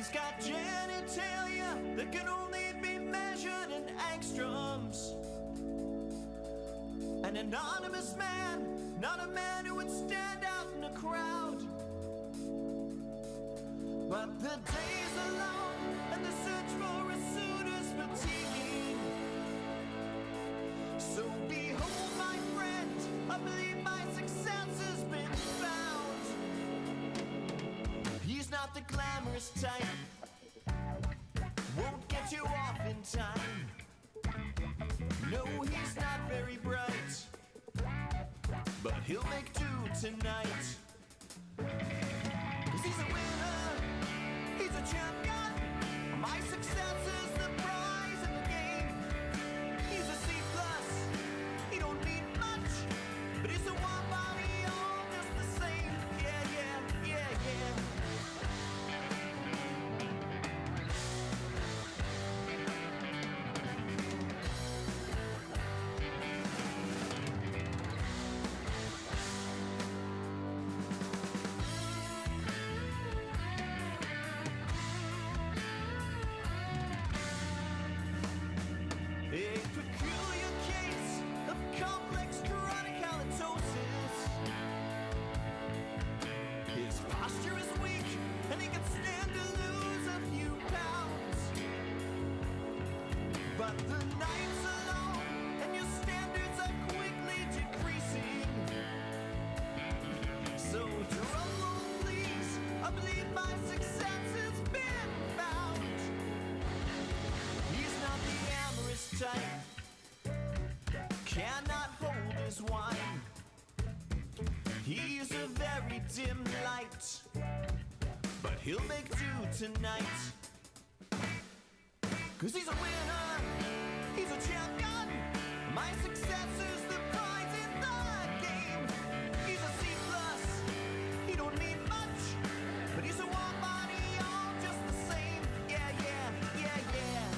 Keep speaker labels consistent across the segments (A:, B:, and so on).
A: He's got genitalia that can only be measured in angstroms. An anonymous man, not a man who would stand out in a crowd. But the days are long and the search for a suitor's fatiguing. So behold my friend, I believe my success has been found. He's not the glamorous type, won't get you off in time. No, he's not very bright, but he'll make do tonight. 'Cause he's a winner, he's a champion. My success is the prize in the game. He's a C+, he don't need much, but he's a one body all just the same. Yeah, yeah, yeah, yeah. A peculiar case of complex chronic halitosis. His posture is weak, and he can stand to lose a few pounds. But the nights are long, and your standards are quickly decreasing. So drum roll, please. I believe my success has been found. He's not the amorous type, cannot hold his wine. He's a very dim light, but he'll make do tonight. 'Cause he's a winner, he's a champion. My success is the prize in the game. He's a C+, he don't need much, but he's a one body all just the same. Yeah, yeah, yeah, yeah.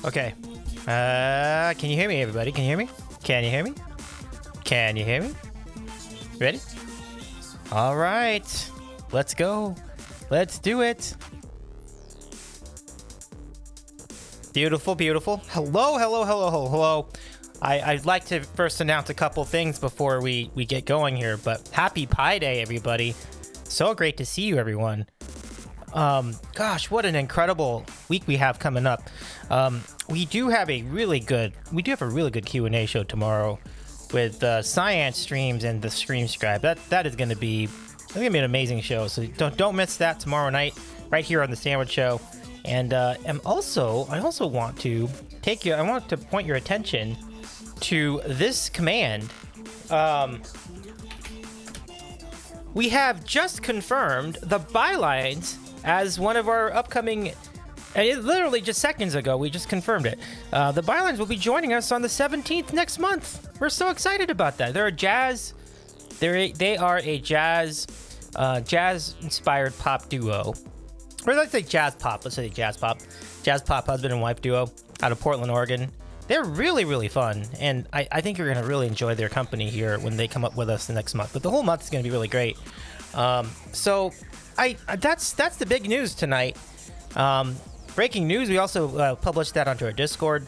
B: Okay. Can you hear me, everybody? Can you hear me? Can you hear me? Can you hear me? Ready? All right. Let's go. Let's do it. Beautiful, beautiful. Hello, hello, hello, hello. I'd like to first announce a couple things before we get going here, but happy Pi Day, everybody. So great to see you, everyone. Gosh, what an incredible week we have coming up. We do have a really good Q&A show tomorrow with Science Streams and the Stream Scribe. That is going to be an amazing show. So don't miss that tomorrow night right here on the Sandwich Show. And I also want to point your attention to this command. We have just confirmed the bylines as one of our upcoming, and it literally just seconds ago, we just confirmed it. The bylines will be joining us on the 17th next month. We're so excited about that. They are a jazz-inspired pop duo. Or let's say jazz pop. Let's say jazz pop husband and wife duo out of Portland, Oregon. They're really, really fun, and I think you're going to really enjoy their company here when they come up with us the next month. But the whole month is going to be really great. So that's the big news tonight. Breaking news, we also published that onto our Discord.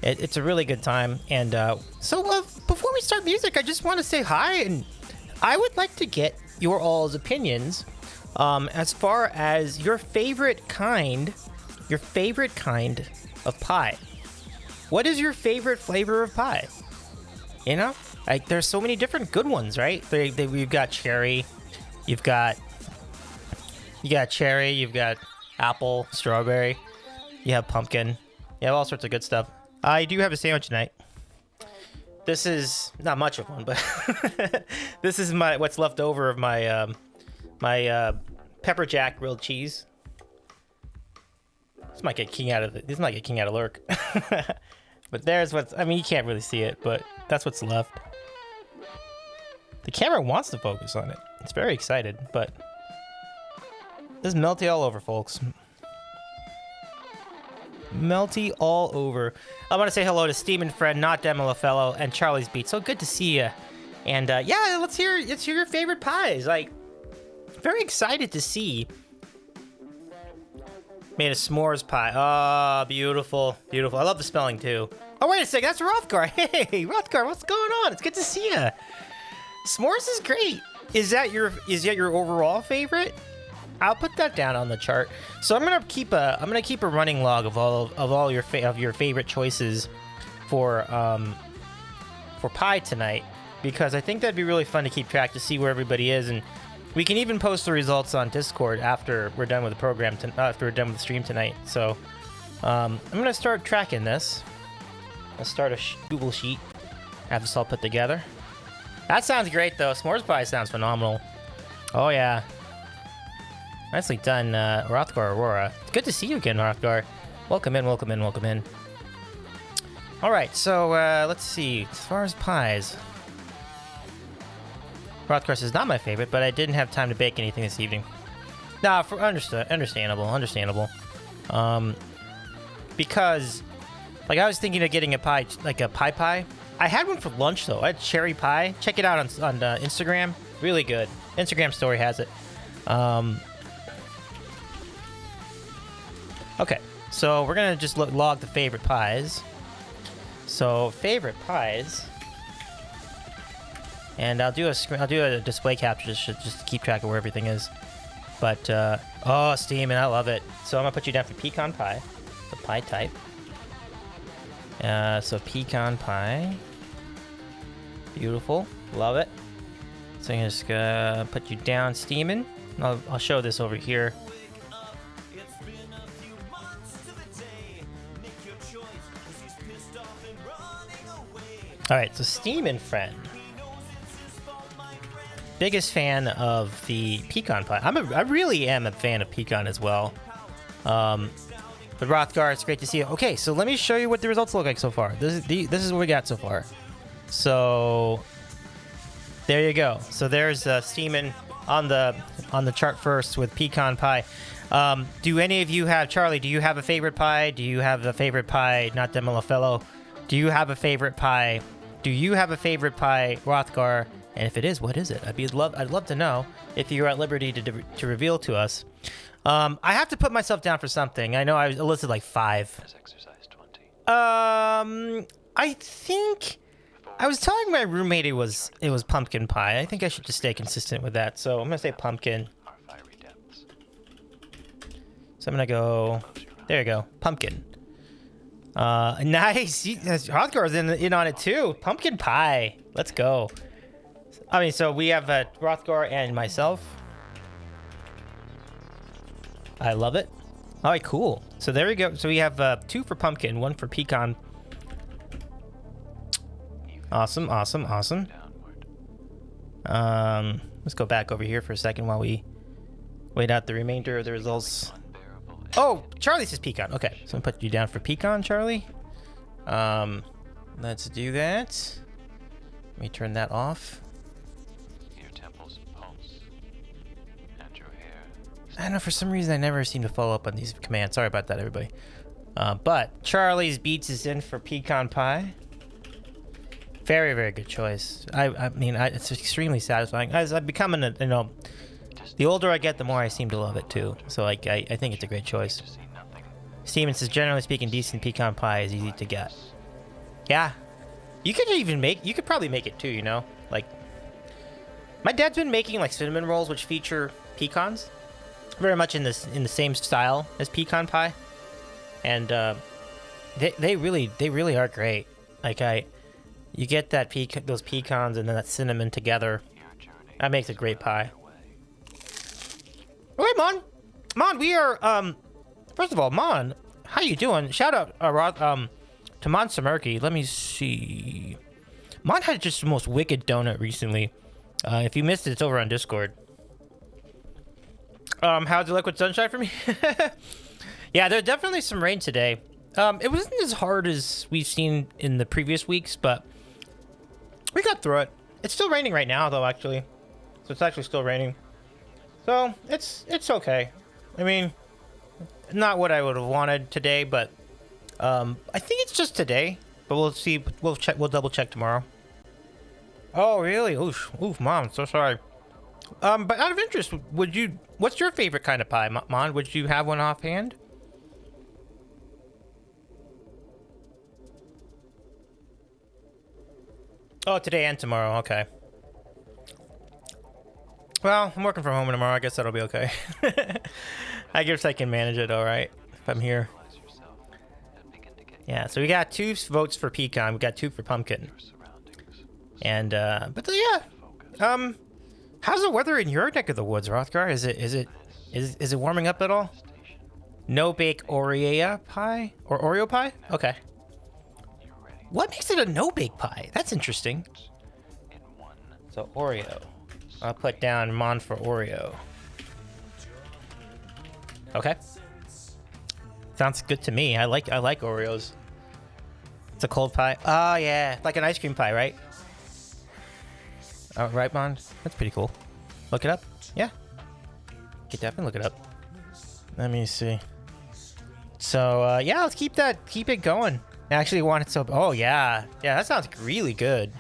B: It's a really good time. And so before we start music, I just want to say hi, and I would like to get your all's opinions as far as your favorite kind of pie. What is your favorite flavor of pie? You know, like there's so many different good ones, right? We've got cherry, you've got cherry, you've got apple, strawberry, you have pumpkin, you have all sorts of good stuff. I do have a sandwich tonight. This is not much of one, but this is what's left over of my my pepper jack grilled cheese. This might get king out of lurk. But there's you can't really see it, but that's what's left. The camera wants to focus on it. It's very excited, but this is melty all over, folks. Melty all over. I want to say hello to Steam Friend, Not Demolafellow, and Charlie's Beat. So good to see you. And yeah, let's hear your favorite pies. Like, very excited to see. Made a s'mores pie. Oh, beautiful, beautiful. I love the spelling too. Oh, wait a second, that's Rothgar. Hey, Rothgar, what's going on? It's good to see you. S'mores is great. Is that your overall favorite? I'll put that down on the chart. So I'm gonna keep a running log of all your favorite choices for pie tonight, because I think that'd be really fun to keep track to see where everybody is, and we can even post the results on Discord after we're done with the program, after we're done with the stream tonight. So I'm gonna start tracking this. I'll start a Google Sheet. Have this all put together. That sounds great though. S'mores pie sounds phenomenal. Oh yeah. Nicely done, Rothgar Aurora. It's good to see you again, Rothgar. Welcome in, welcome in, welcome in. All right, so let's see. As far as pies, Rothgar says not my favorite, but I didn't have time to bake anything this evening. Nah, understandable. Because, like, I was thinking of getting a pie, like a pie. I had one for lunch though. I had cherry pie. Check it out on Instagram. Really good. Instagram story has it. Okay, so we're gonna just log the favorite pies. So favorite pies, and I'll do a display capture just to keep track of where everything is. But oh, steaming, I love it. So I'm gonna put you down for pecan pie, the pie type. So pecan pie, beautiful, love it. So I'm just gonna put you down steaming. I'll show this over here. All right, so Steam Friend, biggest fan of the pecan pie. I really am a fan of pecan as well. But Rothgar, it's great to see you. Okay, so let me show you what the results look like so far. This is what we got so far. So there you go. So there's Steeman on the chart first with pecan pie. Do any of you have, Charlie, do you have a favorite pie? Do you have a favorite pie, not Demolafello? Do you have a favorite pie? Do you have a favorite pie, Rothgar? And if it is, what is it? I'd love to know if you're at liberty to reveal to us. I have to put myself down for something. I know I listed like 5.
C: Exercise 20.
B: I think I was telling my roommate it was pumpkin pie. I think I should just stay consistent with that. So I'm gonna say pumpkin.
C: Our fiery depths.
B: So I'm gonna go. There you go, pumpkin. Nice. Rothgar's in on it too. Pumpkin pie. Let's go. I mean, so we have Rothgar and myself. I love it. All right, cool. So there we go. So we have 2 for pumpkin, 1 for pecan. Awesome. Let's go back over here for a second while we wait out the remainder of the results. Oh, Charlie says pecan. Okay, so I'm gonna put you down for pecan, Charlie. Let's do that. Let me turn that off.
C: Your temples pulse, and your hair.
B: I don't know, for some reason I never seem to follow up on these commands. Sorry about that, everybody. But Charlie's Beats is in for pecan pie. Very, very good choice. I mean, it's extremely satisfying. As I'm becoming, the older I get, the more I seem to love it too. So like, I think it's a great choice. Steven says, generally speaking, decent pecan pie is easy to get. Yeah, you could probably make it too. You know, like my dad's been making like cinnamon rolls which feature pecans, very much in the same style as pecan pie, and they really are great. Like you get that those pecans and then that cinnamon together. That makes a great pie. Oh, hey, Mon, we are first of all, Mon, how you doing? Shout out to Mon Samerki. Let me see. Mon had just the most wicked donut recently. If you missed it, it's over on Discord. How's the liquid sunshine for me? Yeah, there's definitely some rain today. It wasn't as hard as we've seen in the previous weeks, but we got through it. It's still raining right now, though, actually. So it's actually still raining. So it's okay. I mean, not what I would have wanted today, but I think it's just today. But we'll see. We'll check. We'll double check tomorrow. Oh, really? Oof, Mom. So sorry. But out of interest, what's your favorite kind of pie, Mon? Would you have one offhand? Oh, today and tomorrow. Okay. Well, I'm working from home tomorrow. I guess that'll be okay. I guess I can manage it all right if I'm here. Yeah, so we got 2 votes for pecan. We got 2 for pumpkin. And, but yeah. How's the weather in your neck of the woods, Rothgar? Is it warming up at all? No bake Oreo pie? Or Oreo pie? Okay. What makes it a no bake pie? That's interesting. So Oreo. I'll put down Mon for Oreo. Okay. Sounds good to me. I like Oreos. It's a cold pie. Oh yeah, like an ice cream pie, right? Oh, right, Mon? That's pretty cool. Look it up. Yeah. You can definitely look it up. Let me see. So yeah, let's keep it going. I actually want it so. Oh yeah, that sounds really good.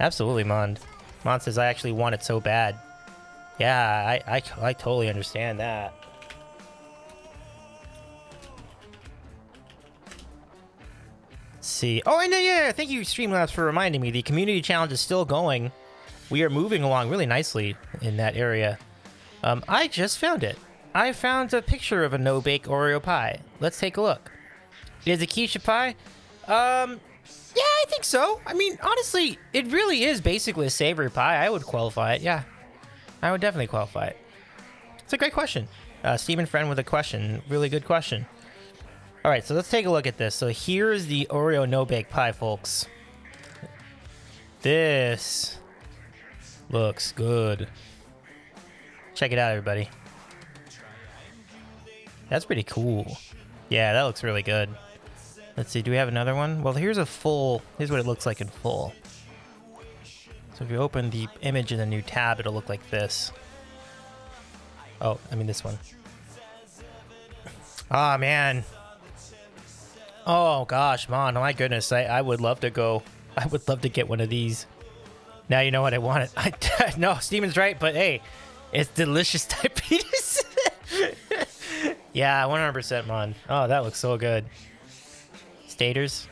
B: Absolutely, Mon. Mon says I actually want it so bad. Yeah, I totally understand that. Let's see. Oh, and yeah, thank you, Streamlabs, for reminding me. The community challenge is still going. We are moving along really nicely in that area. I just found it. I found a picture of a no-bake Oreo pie. Let's take a look. Is it quiche pie? Yeah, I think so. I mean, honestly, it really is basically a savory pie. I would qualify it. Yeah, I would definitely qualify it. It's a great question. Stephen Friend with a question. Really good question. All right, so let's take a look at this. So here's the Oreo no-bake pie, folks. This looks good. Check it out, everybody. That's pretty cool. Yeah, that looks really good. Let's see, do we have another one? Well, here's what it looks like in full. So if you open the image in a new tab, it'll look like this. Oh, I mean this one. Ah, man. Oh, gosh, man. Oh, my goodness. I would love to go. I would love to get one of these. Now you know what I wanted. No, Steven's right, but hey, it's delicious diabetes. Yeah, 100%, man. Oh, that looks so good. Staters.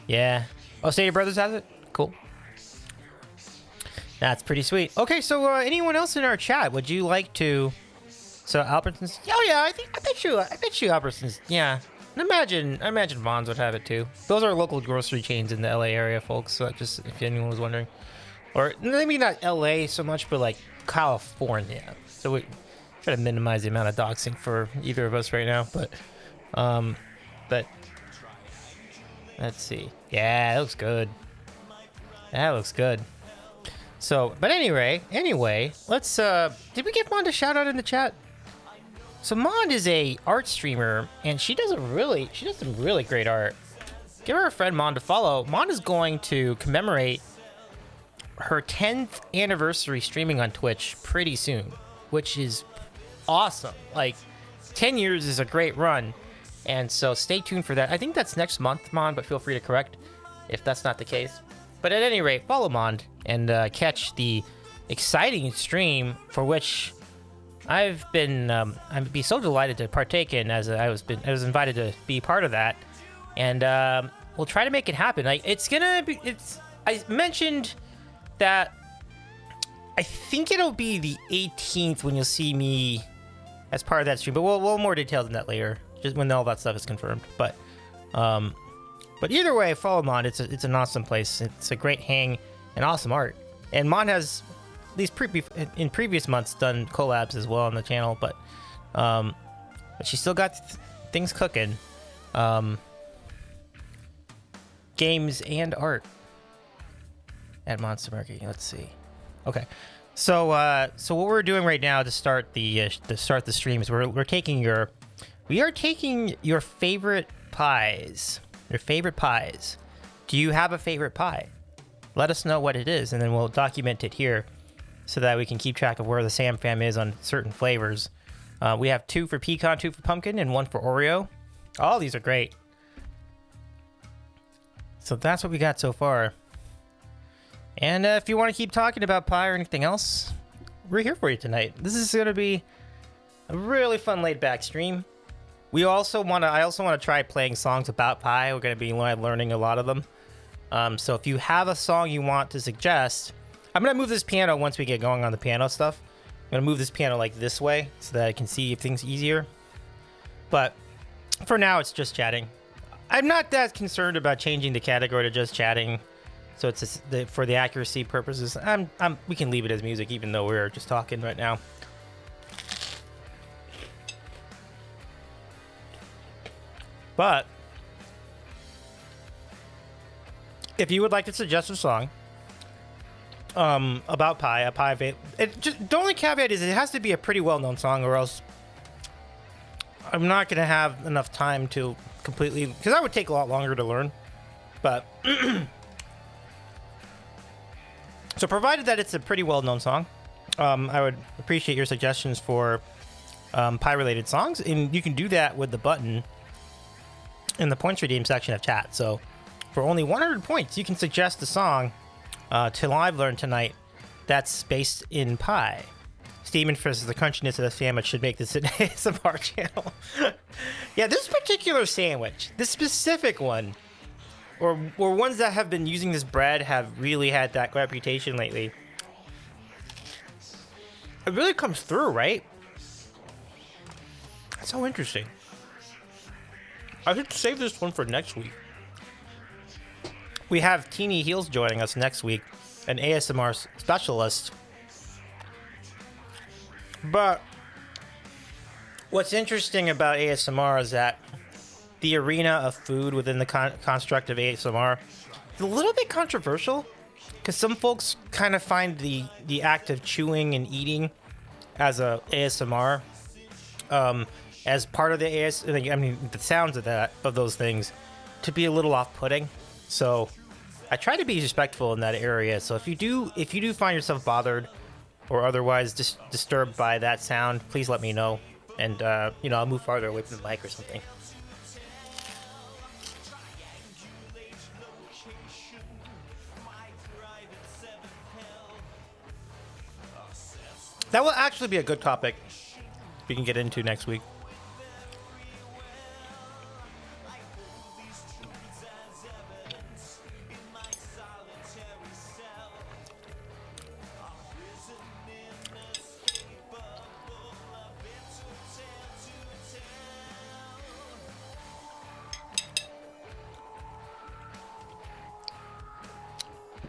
B: Yeah. Oh, Stater Brothers has it? Cool. That's pretty sweet. Okay, so anyone else in our chat, would you like to... So Albertsons... Oh, yeah, I bet you Albertsons... Yeah. I imagine Vons would have it, too. Those are local grocery chains in the LA area, folks, so just if anyone was wondering. Or maybe not LA so much, but like California. So we try to minimize the amount of doxing for either of us right now, but let's see. Yeah, that looks good. That looks good. So, but anyway, let's did we get Mond a shout out in the chat? So Mond is a art streamer and she does some really great art. Give her a friend Mond to follow. Mond is going to commemorate her 10th anniversary streaming on Twitch pretty soon, which is awesome. Like 10 years is a great run. And so stay tuned for that. I think that's next month, Mond, but feel free to correct if that's not the case. But at any rate, follow Mond and catch the exciting stream for which I'd be so delighted to partake in, as I was invited to be part of that. And we'll try to make it happen. Like I mentioned that I think it'll be the 18th when you'll see me as part of that stream, but we'll more details on that later, just when all that stuff is confirmed. But either way, follow Mon. It's an awesome place. It's a great hang and awesome art. And Mon has, at least in previous months, done collabs as well on the channel, but she still got things cooking, games and art at Monster Market. Let's see. Okay, so what we're doing right now to start the stream is we are taking your favorite pies. Your favorite pies. Do you have a favorite pie? Let us know what it is, and then we'll document it here so that we can keep track of where the Sam fam is on certain flavors. We have 2 for pecan, 2 for pumpkin, and 1 for Oreo. All these are great. So that's what we got so far. And if you want to keep talking about pie or anything else, we're here for you tonight. This is going to be a really fun laid-back stream. I also want to try playing songs about pie. We're going to be learning a lot of them. So if you have a song you want to suggest, I'm going to move this piano once we get going on the piano stuff. I'm going to move this piano like this way so that I can see things easier. But for now, it's just chatting. I'm not that concerned about changing the category to just chatting. So it's for the accuracy purposes. We can leave it as music, even though we're just talking right now. But if you would like to suggest a song about pie, the only caveat is it has to be a pretty well-known song, or else I'm not going to have enough time to completely, because that would take a lot longer to learn. But so provided that it's a pretty well-known song, I would appreciate your suggestions for pie-related songs, and you can do that with the button in the points redeem section of chat. So for only 100 points, you can suggest a song to Live Learn tonight that's based in pie. Steven says the crunchiness of the sandwich should make this an ASMR channel. Yeah, this particular sandwich, this specific one, or ones that have been using this bread have really had that reputation lately. It really comes through, right? That's so interesting. I should save this one for next week. We have Teeny Heels joining us next week, an ASMR specialist. But what's interesting about ASMR is that the arena of food within the construct of ASMR is a little bit controversial, because some folks kind of find the act of chewing and eating as a ASMR. as part of the AS. I mean, the sounds of those things to be a little off-putting. So I try to be respectful in that area. So if you do find yourself bothered or otherwise disturbed by that sound, please let me know, and I'll move farther away from the mic or something. That will actually be a good topic we can get into next week.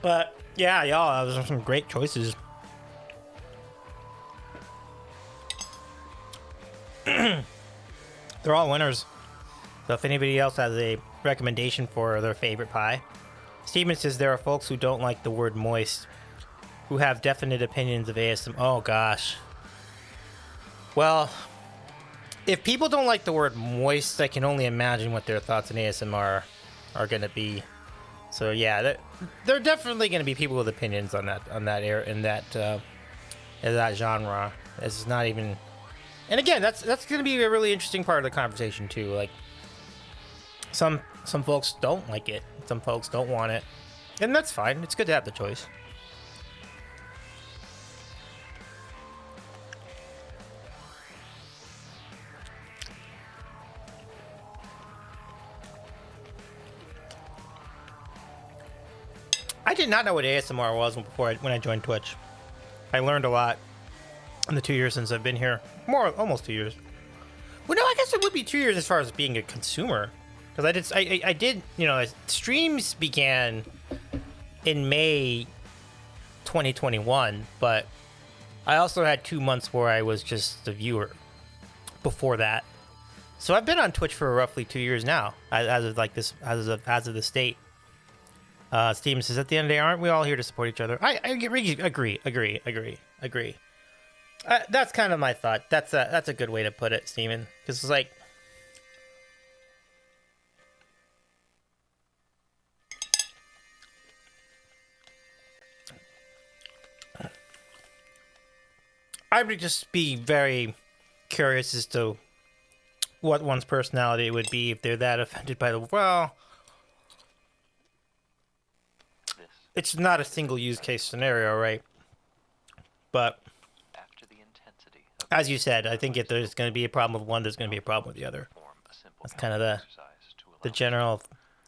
B: But yeah, y'all, those are some great choices. They're all winners. So if anybody else has a recommendation for their favorite pie. Steven says there are folks who don't like the word moist, who have definite opinions of ASMR. Oh gosh. Well, if people don't like the word moist, I can only imagine what their thoughts on ASMR are going to be. So yeah, there are definitely going to be people with opinions on that in that genre. It's not even. And again, that's going to be a really interesting part of the conversation too. Like some folks don't like it, some folks don't want it, and that's fine. It's good to have the choice. I did not know what ASMR was when I joined Twitch. I learned a lot in the 2 years since I've been here. Almost 2 years. Well, no, I guess it would be 2 years as far as being a consumer, because I did. Streams began in May 2021, but I also had 2 months where I was just a viewer before that. So I've been on Twitch for roughly 2 years now, as of the state. Steven says, at the end of the day, aren't we all here to support each other? I agree. That's kind of my thought. That's a good way to put it, Steven. Because it's like, I would just be very curious as to what one's personality would be if they're that offended by it's not a single use case scenario, right? But as you said, I think if there's going to be a problem with one, there's going to be a problem with the other. That's kind of the general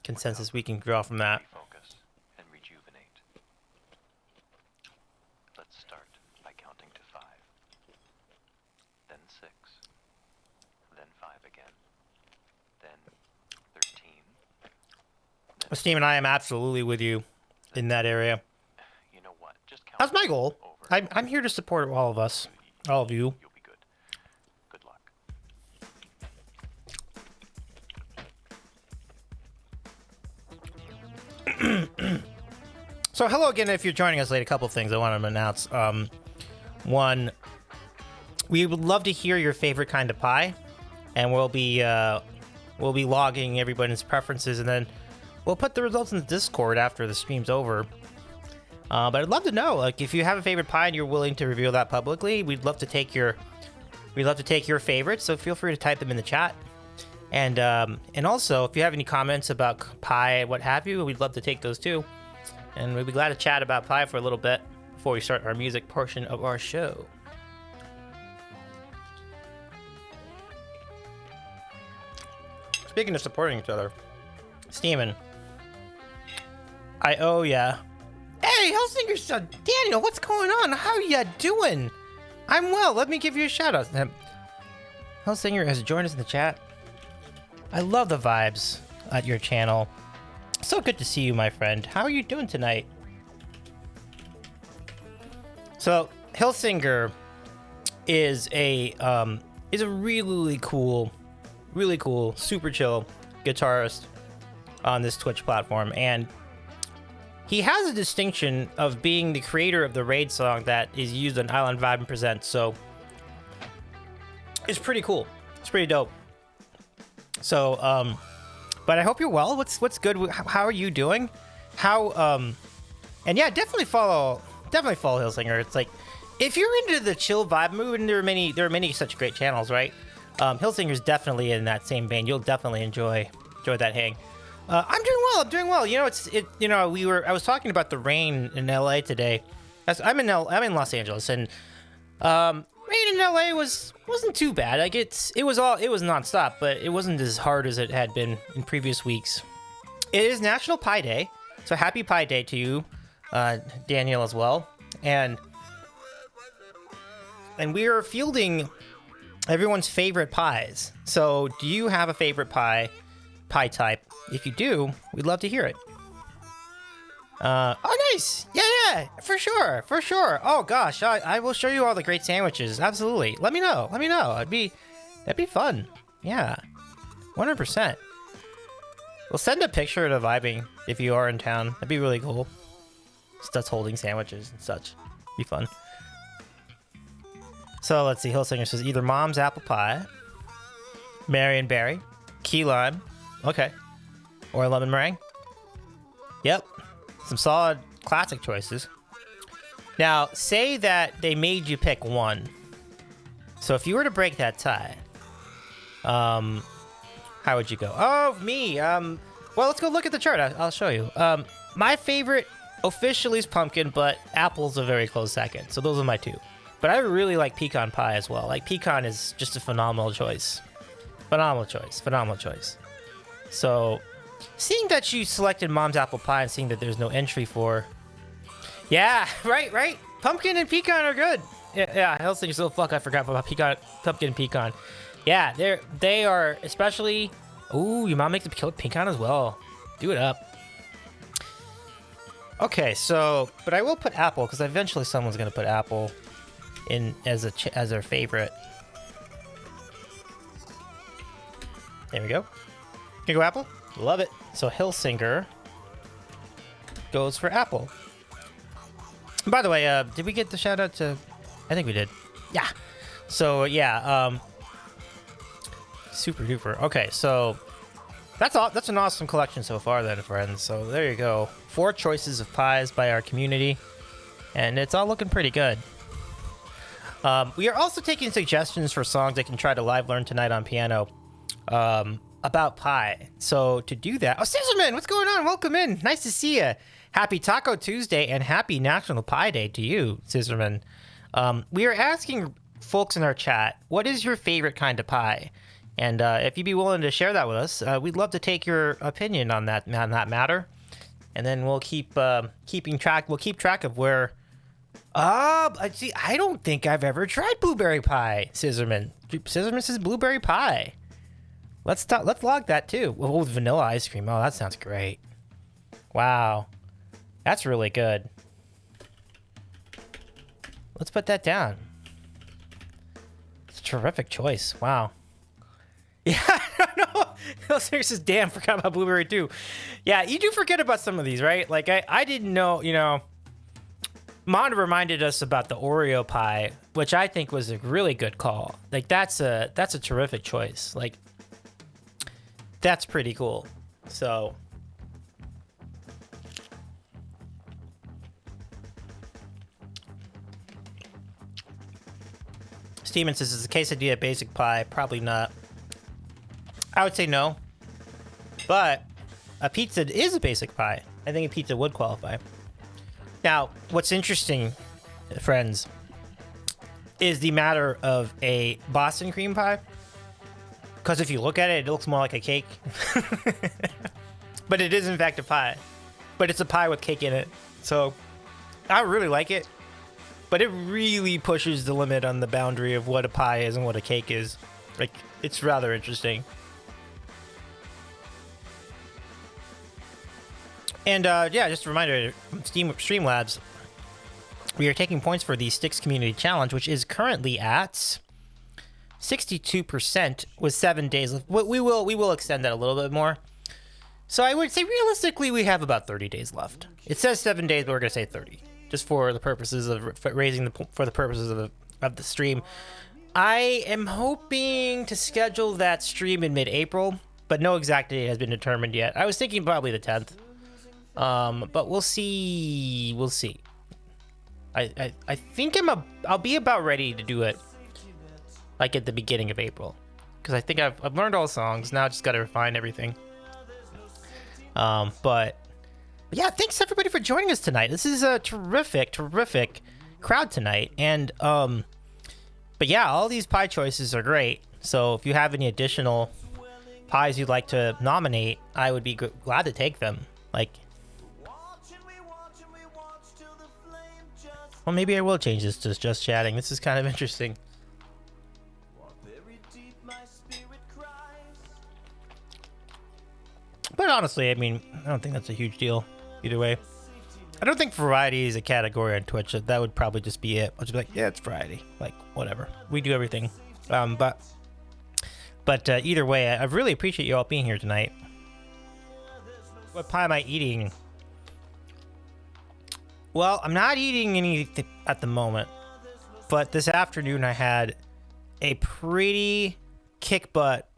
B: consensus we can draw from that.
C: Let's start by counting to 5, then 6, then 5 again, then 13.
B: Then Steve and I am absolutely with you in that area.
C: You know what? Just count.
B: That's my goal. I'm here to support all of us, all of you.
C: You'll be good. Good luck.
B: So hello again. If you're joining us late, a couple of things I want to announce. One, we would love to hear your favorite kind of pie, and we'll be logging everybody's preferences, and then we'll put the results in the Discord after the stream's over. But I'd love to know, like, if you have a favorite pie and you're willing to reveal that publicly, we'd love to take your favorites. So feel free to type them in the chat, and also if you have any comments about pie, what have you, we'd love to take those too. And we'd be glad to chat about pie for a little bit before we start our music portion of our show. Speaking of supporting each other, Steven, oh yeah. Hey, Helsinger's son, Daniel, what's going on? How ya doing? I'm well. Let me give you a shout out. Helsinger has joined us in the chat. I love the vibes at your channel. So good to see you, my friend. How are you doing tonight? So Helsinger is a really cool, super chill guitarist on this Twitch platform, and he has a distinction of being the creator of the raid song that is used on Island Vibe and Presents, so it's pretty cool. It's pretty dope. So, but I hope you're well. What's good? How are you doing? And yeah, definitely follow Hillsinger. It's like, if you're into the chill vibe mood, and there are many such great channels, right? Hillsinger's definitely in that same vein. You'll definitely enjoy that hang. I'm doing well. You know, I was talking about the rain in LA today. I'm in Los Angeles, and rain in LA wasn't too bad. Like it was nonstop, but it wasn't as hard as it had been in previous weeks. It is National Pie Day, so happy Pie Day to you, Daniel, as well. And we are fielding everyone's favorite pies. So, do you have a favorite pie type? If you do, we'd love to hear it. Oh, nice. Yeah, for sure. Oh gosh, I will show you all the great sandwiches. Absolutely. Let me know. That'd be fun. Yeah, 100%. We'll send a picture to Vibing if you are in town. That'd be really cool. Just us holding sandwiches and such. Be fun. So let's see. Hillsinger says either Mom's apple pie, Marion berry, key lime, okay, or lemon meringue. Yep, some solid classic choices. Now, say that they made you pick one. So if you were to break that tie, how would you go? Oh, me. Well, let's go look at the chart. I'll show you. My favorite officially is pumpkin, but apple's a very close second. So those are my two. But I really like pecan pie as well. Like, pecan is just a phenomenal choice. Phenomenal choice. So, seeing that you selected Mom's apple pie and seeing that there's no entry for... Yeah, right. Pumpkin and pecan are good. Yeah, Hellsinger's so fuck, I forgot about pumpkin and pecan. Yeah, they are especially... Ooh, your mom makes a pecan as well. Do it up. Okay, so... But I will put apple, because eventually someone's going to put apple in as their favorite. There we go. Can you go apple? Love it. So Hillsinger goes for apple. By the way, did we get the shout out to... I think we did. Yeah. So yeah, super duper. Okay, so that's all. That's an awesome collection so far then, friends. So there you go. 4 choices of pies by our community, and it's all looking pretty good. We are also taking suggestions for songs I can try to live learn tonight on piano about pie. So to do that... Oh, Scissorman, what's going on? Welcome in. Nice to see you. Happy Taco Tuesday and happy National Pie Day to you, Scissorman. We are asking folks in our chat, what is your favorite kind of pie? And if you'd be willing to share that with us, we'd love to take your opinion on that matter. And then we'll keep track. We'll keep track of where... see, I don't think I've ever tried blueberry pie, Scissorman. Scissorman says blueberry pie. Let's log that too. With vanilla ice cream. Oh, that sounds great. Wow. That's really good. Let's put that down. It's a terrific choice. Wow. Yeah, I don't know. Hillsinger says, damn, forgot about blueberry too. Yeah, you do forget about some of these, right? Like, I didn't know, Mon reminded us about the Oreo pie, which I think was a really good call. Like, that's a terrific choice. Like, that's pretty cool. So... Steven says, is a quesadilla basic pie? Probably not. I would say no. But a pizza is a basic pie. I think a pizza would qualify. Now, what's interesting, friends, is the matter of a Boston cream pie. Because if you look at it, it looks more like a cake. But it is, in fact, a pie. But it's a pie with cake in it. So, I really like it. But it really pushes the limit on the boundary of what a pie is and what a cake is. Like, it's rather interesting. And, yeah, just a reminder, Streamlabs, we are taking points for the Sticks Community Challenge, which is currently at 62% with 7 days left. We will extend that a little bit more. So I would say, realistically, we have about 30 days left. It says 7 days, but we're going to say 30. Just for the purposes of raising for the purposes of the stream. I am hoping to schedule that stream in mid-April, but no exact date has been determined yet. I was thinking probably the 10th. But we'll see. We'll see. I think I'll be about ready to do it like at the beginning of April, because I think I've learned all the songs. Now I just got to refine everything. But yeah, thanks everybody for joining us tonight. This is a terrific crowd tonight, and but yeah, all these pie choices are great. So if you have any additional pies you'd like to nominate, I would be glad to take them. Like, well, maybe I will change this to just chatting. This is kind of interesting. But honestly, I mean, I don't think that's a huge deal either way. I don't think variety is a category on Twitch. That would probably just be it. I'll just be like, yeah, it's variety. Like, whatever. We do everything. But either way, I really appreciate you all being here tonight. What pie am I eating? Well, I'm not eating anything at the moment. But this afternoon, I had a pretty kick butt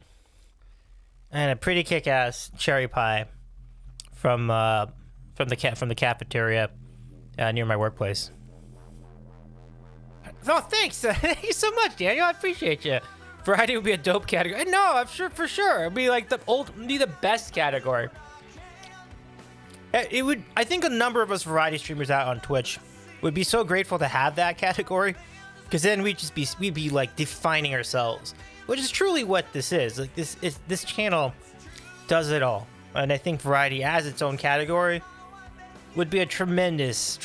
B: and a pretty kick-ass cherry pie from the cafeteria near my workplace. Oh, thanks! Thank you so much, Daniel. I appreciate you. Variety would be a dope category. No, I'm sure for sure it'd be like the best category. It would. I think a number of us variety streamers out on Twitch would be so grateful to have that category, because then we'd be like defining ourselves, which is truly what this is. Like this channel does it all, and I think variety as its own category would be a tremendous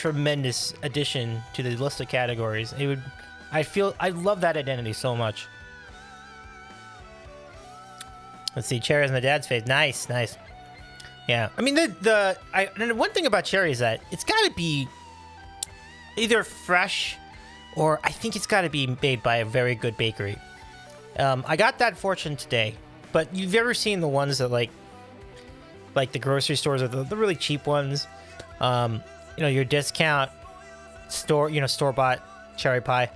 B: addition to the list of categories. It would. I love that identity so much. Let's see, cherries on my dad's face. Nice. Yeah, I mean the one thing about cherry is that it's got to be either fresh, or I think it's got to be made by a very good bakery. I got that fortune today, but you've ever seen the ones that like the grocery stores are the really cheap ones? Your discount store, store-bought cherry pie.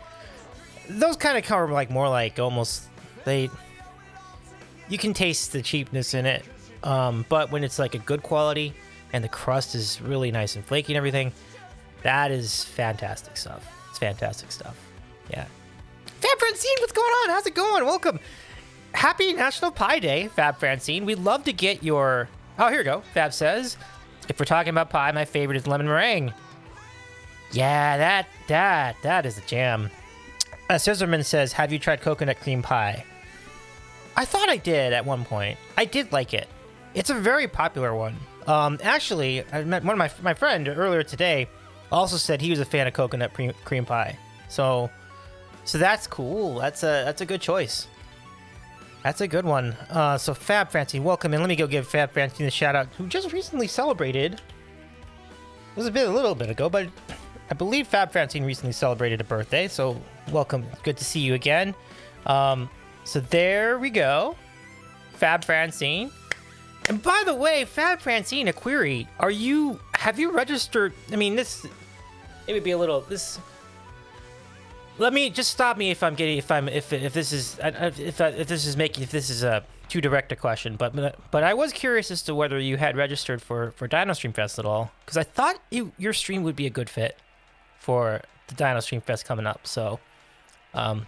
B: Those kind of come like more like almost you can taste the cheapness in it. But when it's like a good quality and the crust is really nice and flaky and everything, that is fantastic stuff. It's fantastic stuff. Yeah. Fab Francine, what's going on? How's it going? Welcome. Happy National Pie Day, Fab Francine. We'd love to get your... Oh, here we go. Fab says, if we're talking about pie, my favorite is lemon meringue. Yeah, that is a jam. Scissorman says, have you tried coconut cream pie? I thought I did at one point. I did like it. It's a very popular one. Actually, I met one of my friend earlier today also said he was a fan of coconut cream pie. So that's cool. That's a good choice. That's a good one. So Fab Francine, welcome in. Let me go give Fab Francine a shout out, who just recently celebrated. It was a little bit ago, but I believe Fab Francine recently celebrated a birthday. So welcome. Good to see you again. So there we go. Fab Francine. And by the way, Fab Francine, a query. Have you registered? I mean, it would be a little, let me just stop me if this is a too direct a question, but I was curious as to whether you had registered for Dino Stream Fest at all, because I thought your stream would be a good fit for the Dino Stream Fest coming up. So, and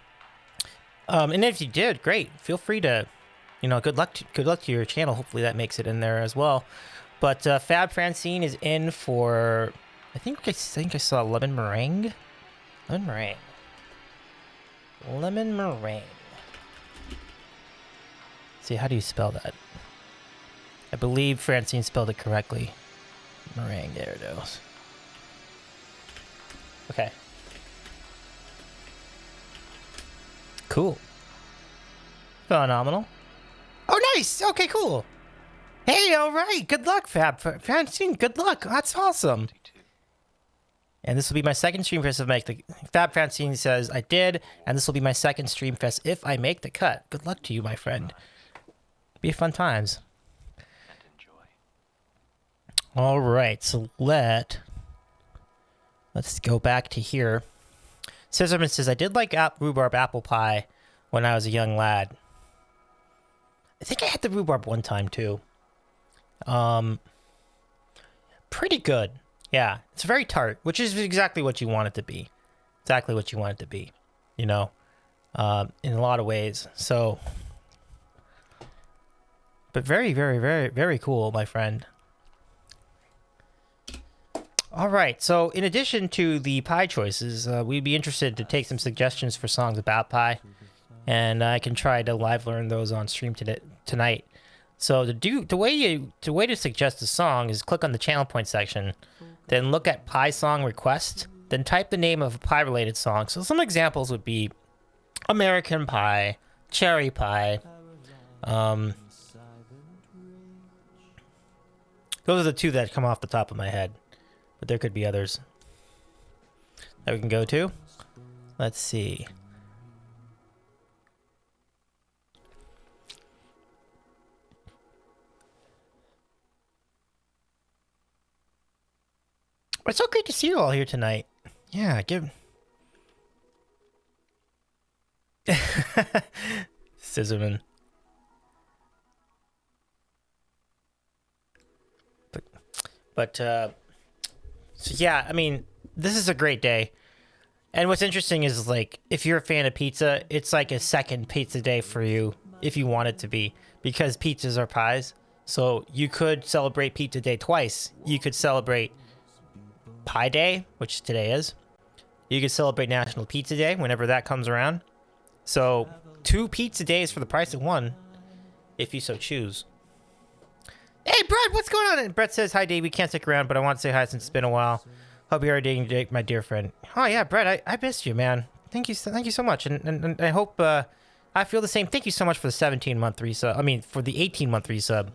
B: if you did, great. Feel free to, good luck to your channel. Hopefully that makes it in there as well. But Fab Francine is in for, I think I saw lemon meringue. Lemon meringue. See, how do you spell that? I believe Francine spelled it correctly. Meringue, there it goes. Okay. Cool. Phenomenal. Oh, nice! Okay, cool. Hey, all right. Good luck, Francine. Good luck. That's awesome. And this will be my second stream fest if I make the... Fab Francine says, I did, and this will be my second stream fest if I make the cut. Good luck to you, my friend. Be fun times.
C: And enjoy.
B: All right, so let's go back to here. Scissorman says, I did like rhubarb apple pie when I was a young lad. I think I had the rhubarb one time too. Pretty good. Yeah, it's very tart, which is exactly what you want it to be. Exactly what you want it to be, you know, in a lot of ways. So, but very, very, very, very cool, my friend. All right, so in addition to the pie choices, we'd be interested to take some suggestions for songs about pie, and I can try to live learn those on stream tonight. So the way to suggest a song is click on the channel point section, then look at pie song request, then type the name of a pie related song. So some examples would be American Pie, Cherry Pie. Those are the two that come off the top of my head, but there could be others that we can go to. Let's see. It's so great to see you all here tonight. Yeah, Scissorman. So yeah, I mean, this is a great day. And what's interesting is, like, if you're a fan of pizza, it's like a second pizza day for you if you want it to be, because pizzas are pies. So you could celebrate Pizza Day twice. You could celebrate Pie Day, which today is. You could celebrate National Pizza Day whenever that comes around. So 2 pizza days for the price of 1, if you so choose. Hey, Brett, what's going on? And Brett says, hi, Davey. Can't stick around, but I want to say hi since it's been a while. Hope you are dating Jake, my dear friend. Oh, yeah, Brett, I missed you, man. Thank you so much. And I hope I feel the same. Thank you so much for the 17-month resub. I mean, for the 18-month resub.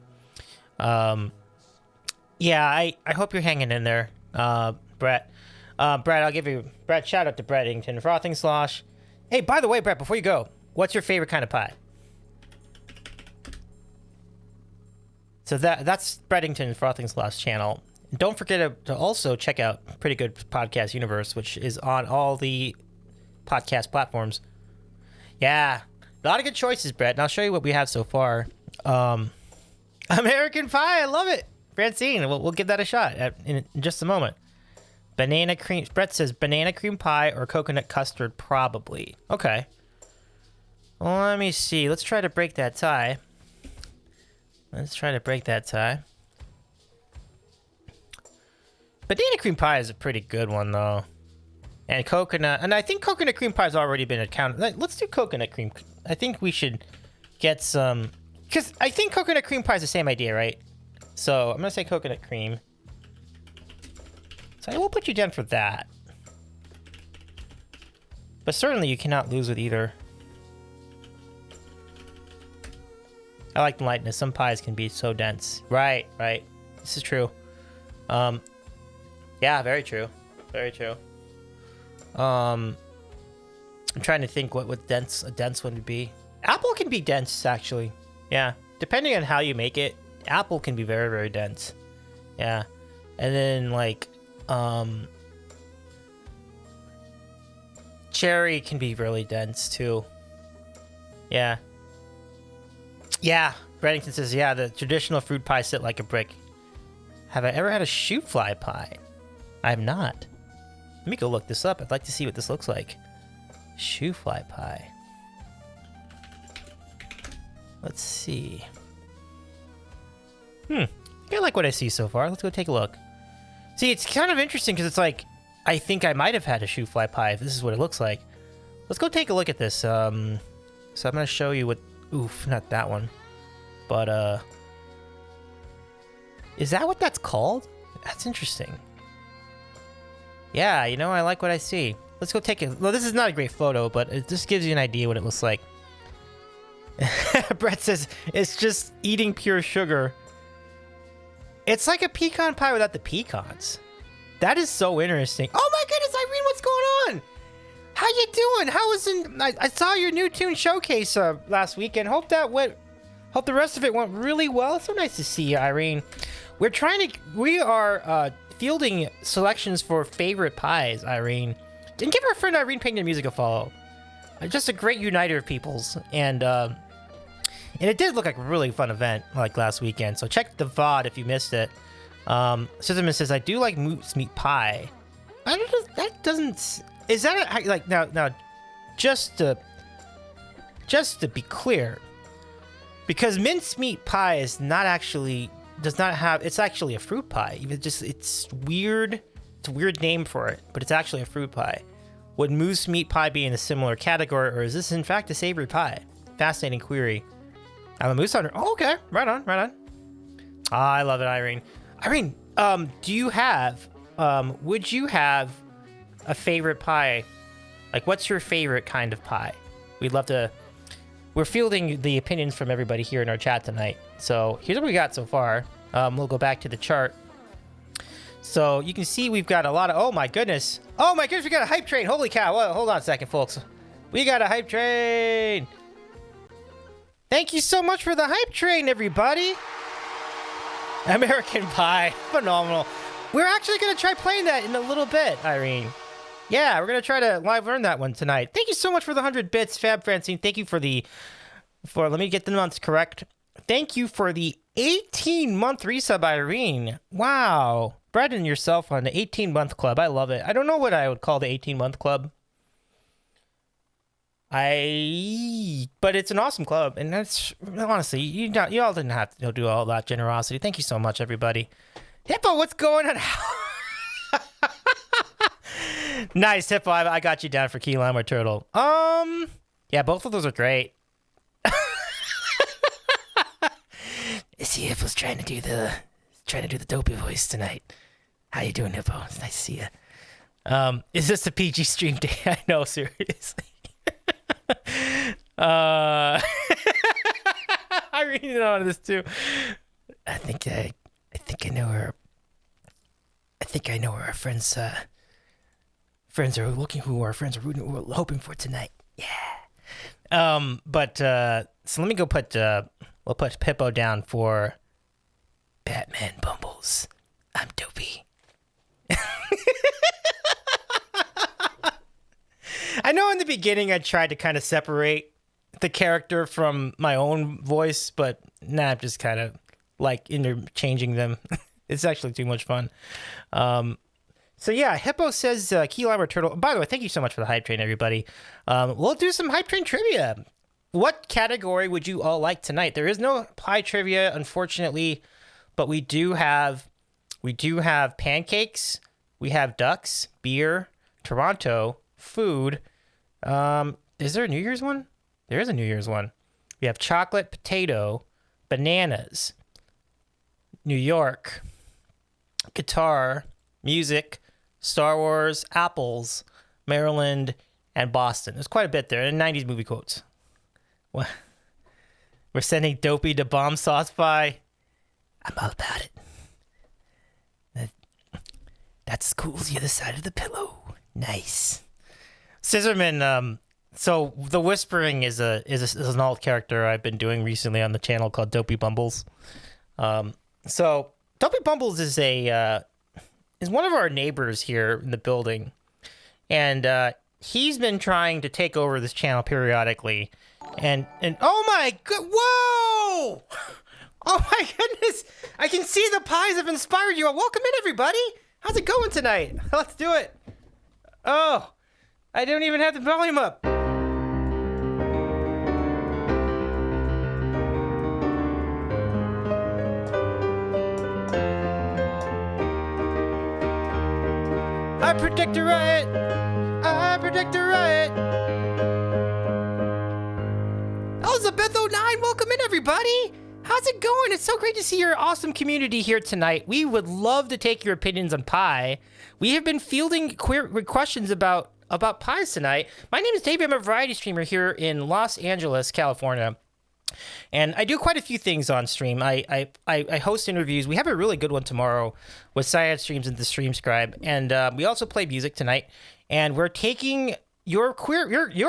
B: Yeah, I hope you're hanging in there, Brett. Brett, I'll give you... Brett, shout out to Brettington. Frothing Slosh. Hey, by the way, Brett, before you go, what's your favorite kind of pie? So that's Brettington Frothing Slosh channel. And don't forget to also check out Pretty Good Podcast Universe, which is on all the podcast platforms. Yeah, a lot of good choices, Brett. And I'll show you what we have so far. American Pie, I love it. Francine, we'll give that a shot in just a moment. Banana cream. Brett says banana cream pie or coconut custard, probably. Okay. Well, let me see. Let's try to break that tie. Banana cream pie is a pretty good one, though. And coconut. And I think coconut cream pie has already been accounted. Let's do coconut cream. I think we should get some... Because I think coconut cream pie is the same idea, right? So I'm going to say coconut cream. So I will put you down for that. But certainly you cannot lose with either. I like the lightness. Some pies can be so dense. Right. This is true. Yeah, very true. Very true. I'm trying to think what a dense one would be. Apple can be dense, actually. Yeah. Depending on how you make it, apple can be very, very dense. Yeah. And then, like, cherry can be really dense, too. Yeah. Yeah. Reddington says, yeah, the traditional fruit pie sit like a brick. Have I ever had a shoot fly pie? I have not. Let me go look this up. I'd like to see what this looks like. Shoe fly pie. Let's see. I like what I see so far. Let's go take a look. See, it's kind of interesting because it's like, I think I might have had a shoe fly pie if this is what it looks like. Let's go take a look at this. So I'm going to show you what... Oof, not that one. But, is that what that's called? That's interesting. Yeah, you know, I like what I see. Let's go take it. Well, this is not a great photo, but it just gives you an idea what it looks like. Brett says, it's just eating pure sugar. It's like a pecan pie without the pecans. That is so interesting. Oh my goodness, Irene, what's going on? How you doing? How was I saw your new tune showcase last weekend. Hope the rest of it went really well. So nice to see you, Irene. We are fielding selections for favorite pies, Irene. and give our friend Irene Painting Music a follow. Just a great uniter of peoples, and it did look like a really fun event like last weekend. So check the VOD if you missed it. Scissorman says, I do like moose meat pie. That doesn't... Is that like now? Just to be clear, because mincemeat pie is not actually does not have. It's actually a fruit pie. It's weird. It's a weird name for it, but it's actually a fruit pie. Would moose meat pie be in a similar category, or is this in fact a savory pie? Fascinating query. I'm a moose hunter. Oh, okay. Right on. Ah, I love it, Irene. Irene, do you have? Would you have a favorite pie? Like, what's your favorite kind of pie? We'd love to... We're fielding the opinions from everybody here in our chat tonight. So here's what we got so far. We'll go back to the chart. So you can see we've got a lot of... Oh my goodness, we got a hype train. Holy cow. Whoa, hold on a second, folks. We got a hype train. Thank you so much for the hype train, everybody. American Pie. Phenomenal. We're actually going to try playing that in a little bit, Irene. Yeah, we're going to try to live learn that one tonight. Thank you so much for the 100 bits, Fab Francine. Thank you for let me get the months correct. Thank you for the 18-month resub, Irene. Wow. Brendan yourself on the 18-month club. I love it. I don't know what I would call the 18-month club. But it's an awesome club. And that's, honestly, you all didn't have to do all that generosity. Thank you so much, everybody. Hippo, what's going on? Nice, Hippo. I got you down for key lime or turtle. Yeah, both of those are great. See, Hippo's trying to do the dopey voice tonight. How you doing, Hippo? It's nice to see you. Is this a PG stream day? I know, seriously. I read it on this too. I think I know where. I think I know where our friends are looking, who our friends are rooting, who we're hoping for tonight. Yeah. So let me go put we'll put Pippo down for Batman Bumbles. I'm dopey. I know in the beginning I tried to kind of separate the character from my own voice, but now I'm just kind of like interchanging them. It's actually too much fun. So yeah, Hippo says key lime or turtle. By the way, thank you so much for the hype train, everybody. We'll do some hype train trivia. What category would you all like tonight? There is no pie trivia, unfortunately, but we do have pancakes, we have ducks, beer, Toronto, food. Is there a New Year's one? There is a New Year's one. We have chocolate, potato, bananas, New York, guitar, music, Star Wars, apples, Maryland, and Boston. There's quite a bit there, and 90s movie quotes. What? We're sending Dopey to bomb sauce pie. I'm all about it. That's as cool as the other side of the pillow. Nice. Scissorman, so the whispering is an alt character I've been doing recently on the channel called Dopey Bumbles. So Dopey Bumbles is one of our neighbors here in the building, and he's been trying to take over this channel periodically. And oh my god, whoa! Oh my goodness! I can see the pies have inspired you. Welcome in, everybody. How's it going tonight? Let's do it. Oh, I don't even have the volume up. I predict a riot. I predict a riot. Elizabeth09, welcome in, everybody. How's it going? It's so great to see your awesome community here tonight. We would love to take your opinions on pie. We have been fielding questions about pies tonight. My name is Davy. I'm a variety streamer here in Los Angeles, California. And I do quite a few things on stream. I host interviews. We have a really good one tomorrow with Syed Streams and the Stream Scribe. And we also play music tonight. And we're taking your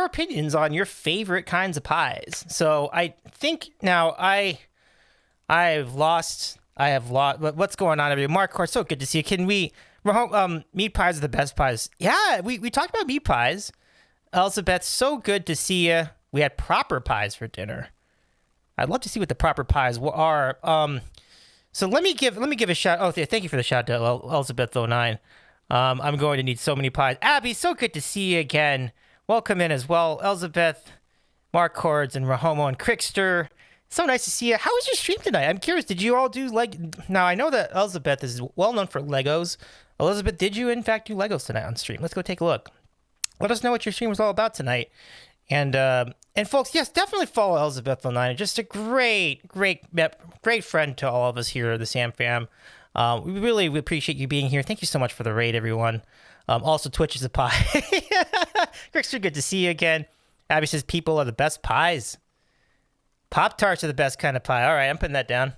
B: opinions on your favorite kinds of pies. So I think now I have lost. What's going on, everybody? Mark, of course, so good to see you. Meat pies are the best pies. Yeah, we talked about meat pies. Elizabeth, so good to see you. We had proper pies for dinner. I'd love to see what the proper pies are. So let me give a shout. Oh, thank you for the shout out, Elizabeth09. I'm going to need so many pies. Abby, so good to see you again. Welcome in as well, Elizabeth, Mark Cords, and Rahomo and Crickster. So nice to see you. How was your stream tonight? I'm curious. Did you all do Now I know that Elizabeth is well known for Legos. Elizabeth, did you in fact do Legos tonight on stream? Let's go take a look. Let us know what your stream was all about tonight. And folks, yes, definitely follow Elizabeth09. Just a great friend to all of us here at the Sam Fam. We really appreciate you being here. Thank you so much for the raid, everyone. Also, Twitch is a pie. Crickster, good to see you again. Abby says people are the best pies. Pop-Tarts are the best kind of pie. All right, I'm putting that down.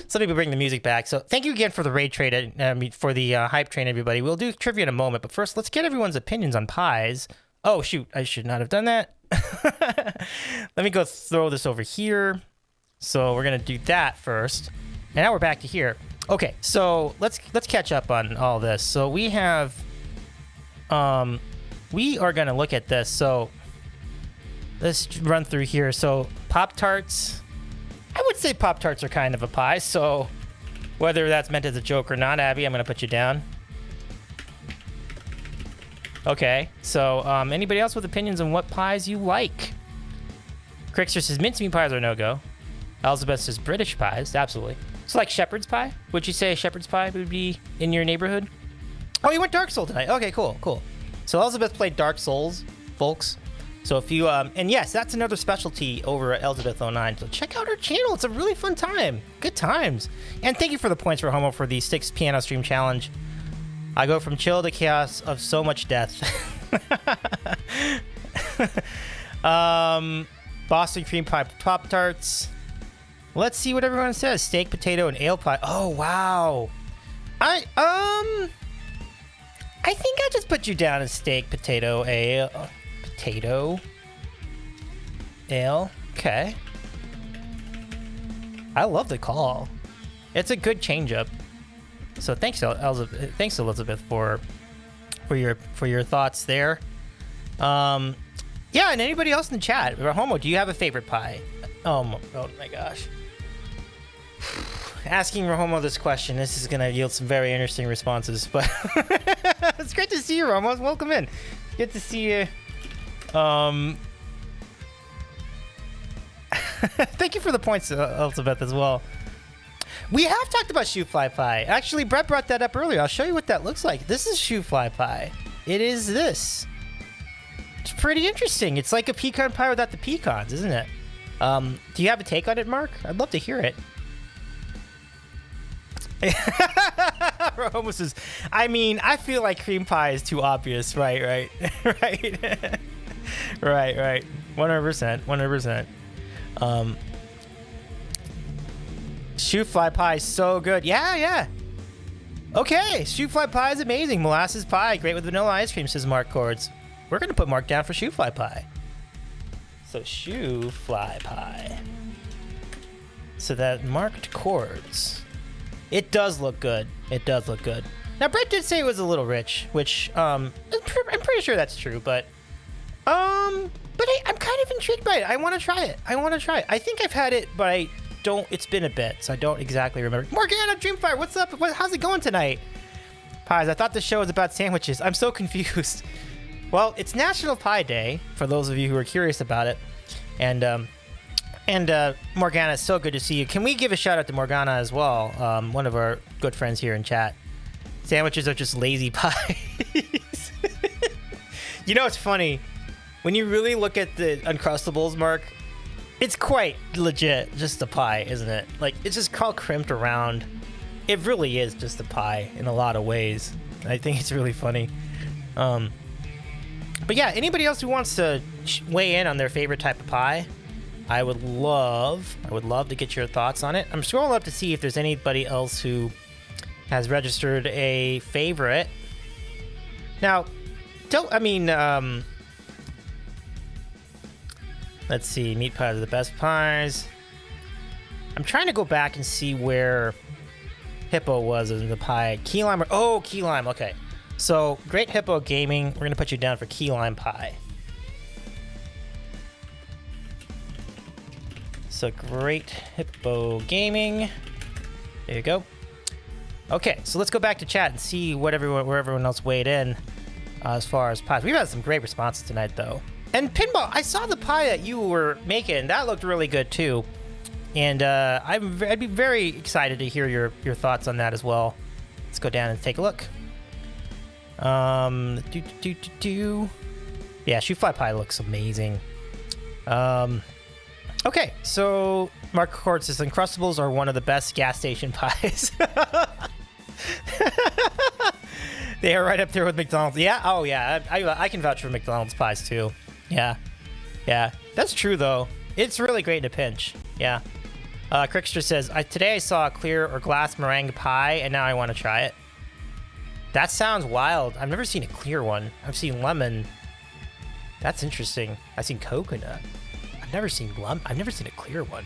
B: Some people bring the music back. So thank you again for the raid trade, for the hype train, everybody. We'll do trivia in a moment, but first, let's get everyone's opinions on pies. Oh, shoot, I should not have done that. Let me go throw this over here. So we're going to do that first. And now we're back to here. Okay, so let's catch up on all this. So we have... we are going to look at this. So let's run through here. So Pop-Tarts... I would say Pop-Tarts are kind of a pie, so whether that's meant as a joke or not, Abby, I'm going to put you down. Okay, so anybody else with opinions on what pies you like? Crickster says mincemeat pies are no-go. Elizabeth says British pies, absolutely. So like shepherd's pie? Would you say shepherd's pie would be in your neighborhood? Oh, you went Dark Souls tonight. Okay, cool. So Elizabeth played Dark Souls, folks. So if you, and yes, that's another specialty over at Elizabeth09. So check out her channel. It's a really fun time. Good times. And thank you for the points for Homo for the 6 piano stream challenge. I go from chill to chaos of so much death. Boston cream pie Pop-Tarts. Let's see what everyone says. Steak, potato, and ale pie. Oh, wow. I think I just put you down as steak, potato, ale. Potato, ale. Okay. I love the call. It's a good change-up. So thanks, Elizabeth. Thanks, Elizabeth, for your thoughts there. Yeah, and anybody else in the chat, Homo, do you have a favorite pie? Oh my gosh. Asking Rahomo this question, this is gonna yield some very interesting responses. But it's great to see you, Ramos. Welcome in. Good to see you. Thank you for the points, Elizabeth, as well. We have talked about shoe fly pie. Actually, Brett brought that up earlier. I'll show you what that looks like. This is shoe fly pie. It is this. It's pretty interesting. It's like a pecan pie without the pecans, isn't it? Do you have a take on it, Mark? I'd love to hear it. Homo says, I mean, I feel like cream pie is too obvious. Right. Right. 100%. Shoe fly pie is so good. Yeah. Okay, shoe fly pie is amazing. Molasses pie, great with vanilla ice cream, says Mark Cords. We're going to put Mark down for shoe fly pie. So shoe fly pie. So that marked Cords. It does look good. Now, Brett did say it was a little rich, which I'm pretty sure that's true, but I'm kind of intrigued by it. I want to try it. I think I've had it, but it's been a bit, so I don't exactly remember. Morgana Dreamfire, what's up? How's it going tonight? Pies, I thought the show was about sandwiches. I'm so confused. Well, it's National Pie Day, for those of you who are curious about it. And Morgana, it's so good to see you. Can we give a shout out to Morgana as well? One of our good friends here in chat. Sandwiches are just lazy pies. You know, it's funny. When you really look at the Uncrustables, Mark, it's quite legit just a pie, isn't it? Like, it's just all crimped around. It really is just a pie in a lot of ways. I think it's really funny. But yeah, anybody else who wants to weigh in on their favorite type of pie, I would love to get your thoughts on it. I'm scrolling up to see if there's anybody else who has registered a favorite. Now, let's see, meat pies are the best pies. I'm trying to go back and see where Hippo was in the pie. Key lime. Oh, key lime. Okay. So, Great Hippo Gaming. We're going to put you down for key lime pie. So, Great Hippo Gaming. There you go. Okay, so let's go back to chat and see where everyone else weighed in as far as pies. We've had some great responses tonight, though. And Pinball, I saw the pie that you were making. That looked really good, too. And I'd be very excited to hear your thoughts on that as well. Let's go down and take a look. Yeah, shoe fly pie looks amazing. Okay, so Mark Court says Uncrustables are one of the best gas station pies. They are right up there with McDonald's. Yeah, oh yeah, I can vouch for McDonald's pies too. Yeah, that's true though. It's really great in a pinch. Yeah. Crickster says, today I saw a clear or glass meringue pie, and now I want to try it. That sounds wild. I've never seen a clear one. I've seen lemon. That's interesting. I've seen coconut. I've never seen a clear one.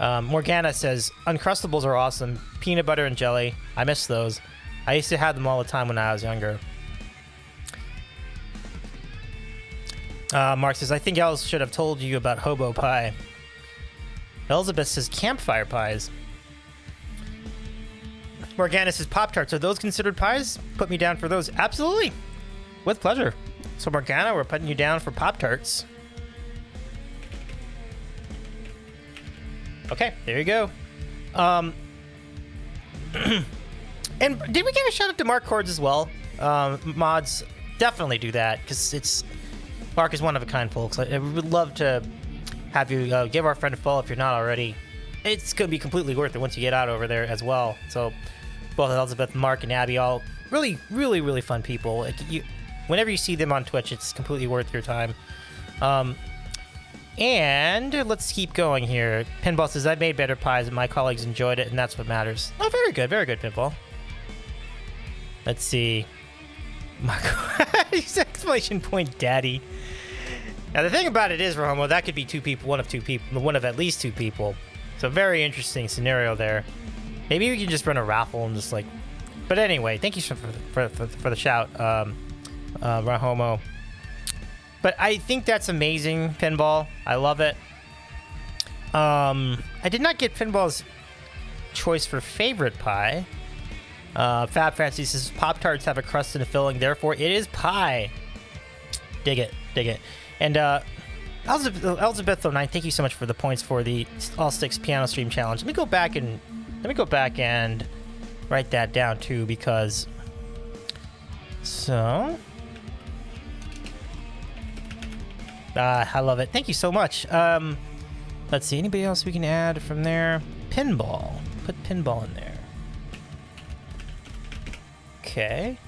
B: Morgana says, Uncrustables are awesome. Peanut butter and jelly. I miss those. I used to have them all the time when I was younger. Mark says, I think Els should have told you about hobo pie. Elizabeth says, campfire pies. Morgana says, Pop-Tarts. Are those considered pies? Put me down for those. Absolutely. With pleasure. So, Morgana, we're putting you down for Pop-Tarts. Okay, there you go. And did we give a shout out to Mark Cords as well? Mods, definitely do that, because Mark is one of a kind, folks. I would love to have you give our friend a follow if you're not already. It's going to be completely worth it once you get out over there as well. So both Elizabeth, Mark, and Abby, all really, really, really fun people. Whenever you see them on Twitch, it's completely worth your time. And let's keep going here. Pinball says, I made better pies and my colleagues enjoyed it, and that's what matters. Oh, very good, Pinball. Let's see. Exclamation point, Daddy. Now, the thing about it is, Romo, that could be two people, one of at least two people. So, very interesting scenario there. Maybe we can just run a raffle and just like... But anyway, thank you for the shout, Rahomo. But I think that's amazing, Pinball. I love it. I did not get Pinball's choice for favorite pie. Fab Fancy says, Pop-Tarts have a crust and a filling, therefore it is pie. Dig it. And Elizabeth09, thank you so much for the points for the All Sticks Piano Stream Challenge. Let me go back and write that down too, because so I love it. Thank you so much. Let's see, anybody else we can add from there? Pinball. Put Pinball in there. Okay.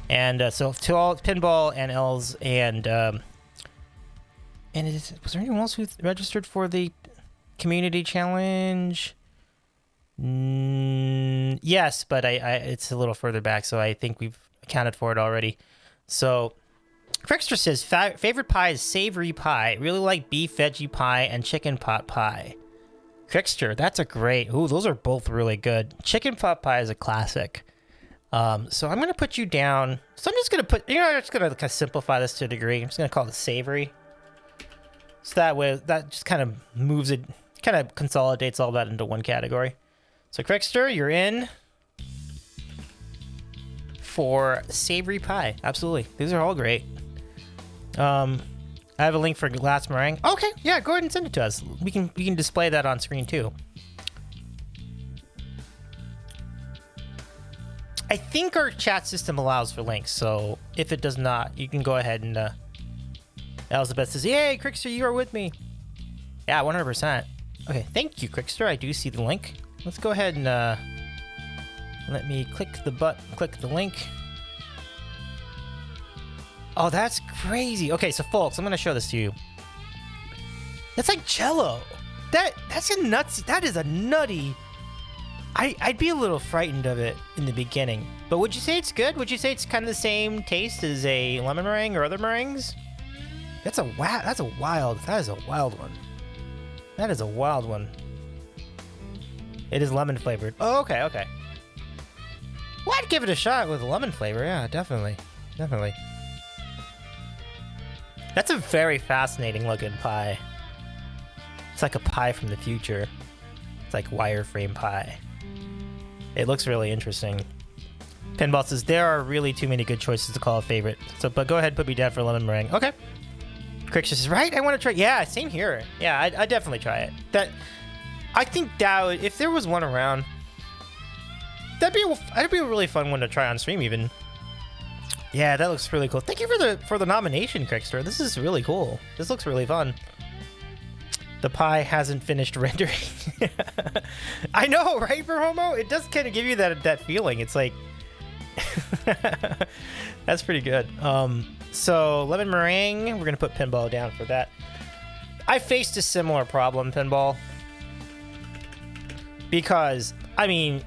B: And so to all Pinball and Els and was there anyone else who registered for the community challenge? Yes, but I it's a little further back, so I think we've accounted for it already. So Crickster says, favorite pie is savory pie. Really like beef veggie pie and chicken pot pie. Crickster, that's a great... Ooh, those are both really good. Chicken pot pie is a classic. So I'm going to put you down. So I'm just going to put... I'm just going to kind of simplify this to a degree. I'm just going to call it savory. So that way, that just kind of moves it... Kind of consolidates all that into one category. So Crickster, you're in for savory pie. Absolutely. These are all great. I have a link for glass meringue. Okay, yeah, go ahead and send it to us. We can display that on screen too. I think our chat system allows for links, so if it does not, you can go ahead and Elizabeth says, yay, Crickster, you are with me. Yeah, 100%. Okay, thank you, Crickster. I do see the link. Let's go ahead and let me click the link. Oh, that's crazy. Okay, so folks, I'm gonna show this to you. That's like Jello. That's a nuts. That is a nutty. I'd be a little frightened of it in the beginning, but would you say it's good? Would you say it's kind of the same taste as a lemon meringue or other meringues? That is a wild one. That is a wild one. It is lemon flavored. Oh, okay, okay. Well, I'd give it a shot with lemon flavor. Yeah, definitely. Definitely. That's a very fascinating looking pie. It's like a pie from the future. It's like wireframe pie. It looks really interesting. Pinball says, there are really too many good choices to call a favorite. So, but go ahead, put me down for lemon meringue. Okay. Crick says, right? I want to try. Yeah, same here. Yeah, I definitely try it. I think that would, if there was one around, that'd be a really fun one to try on stream even. Yeah, that looks really cool. Thank you for the nomination, Crickster. This is really cool. This looks really fun. The pie hasn't finished rendering. I know, right, for Homo? It does kind of give you that feeling. It's like that's pretty good. So lemon meringue, we're gonna put Pinball down for that. I faced a similar problem, Pinball, because I mean,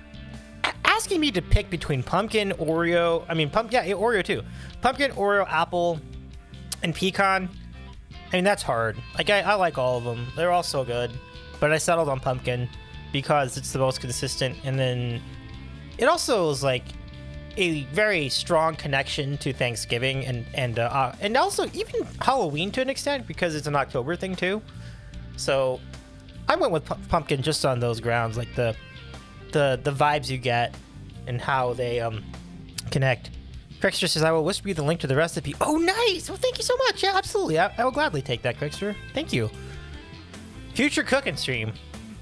B: asking me to pick between pumpkin, Oreo, Oreo too, pumpkin, Oreo, apple, and pecan. I mean, that's hard. Like I like all of them; they're all so good. But I settled on pumpkin because it's the most consistent, and then it also is like a very strong connection to Thanksgiving and also even Halloween to an extent because it's an October thing too. So I went with pumpkin just on those grounds, like the vibes you get and how they connect. Crickster says, I will whisper you the link to the recipe. Oh, nice! Well, thank you so much. Yeah, absolutely. I will gladly take that, Crickster. Thank you. Future cooking stream.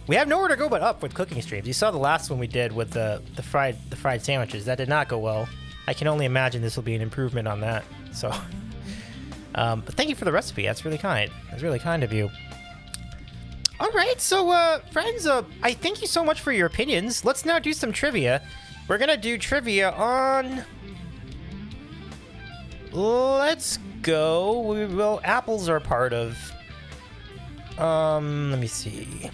B: We have nowhere to go but up with cooking streams. You saw the last one we did with the fried sandwiches. That did not go well. I can only imagine this will be an improvement on that. So, but thank you for the recipe. That's really kind. That's really kind of you. All right, so friends, I thank you so much for your opinions. Let's now do some trivia. We're gonna do trivia on. Let's go. Apples are part of. Let me see.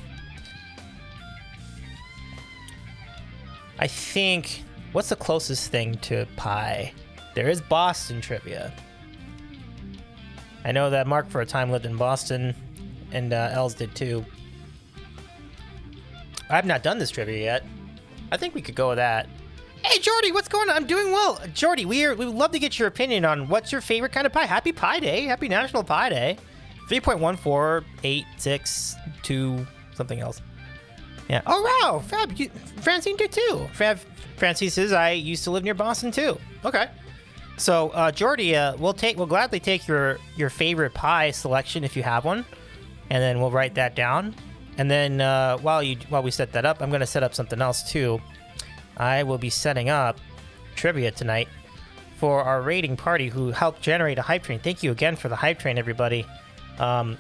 B: I think, what's the closest thing to pie? There is Boston trivia. I know that Mark for a time lived in Boston, and Els did too. I've not done this trivia yet. I think we could go with that. Hey, Jordy, what's going on? I'm doing well. Jordy, we would love to get your opinion on what's your favorite kind of pie. Happy Pie Day. Happy National Pie Day. 3.14862 something else. Yeah. Oh, wow. Fab. Francine did too. Francine says, I used to live near Boston too. Okay. So, Jordy, we'll gladly take your favorite pie selection if you have one. And then we'll write that down. And then while we set that up, I'm going to set up something else too. I will be setting up trivia tonight for our rating party who helped generate a hype train. Thank you again for the hype train, everybody. I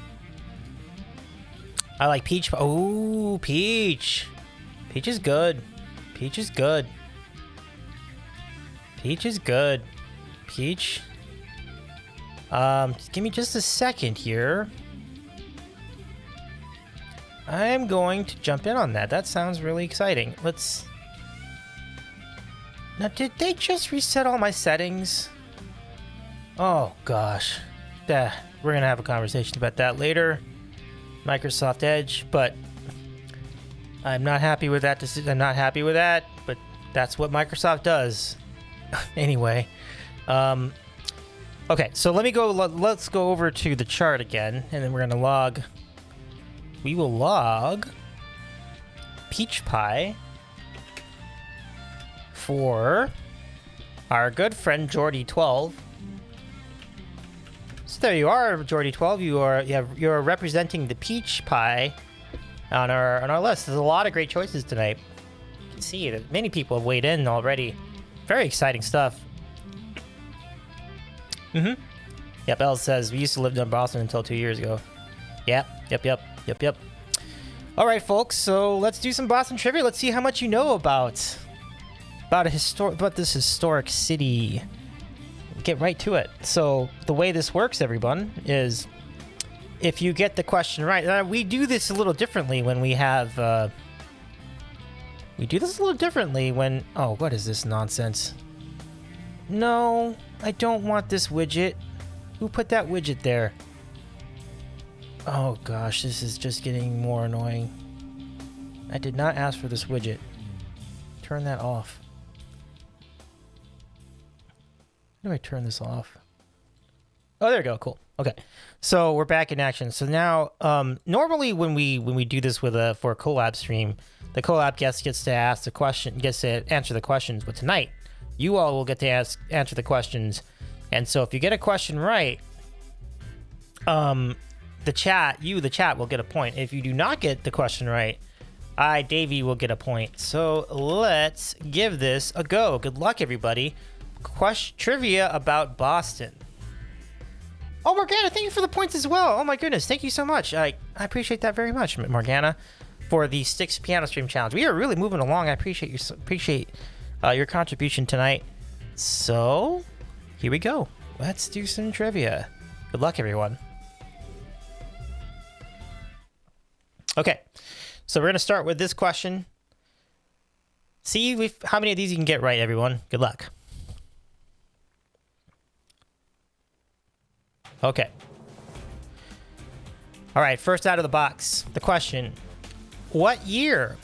B: like peach. Oh, peach. Peach is good. Peach is good. Peach is good. Peach. Give me just a second here. I'm going to jump in on that. That sounds really exciting. Now, did they just reset all my settings? Oh, gosh. We're going to have a conversation about that later. Microsoft Edge, but I'm not happy with that. I'm not happy with that, but that's what Microsoft does. Anyway. Okay, so let's go over to the chart again, and then we're going to log. We will log peach pie for our good friend Jordy12. So there you are, Jordy12. You're representing the peach pie on our list. There's a lot of great choices tonight. You can see that many people have weighed in already. Very exciting stuff. Yep, Elle says we used to live in Boston until 2 years ago. Yep. All right, folks. So let's do some Boston trivia. Let's see how much you know about this historic city. Get right to it. So the way this works, everyone, is if you get the question right. We do this a little differently when we have. Oh, what is this nonsense? No, I don't want this widget. Who put that widget there? Oh gosh, this is just getting more annoying. I did not ask for this widget. Turn that off. How do I turn this off? Oh, there we go. Cool. Okay. So we're back in action. So now, normally when we do this for a collab stream, the collab guest gets to ask the question, gets to answer the questions. But tonight, you all will get to answer the questions. And so if you get a question right, the chat will get a point. If you do not get the question right, Davy, will get a point. So let's give this a go. Good luck, everybody. Trivia about Boston. Oh, Morgana, thank you for the points as well. Oh my goodness, thank you so much. I appreciate that very much, Morgana, for the Sticks Piano Stream Challenge. We are really moving along. I appreciate your contribution tonight. So here we go. Let's do some trivia. Good luck, everyone. Okay, so we're gonna start with this question. See how many of these you can get right, everyone. Good luck. Okay. All right, first out of the box, the question. What year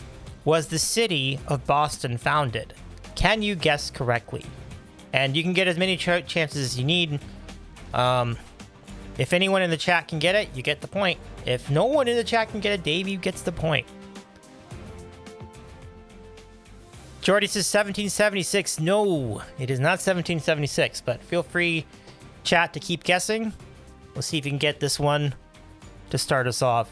B: was the city of Boston founded? Can you guess correctly? And you can get as many chances as you need. If anyone in the chat can get it, you get the point. If no one in the chat can get it, Davey gets the point. Jordy says 1776. No, it is not 1776, but feel free, chat, to keep guessing. We'll see if you can get this one to start us off.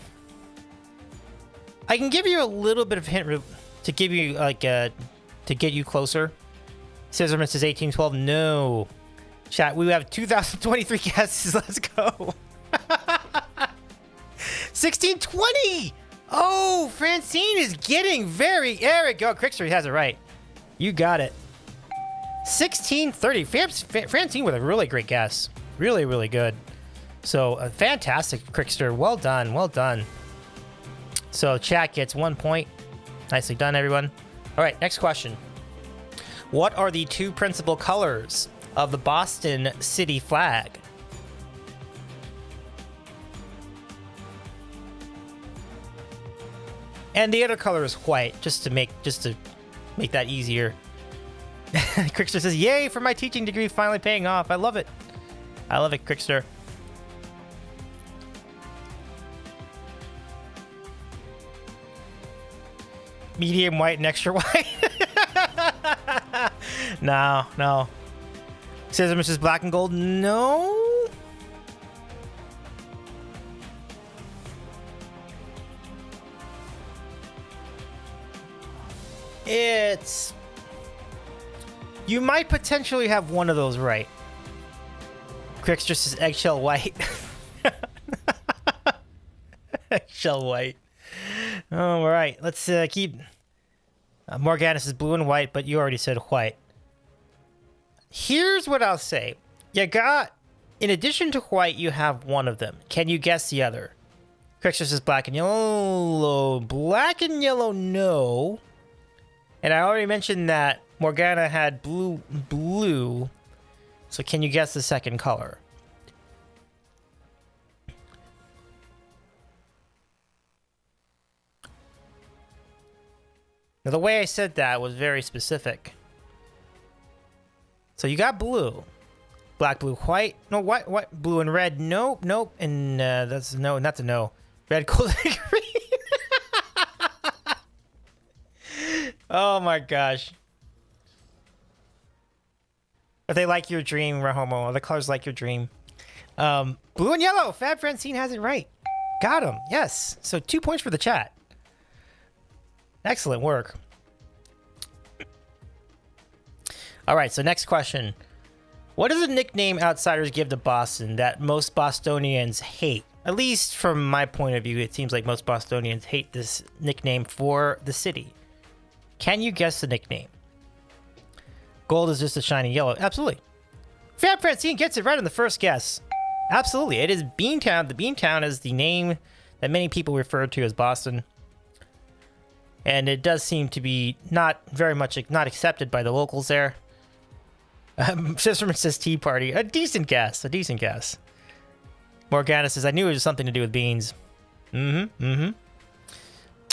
B: I can give you a little bit of hint to give you to get you closer. Scissorman says 1812. No, chat. We have 2023 guesses. Let's go. 1620. Oh, Francine is getting very. There we go. Crickster has it right. You got it. 1630. Francine with a really great guess. Really, really good. So, fantastic, Crickster. Well done. Well done. So, chat gets 1 point. Nicely done, everyone. All right, next question. What are the two principal colors of the Boston city flag? And the other color is white, just to make that easier. Crickster says, "Yay for my teaching degree finally paying off. I love it. I love it, Crickster." Medium white and extra white. No. Says Mrs. Black and Gold. No. It's... You might potentially have one of those right. Crickster says eggshell white. Eggshell white. All right, let's keep... Morgana says blue and white, but you already said white. Here's what I'll say. You got... In addition to white, you have one of them. Can you guess the other? Crickster says black and yellow. Black and yellow, no. And I already mentioned that Morgana had blue. So can you guess the second color? Now, the way I said that was very specific. So you got blue. Black, blue, white. No, white, blue, and red. Nope. And that's no, that's a no. Red, gold, and green. Oh my gosh. If they like your dream, Rahomo, the colors like your dream. Blue and yellow. Fab Francine has it right. Got him. Yes. So 2 points for the chat. Excellent work. All right, so next question. What is a nickname outsiders give to Boston that most Bostonians hate? At least from my point of view, it seems like most Bostonians hate this nickname for the city. Can you guess the nickname? Gold is just a shiny yellow. Absolutely. Fab Francine gets it right on the first guess. Absolutely. It is Beantown. The Beantown is the name that many people refer to as Boston. And it does seem to be not accepted by the locals there. Sisterman says Tea Party. A decent guess. Morgana says, I knew it was something to do with beans.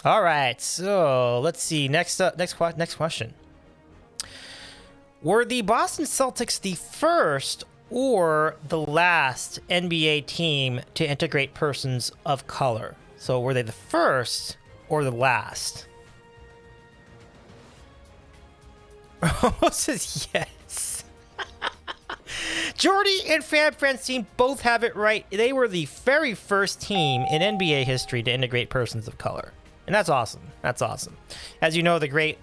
B: All right, so let's see. Next question. Were the Boston Celtics the first or the last NBA team to integrate persons of color? So were they the first or the last? Ramos says yes. Jordy and Fab Francine both have it right. They were the very first team in NBA history to integrate persons of color. And that's awesome. That's awesome. As you know, the great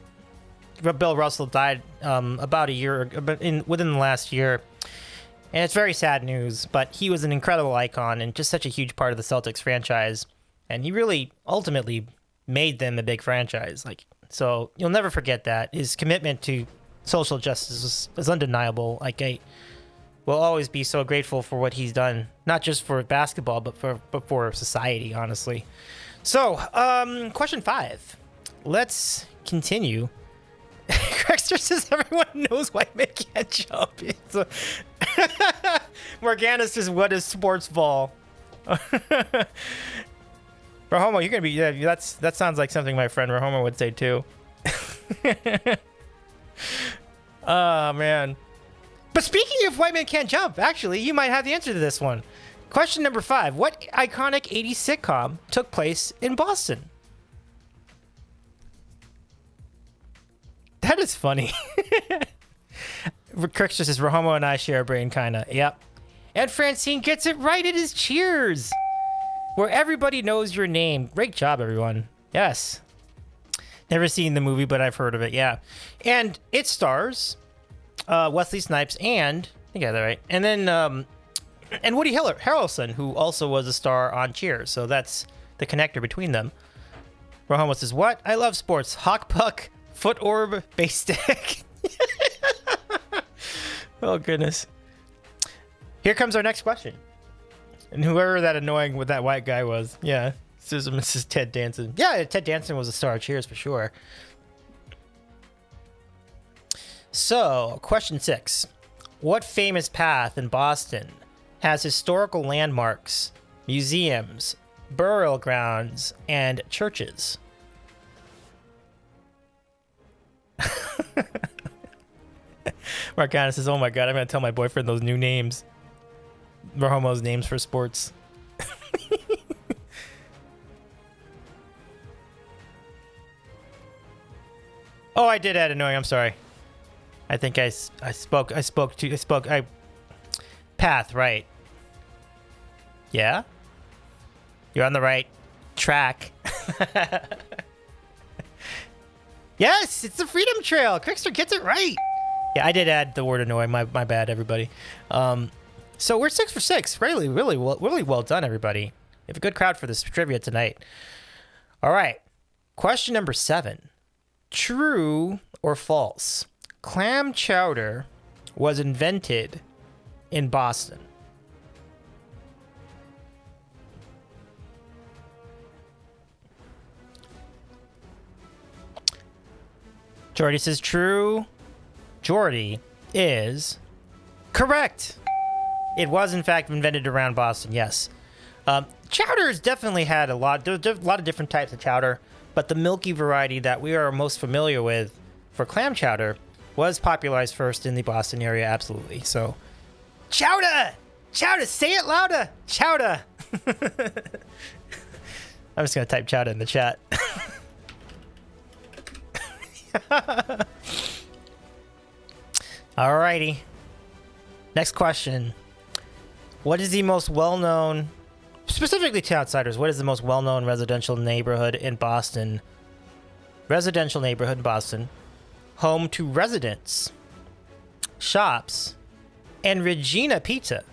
B: Bill Russell died about a year, within the last year. And it's very sad news, but he was an incredible icon and just such a huge part of the Celtics franchise. And he really ultimately made them a big franchise. So you'll never forget that. His commitment to social justice is undeniable. I will always be so grateful for what he's done, not just for basketball, but for society, honestly. So, question 5. Let's continue. Crexter says everyone knows white men can't jump. Morgana says, what is sports ball? Rahomo, you're gonna be that sounds like something my friend Rahomo would say too. Oh man. But speaking of white men can't jump, actually, you might have the answer to this one. Question number 5. What iconic 80s sitcom took place in Boston? That is funny. Kirk just says, Rahomo and I share a brain, kinda. Yep. And Francine gets it right. It is Cheers, where everybody knows your name. Great job, everyone. Yes. Never seen the movie, but I've heard of it. Yeah. And it stars Wesley Snipes and, I think I got that right. And then, and Woody Harrelson, who also was a star on Cheers. So that's the connector between them. Rahomo says, what? I love sports. Hawk puck, foot orb, base stick. Oh, goodness. Here comes our next question. And whoever that annoying with that white guy was. Yeah. This is Mrs. Ted Danson. Yeah, Ted Danson was a star of Cheers for sure. So, question 6. What famous path in Boston has historical landmarks, museums, burial grounds, and churches? Marcana says, oh my god, I'm going to tell my boyfriend those new names. Rahomo's names for sports. Oh, I did add annoying. I'm sorry. I think I spoke path, right? Yeah? You're on the right track. Yes, it's the Freedom Trail. Crickster gets it right. Yeah, I did add the word annoying. My bad, everybody. So we're 6 for 6. Really well done, everybody. We have a good crowd for this trivia tonight. All right. Question number 7. True or false? Clam chowder was invented in Boston. Jordy says true. Jordy is correct. It was, in fact, invented around Boston, yes. Chowder's definitely had a lot. There's a lot of different types of chowder, but the milky variety that we are most familiar with for clam chowder was popularized first in the Boston area, absolutely. So, chowder! Chowder! Say it louder! Chowder! I'm just going to type chowder in the chat. Alrighty. Next question. What is the most well-known, specifically to outsiders, what is the most well-known residential neighborhood in Boston? Residential neighborhood in Boston. Home to residents, shops, and Regina Pizza.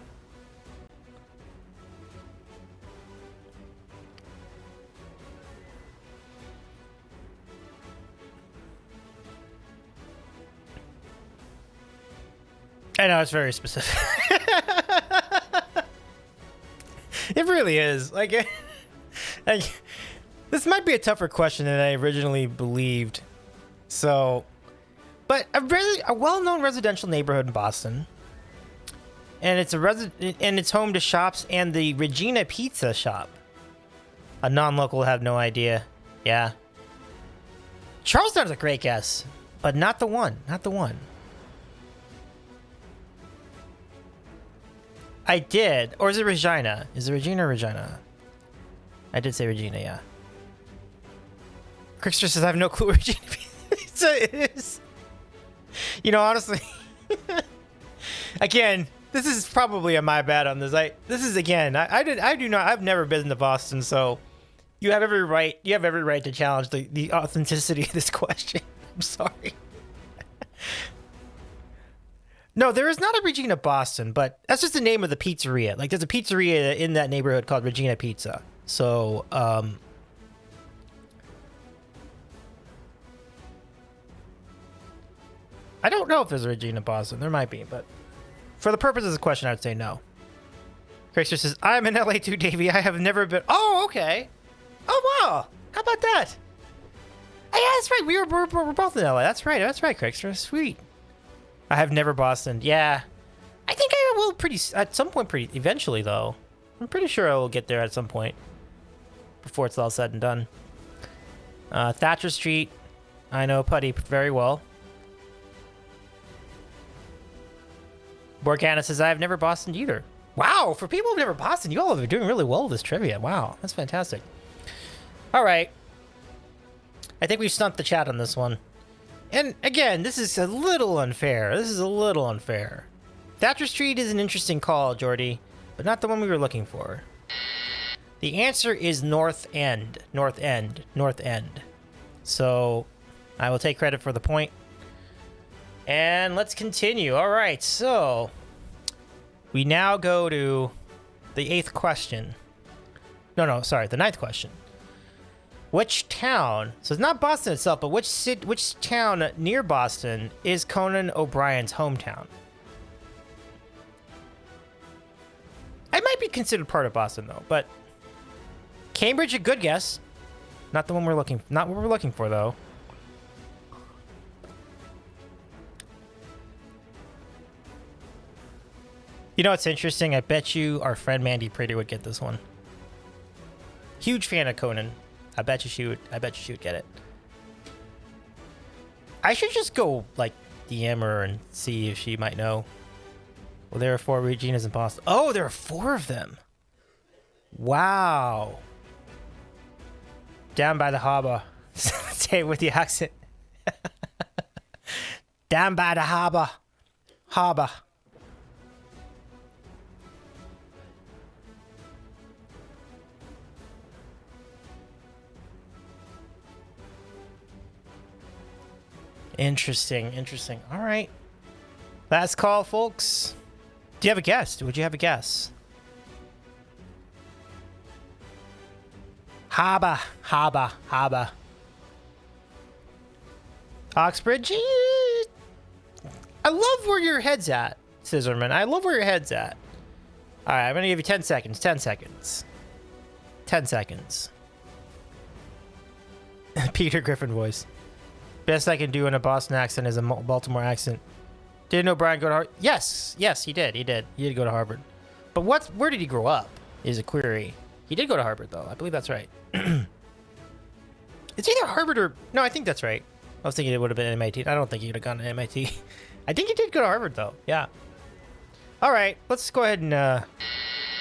B: I know, it's very specific. It really is. Like, this might be a tougher question than I originally believed. So, but a well-known residential neighborhood in Boston, and it's home to shops and the Regina Pizza shop. A non-local will have no idea. Yeah. Charlestown's a great guess, but not the one. Not the one. I did. Or is it Regina? Is it Regina or Regina? I did say Regina, yeah. Crickster says I have no clue where Regina Pizza is. You know, honestly. Again, this is probably a my bad on this. This is again, I've never been to Boston, so you have every right to challenge the authenticity of this question. I'm sorry. No, there is not a Regina Boston, but that's just the name of the pizzeria. Like, there's a pizzeria in that neighborhood called Regina Pizza. So, I don't know if there's a Regina Boston. There might be, but for the purpose of the question, I would say no. Craigster says, I'm in LA too, Davey. I have never been. Oh, okay. Oh, wow. How about that? Oh, yeah, that's right. We're both in LA. That's right, Craigster. Sweet. I have never Boston. Yeah. I think I will at some point eventually, though. I'm pretty sure I will get there at some point before it's all said and done. Thatcher Street. I know Putty very well. Borgana says, I have never Bostoned either. Wow, for people who've never Bostoned, you all are doing really well with this trivia. Wow, that's fantastic. All right. I think we've stumped the chat on this one. And again, this is a little unfair. Thatcher Street is an interesting call, Jordy, but not the one we were looking for. The answer is North End. North End. So I will take credit for the point. And let's continue. All right, so we now go to the 8th question. No, sorry, the 9th question. Which town, so it's not Boston itself, but which town near Boston is Conan O'Brien's hometown? It might be considered part of Boston, though, but Cambridge, a good guess. Not what we're looking for, though. You know what's interesting? I bet you our friend Mandy Pretty would get this one. Huge fan of Conan. I bet you she would get it. I should just go like DM her and see if she might know. Well, there are 4 Reginas in Boston. Oh, there are 4 of them. Wow. Down by the harbor. Say it with the accent. Down by the harbor. Harbor. Interesting. All right. Last call, folks. Do you have a guess? Would you have a guess? Harbor. Oxbridge. I love where your head's at, Scissorman. I love where your head's at. All right, I'm going to give you 10 seconds. 10 seconds. 10 seconds. Peter Griffin voice. Best I can do in a Boston accent is a Baltimore accent. Didn't O'Brien go to Harvard? Yes, he did. He did go to Harvard. But where did he grow up is a query. He did go to Harvard, though. I believe that's right. It's either Harvard or... No, I think that's right. I was thinking it would have been MIT. I don't think he would have gone to MIT. I think he did go to Harvard, though. Yeah. All right. Let's go ahead and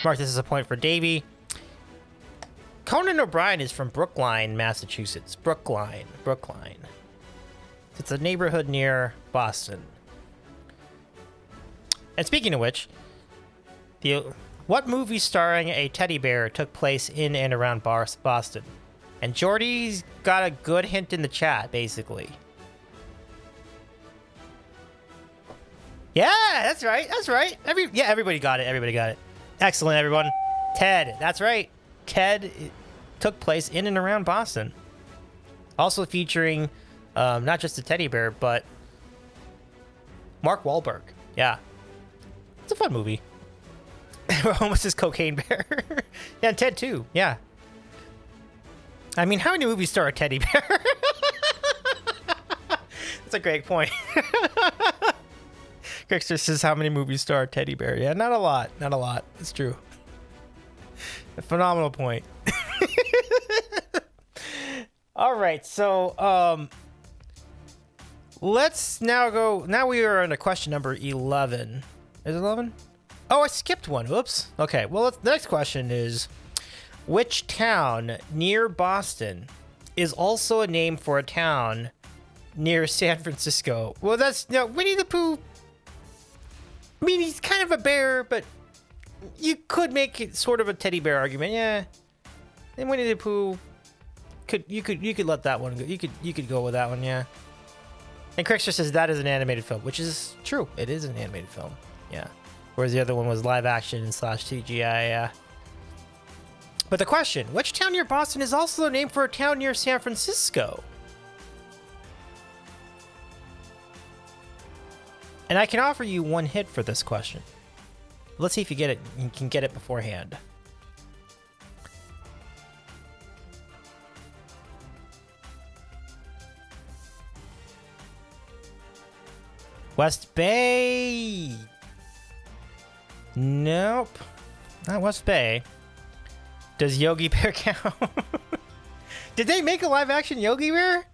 B: mark this as a point for Davy. Conan O'Brien is from Brookline, Massachusetts. Brookline. It's a neighborhood near Boston. And speaking of which, what movie starring a teddy bear took place in and around Boston? And Jordy's got a good hint in the chat, basically. Yeah, that's right. Everybody got it. Excellent, everyone. Ted, that's right. Ted took place in and around Boston. Also featuring not just a teddy bear, but Mark Wahlberg. Yeah. It's a fun movie. Almost his cocaine bear. Yeah, and Ted too. Yeah. I mean, how many movies star a teddy bear? That's a great point. Crickster says, how many movies star a teddy bear? Yeah, not a lot. It's true. A phenomenal point. All right, so let's now go. Now we are on to question number 11. Is it 11? Oh, I skipped one. Oops. Okay. Well, the next question is, which town near Boston is also a name for a town near San Francisco? Well, that's Winnie the Pooh. I mean, he's kind of a bear, but you could make it sort of a teddy bear argument. Yeah. And Winnie the Pooh. You could let that one go. You could go with that one, yeah. And Crickster says that is an animated film, which is true. It is an animated film, yeah. Whereas the other one was live action / CGI, yeah. But the question: which town near Boston is also the name for a town near San Francisco? And I can offer you one hit for this question. Let's see if you get it. You can get it beforehand. West Bay. Nope. Not West Bay. Does Yogi Bear count? Did they make a live action Yogi Bear?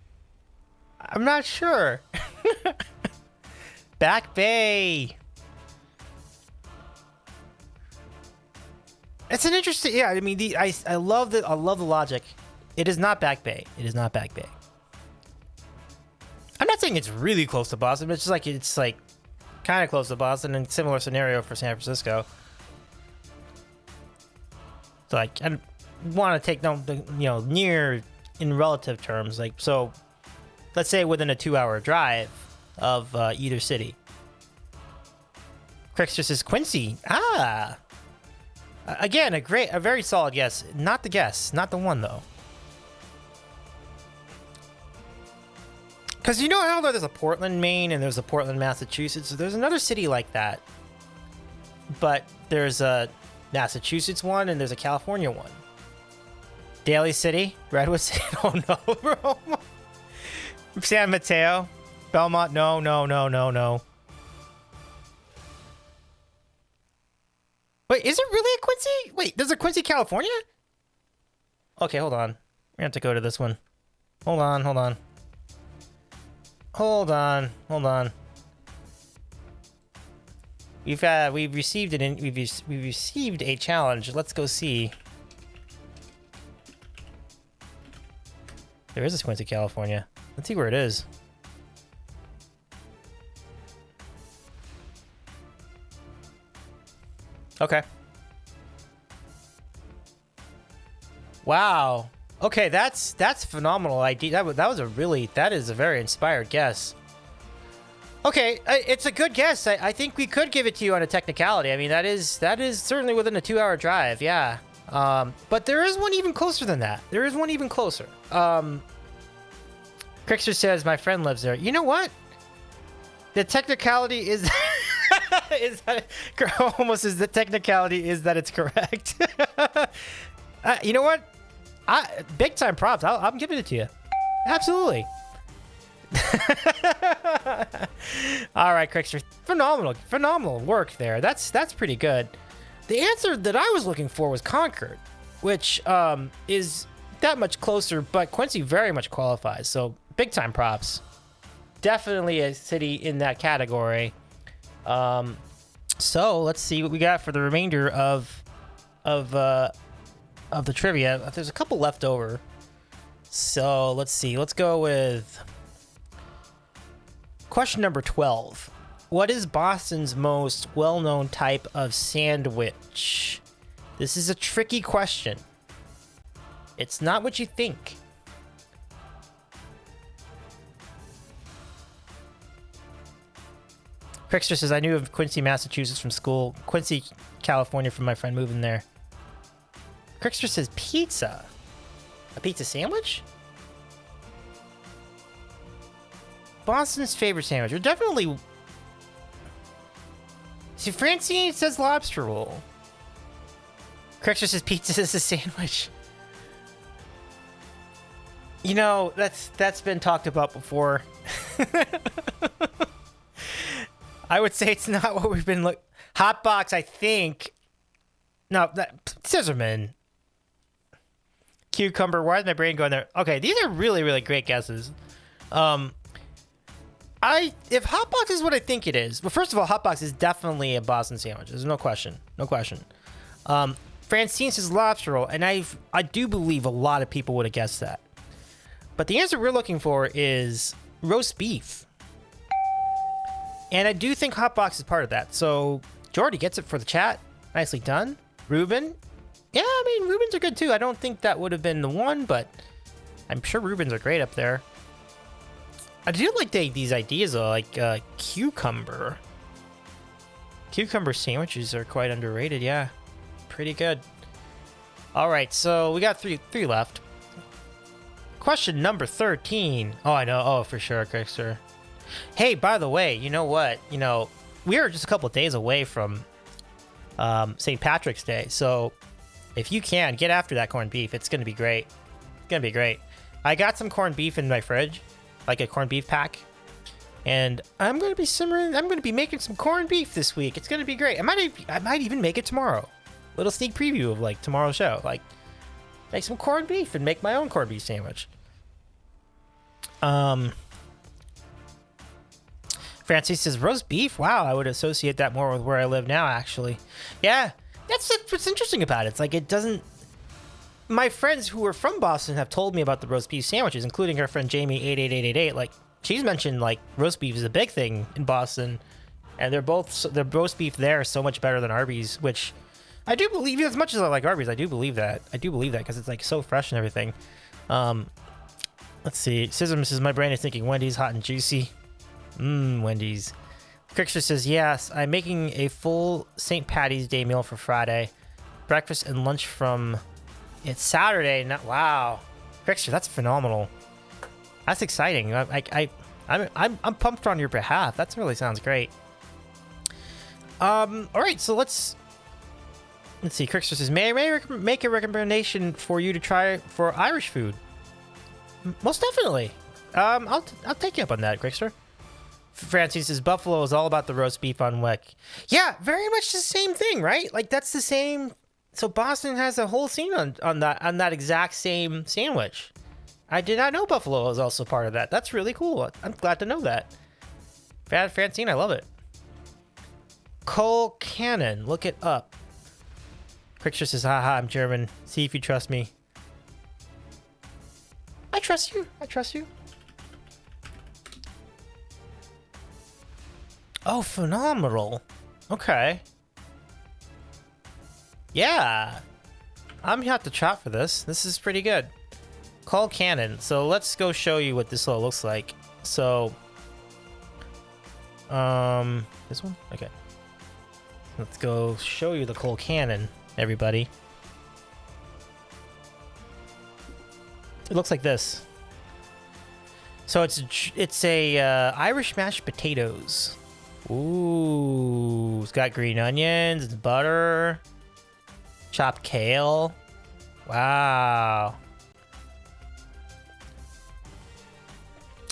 B: I'm not sure. Back Bay. It's an interesting, yeah. I mean, I love the logic. It is not Back Bay. It is not Back Bay. I'm not saying it's really close to Boston, but it's like kind of close to Boston, and similar scenario for San Francisco. So like, I want to take near in relative terms. Like, so let's say within a 2-hour drive of either city. Crickster says Quincy. Again, a very solid guess. Not the one though. Because you know how there's a Portland, Maine, and there's a Portland, Massachusetts? There's another city like that. But there's a Massachusetts one, and there's a California one. Daly City? Redwood City? Oh, no, bro. San Mateo? Belmont? No. Wait, is it really a Quincy? Wait, there's a Quincy, California? Okay, hold on. We have to go to this one. Hold on. We've received a challenge. Let's go see. There is a Quincy, California. Let's see where it is. Okay. Wow. Okay, that's phenomenal idea. That is a very inspired guess. Okay, it's a good guess. I think we could give it to you on a technicality. I mean, that is certainly within a 2-hour drive. Yeah. But there is one even closer than that. Crickster says my friend lives there. You know what? The technicality is the technicality is that it's correct. You know what? Big time props. I'm giving it to you. Absolutely. All right, Crickster. Phenomenal work there. That's pretty good. The answer that I was looking for was Concord, which is that much closer, but Quincy very much qualifies. So big time props. Definitely a city in that category. So let's see what we got for the remainder of the trivia. There's a couple left over. So let's see. Let's go with question number 12. What is Boston's most well-known type of sandwich? This is a tricky question. It's not what you think. Crickster says, I knew of Quincy, Massachusetts from school. Quincy, California from my friend moving there. Crickster says pizza. A pizza sandwich? Boston's favorite sandwich. Or definitely... See, Francine says lobster roll. Crickster says pizza is a sandwich. You know, that's been talked about before. I would say it's not what we've been looking... Hotbox, I think... No, Scissorman. Cucumber. Why is my brain going there? Okay, these are really, really great guesses. If hot box is what I think it is, well, first of all, hot box is definitely a Boston sandwich. There's no question. No question. Francine says lobster roll, and I do believe a lot of people would have guessed that. But the answer we're looking for is roast beef. And I do think hot box is part of that. So Jordy gets it for the chat. Nicely done. Ruben. Yeah, I mean, Rubens are good too. I don't think that would have been the one, but I'm sure Rubens are great up there. I do like these ideas though, like cucumber. Cucumber sandwiches are quite underrated, yeah. Pretty good. All right, so we got three left. Question number 13. Oh, I know. Oh, for sure, Crickster. Hey, by the way, you know what? You know, we are just a couple of days away from St. Patrick's Day, so if you can, get after that corned beef. It's going to be great. It's going to be great. I got some corned beef in my fridge, like a corned beef pack, and I'm going to be simmering. I'm going to be making some corned beef this week. It's going to be great. I might even make it tomorrow. Little sneak preview of like tomorrow's show. Like, make some corned beef and make my own corned beef sandwich. Francis says roast beef. Wow, I would associate that more with where I live now, actually. Yeah, that's what's interesting about it. It's like it doesn't. My friends who are from Boston have told me about the roast beef sandwiches, including our friend Jamie 88888. Like, she's mentioned like roast beef is a big thing in Boston, and their roast beef there is so much better than Arby's, which I do believe. As much as I like Arby's, I do believe that. I do believe that because it's like so fresh and everything. Let's see. Sism says my brain is thinking Wendy's hot and juicy. Wendy's. Crickster says, yes, I'm making a full St. Patty's Day meal for Friday. Breakfast and lunch from... It's Saturday. Not, wow. Crickster, that's phenomenal. That's exciting. I'm pumped on your behalf. That really sounds great. All right, so let's see. Crickster says, may I make a recommendation for you to try for Irish food? Most definitely. I'll take you up on that, Crickster. Francis says Buffalo is all about the roast beef on Wick. Yeah, very much the same thing, right? Like that's the same. So Boston has a whole scene on that exact same sandwich. I did not know Buffalo was also part of that. That's really cool. I'm glad to know that. Francine, I love it. Cole Cannon, look it up. Crickster says, haha, I'm German. See if you trust me. I trust you. I trust you. Oh, phenomenal. Okay. Yeah. I'm gonna have to chop for this. This is pretty good. Call Cannon. So let's go show you what this all looks like. So, this one? Okay. Let's go show you the Cole Cannon, everybody. It looks like this. So it's a Irish mashed potatoes. Ooh, it's got green onions, it's butter, chopped kale. Wow.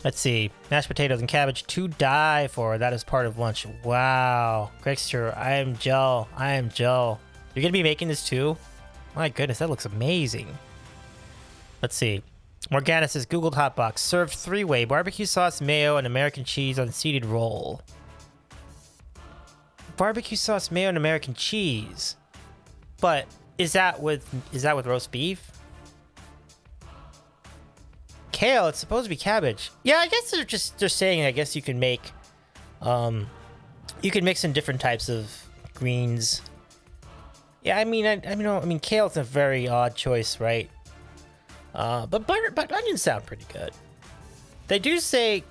B: Let's see. Mashed potatoes and cabbage to die for. That is part of lunch. Wow. Crickster, I am Joe. I am Joe. You're going to be making this too? My goodness, that looks amazing. Let's see. Morgana says, Googled hotbox. Served three-way. Barbecue sauce, mayo, and American cheese on seeded roll. Barbecue sauce, mayo, and American cheese. But is that with roast beef? Kale, it's supposed to be cabbage. Yeah, I guess they're saying I guess you can make you can mix in different types of greens. Yeah, I mean kale is a very odd choice, right? But onions sound pretty good. They do say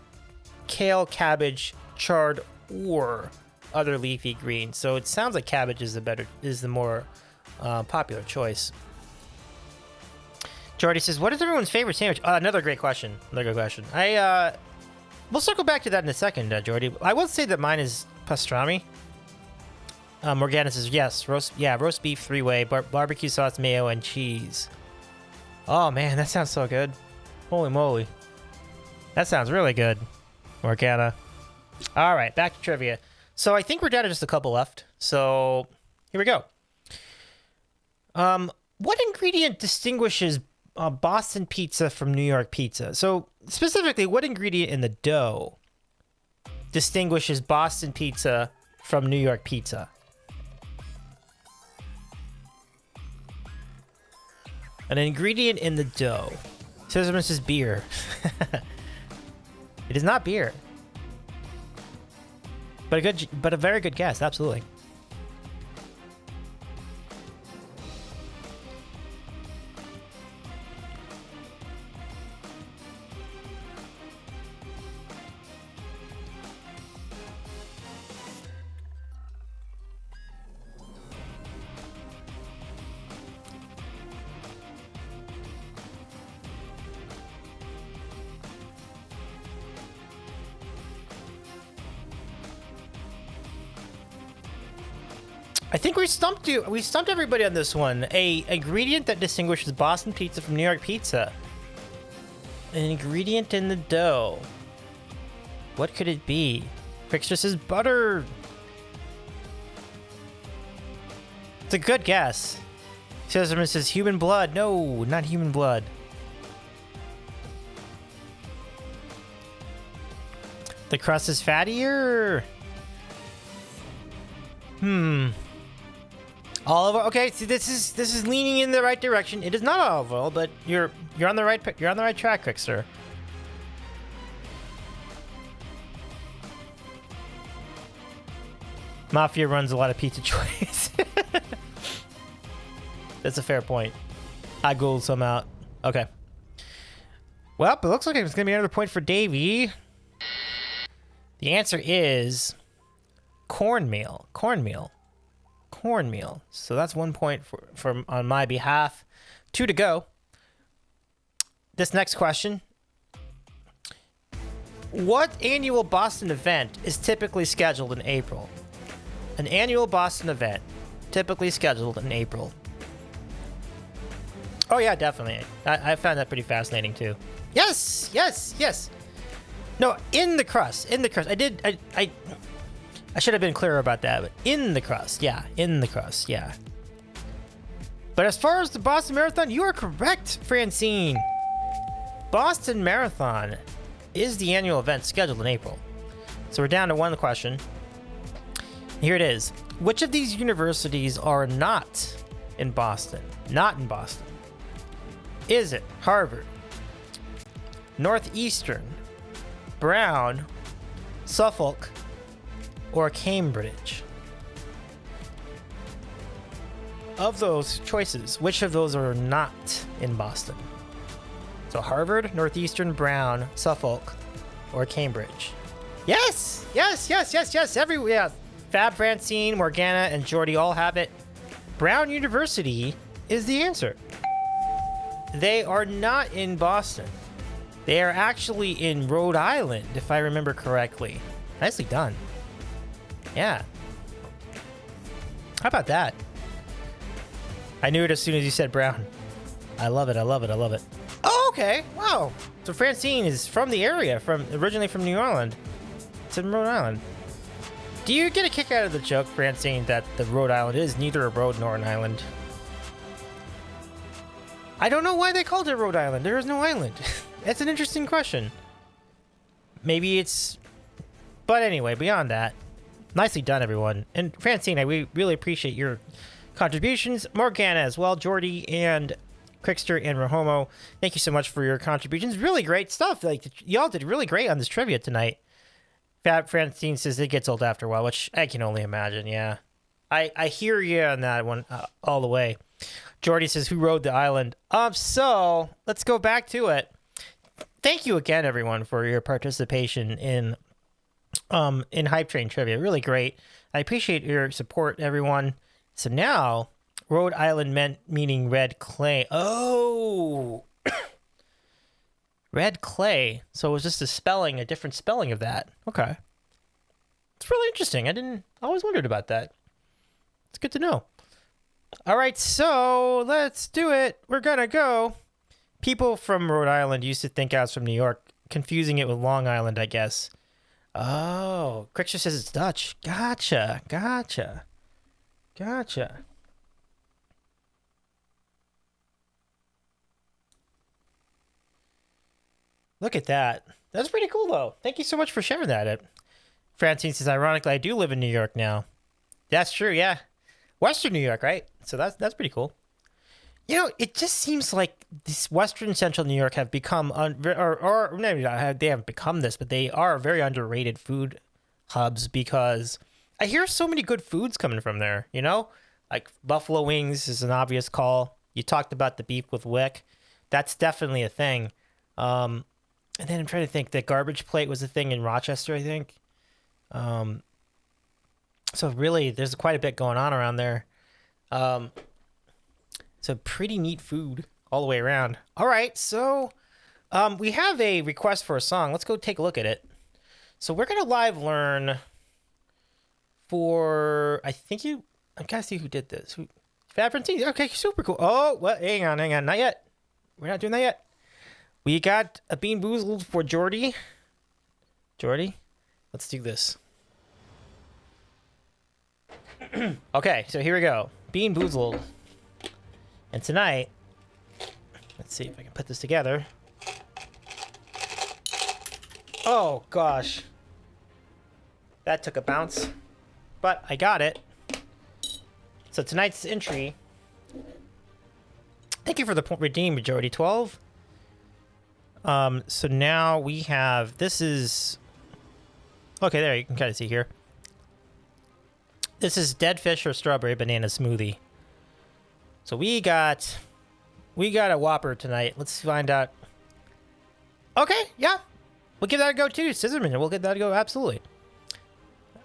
B: kale, cabbage, chard, or other leafy greens. So it sounds like cabbage is the more popular choice. Jordy says, "What is everyone's favorite sandwich?" Another great question. We'll circle back to that in a second, Jordy. I will say that mine is pastrami. Morgana says, "Yes, roast beef three-way, barbecue sauce, mayo, and cheese." Oh man, that sounds so good. Holy moly, that sounds really good, Morgana. All right, back to trivia. So I think we're down to just a couple left. So here we go. What ingredient distinguishes Boston pizza from New York pizza. So specifically, what ingredient in the dough distinguishes Boston pizza from New York pizza? An ingredient in the dough. Says Mrs. Beer. It is not beer. But a very good guess, absolutely. I think we stumped you. We stumped everybody on this one. A ingredient that distinguishes Boston pizza from New York pizza. An ingredient in the dough. What could it be? Picture says butter. It's a good guess. Says human blood. No, not human blood. The crust is fattier. Olive oil. Okay, see, this is leaning in the right direction. It is not olive oil, but you're on the right track, Crickster. Mafia runs a lot of pizza joints. That's a fair point. I googled some out. Okay. Well, it looks like it's gonna be another point for Davy. The answer is cornmeal. Cornmeal. So that's 1 point for on my behalf. 2 to go. This next question. What annual Boston event is typically scheduled in April? An annual Boston event typically scheduled in April. Oh yeah, definitely. I found that pretty fascinating too. Yes. No, in the crust. I should have been clearer about that, but in the crust, yeah. But as far as the Boston Marathon, you are correct, Francine. Boston Marathon is the annual event scheduled in April. So we're down to one question. Here it is. Which of these universities are not in Boston? Not in Boston. Is it Harvard, Northeastern, Brown, Suffolk, or Cambridge? Of those choices, which of those are not in Boston? So Harvard, Northeastern, Brown, Suffolk, or Cambridge? Yes. Fab, Francine, Morgana, and Jordy all have it. Brown University is the answer. They are not in Boston. They are actually in Rhode Island, if I remember correctly. Nicely done. Yeah. How about that? I knew it as soon as you said Brown. I love it. Oh, okay. Wow. So Francine is from the area, originally from New Orleans. It's in Rhode Island. Do you get a kick out of the joke, Francine, that the Rhode Island is neither a road nor an island? I don't know why they called it Rhode Island. There is no island. That's an interesting question. Maybe it's... But anyway, beyond that, nicely done, everyone. And Francine, we really appreciate your contributions. Morgana as well, Jordy and Crickster and Rahomo. Thank you so much for your contributions. Really great stuff. Like, y'all did really great on this trivia tonight. Fab Francine says it gets old after a while, which I can only imagine, yeah. I hear you on that one all the way. Jordy says, who rode the island? So let's go back to it. Thank you again, everyone, for your participation in Hype Train Trivia. Really great. I appreciate your support, everyone. So now, Rhode Island meaning red clay. Oh! Red clay. So it was just a different spelling of that. Okay. It's really interesting. I always wondered about that. It's good to know. All right, so let's do it. We're gonna go. People from Rhode Island used to think I was from New York, confusing it with Long Island, I guess. Oh, Crickster says it's Dutch. Gotcha. Look at that. That's pretty cool, though. Thank you so much for sharing that. Francine says, ironically, I do live in New York now. That's true, yeah. Western New York, right? So that's pretty cool. You know, it just seems like this Western Central New York have become, or maybe not, they haven't become this, but they are very underrated food hubs because I hear so many good foods coming from there, you know? Like buffalo wings is an obvious call. You talked about the beef with wick. That's definitely a thing. And then I'm trying to think. The garbage plate was a thing in Rochester, I think. So really, there's quite a bit going on around there. So pretty neat food all the way around. All right, so we have a request for a song. Let's go take a look at it. So we're gonna live learn for I gotta see who did this. Fab Francine. Okay, super cool. Oh, what? Hang on, not yet. We're not doing that yet. We got a Bean Boozled for Jordy. Jordy, let's do this. Okay, so here we go. Bean Boozled. And tonight, let's see if I can put this together. Oh, gosh. That took a bounce. But I got it. So tonight's entry. Thank you for the redeem, Majority 12. So now we have, this is, okay, there, you can kind of see here. This is dead fish or strawberry banana smoothie. So we got a Whopper tonight. Let's find out. Okay, yeah. We'll give that a go too. Scissorman, we'll give that a go, absolutely.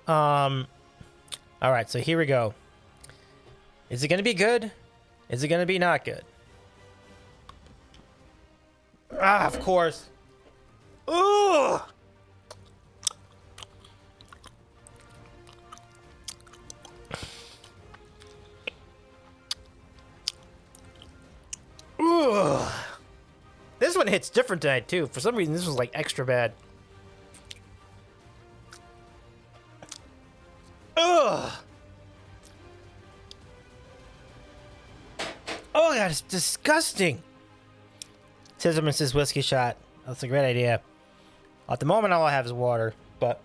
B: All right, so here we go. Is it going to be good? Is it going to be not good? Ah, of course. Ooh! Ooh. This one hits different tonight, too. For some reason, this was, like, extra bad. Ugh! Oh, God, it's disgusting. Scissorman says whiskey shot. That's a great idea. At the moment, all I have is water, but...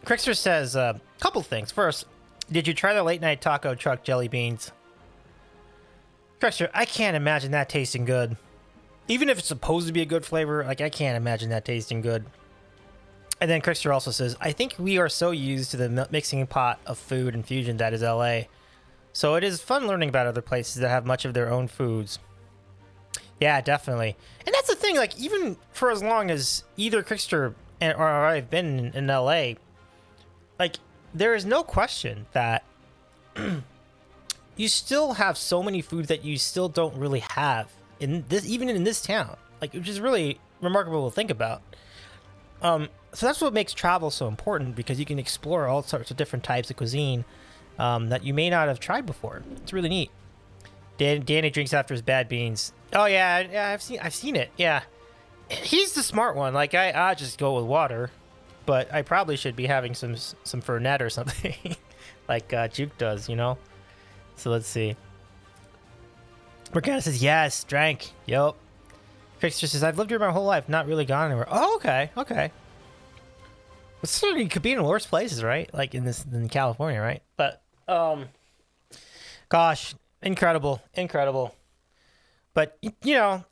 B: Crickster says a couple things. First, did you try the late night taco truck jelly beans? Crickster, I can't imagine that tasting good. Even if it's supposed to be a good flavor, like, I can't imagine that tasting good. And then Crickster also says, I think we are so used to the mixing pot of food and fusion that is LA. So it is fun learning about other places that have much of their own foods. Yeah, definitely. And that's the thing, like, even for as long as either Crickster or I've been in LA, like, there is no question that you still have so many foods that you still don't really have in this, even in this town. Like, which is really remarkable to think about. So that's what makes travel so important, because you can explore all sorts of different types of cuisine that you may not have tried before. It's really neat. Danny drinks after his bad beans. Oh yeah, I've seen it. Yeah, he's the smart one. Like I just go with water, but I probably should be having some Fernet or something, like Juke does, you know. So let's see. Morgana says yes, drank. Yep. Fixture says I've lived here my whole life, not really gone anywhere. Oh, okay. It certainly could be in worse places, right? Like in California, right? But gosh, incredible. But you know,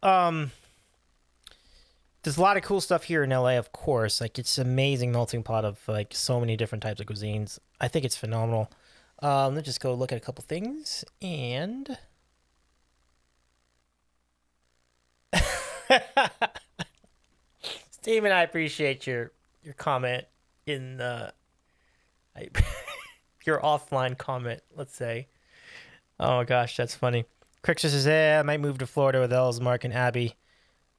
B: there's a lot of cool stuff here in LA, of course. Like, it's an amazing melting pot of like so many different types of cuisines. I think it's phenomenal. Let's just go look at a couple things and. Steven, I appreciate your comment in your offline comment, let's say. Oh gosh, that's funny. Crickster says, I might move to Florida with Els, Mark, and Abby.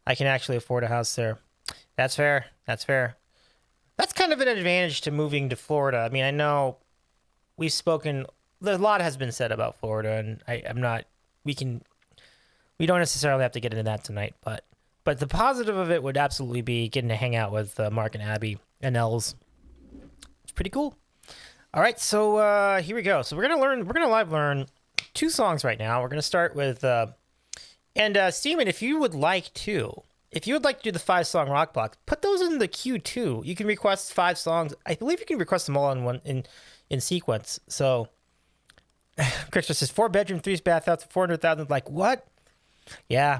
B: I can actually afford a house there. That's fair. That's kind of an advantage to moving to Florida. I mean, I know we've spoken, a lot has been said about Florida, and we don't necessarily have to get into that tonight, but the positive of it would absolutely be getting to hang out with Mark and Abby and Els. It's pretty cool. All right, so here we go. So we're gonna live learn 2 songs right now. We're gonna start with And Steeman, if you would like to do the 5-song rock block, put those in the queue too. You can request 5 songs. I believe you can request them all in sequence. So, Chris says 4-bedroom, 3 bathhouse, 400,000. Like what? Yeah,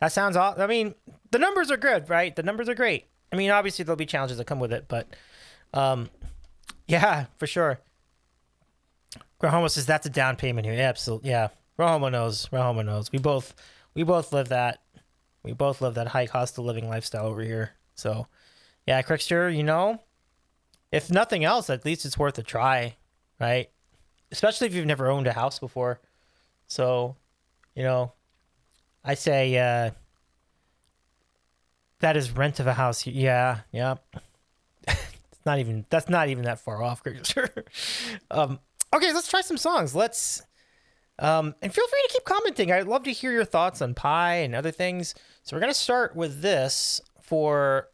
B: that sounds awesome. I mean, the numbers are good, right? The numbers are great. I mean, obviously there'll be challenges that come with it, but yeah, for sure. Rahomo says that's a down payment here. Yeah, absolutely. Yeah, Rahomo knows. Rahomo knows. We both live that. We both live that high cost of living lifestyle over here. So, yeah, Crickster, you know, if nothing else, at least it's worth a try, right? Especially if you've never owned a house before. So, you know, I say that is rent of a house. Yeah. That's not even that far off, Crickster. Okay, let's try some songs. Let's and feel free to keep commenting. I'd love to hear your thoughts on Pi and other things. So we're gonna start with this for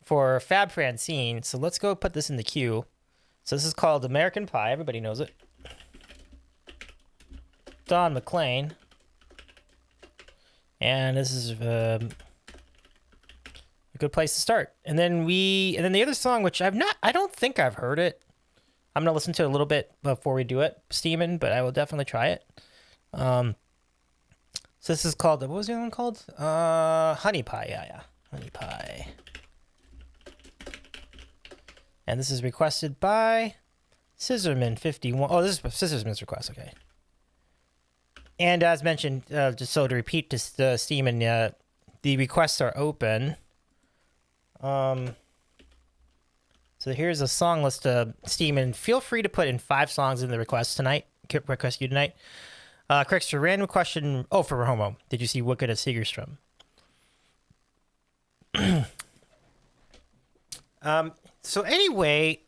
B: Fab Francine. So let's go put this in the queue. So this is called American Pie. Everybody knows it. Don McLean. And this is a good place to start. And then the other song, which I don't think I've heard it. I'm gonna listen to it a little bit before we do it, Steamin', but I will definitely try it. So this is called, what was the other one called? Honey Pie, yeah. Honey Pie. And this is requested by Scissorman51. Oh, this is Scissorman's request, okay. And as mentioned, just so to repeat to Steamin', the requests are open. So here's a song list of Steamin'. Feel free to put in 5 songs in the request tonight. Request you tonight. Crickster, random question. Oh, for Rahomo. Did you see Wicked at Segerstrom? So anyway,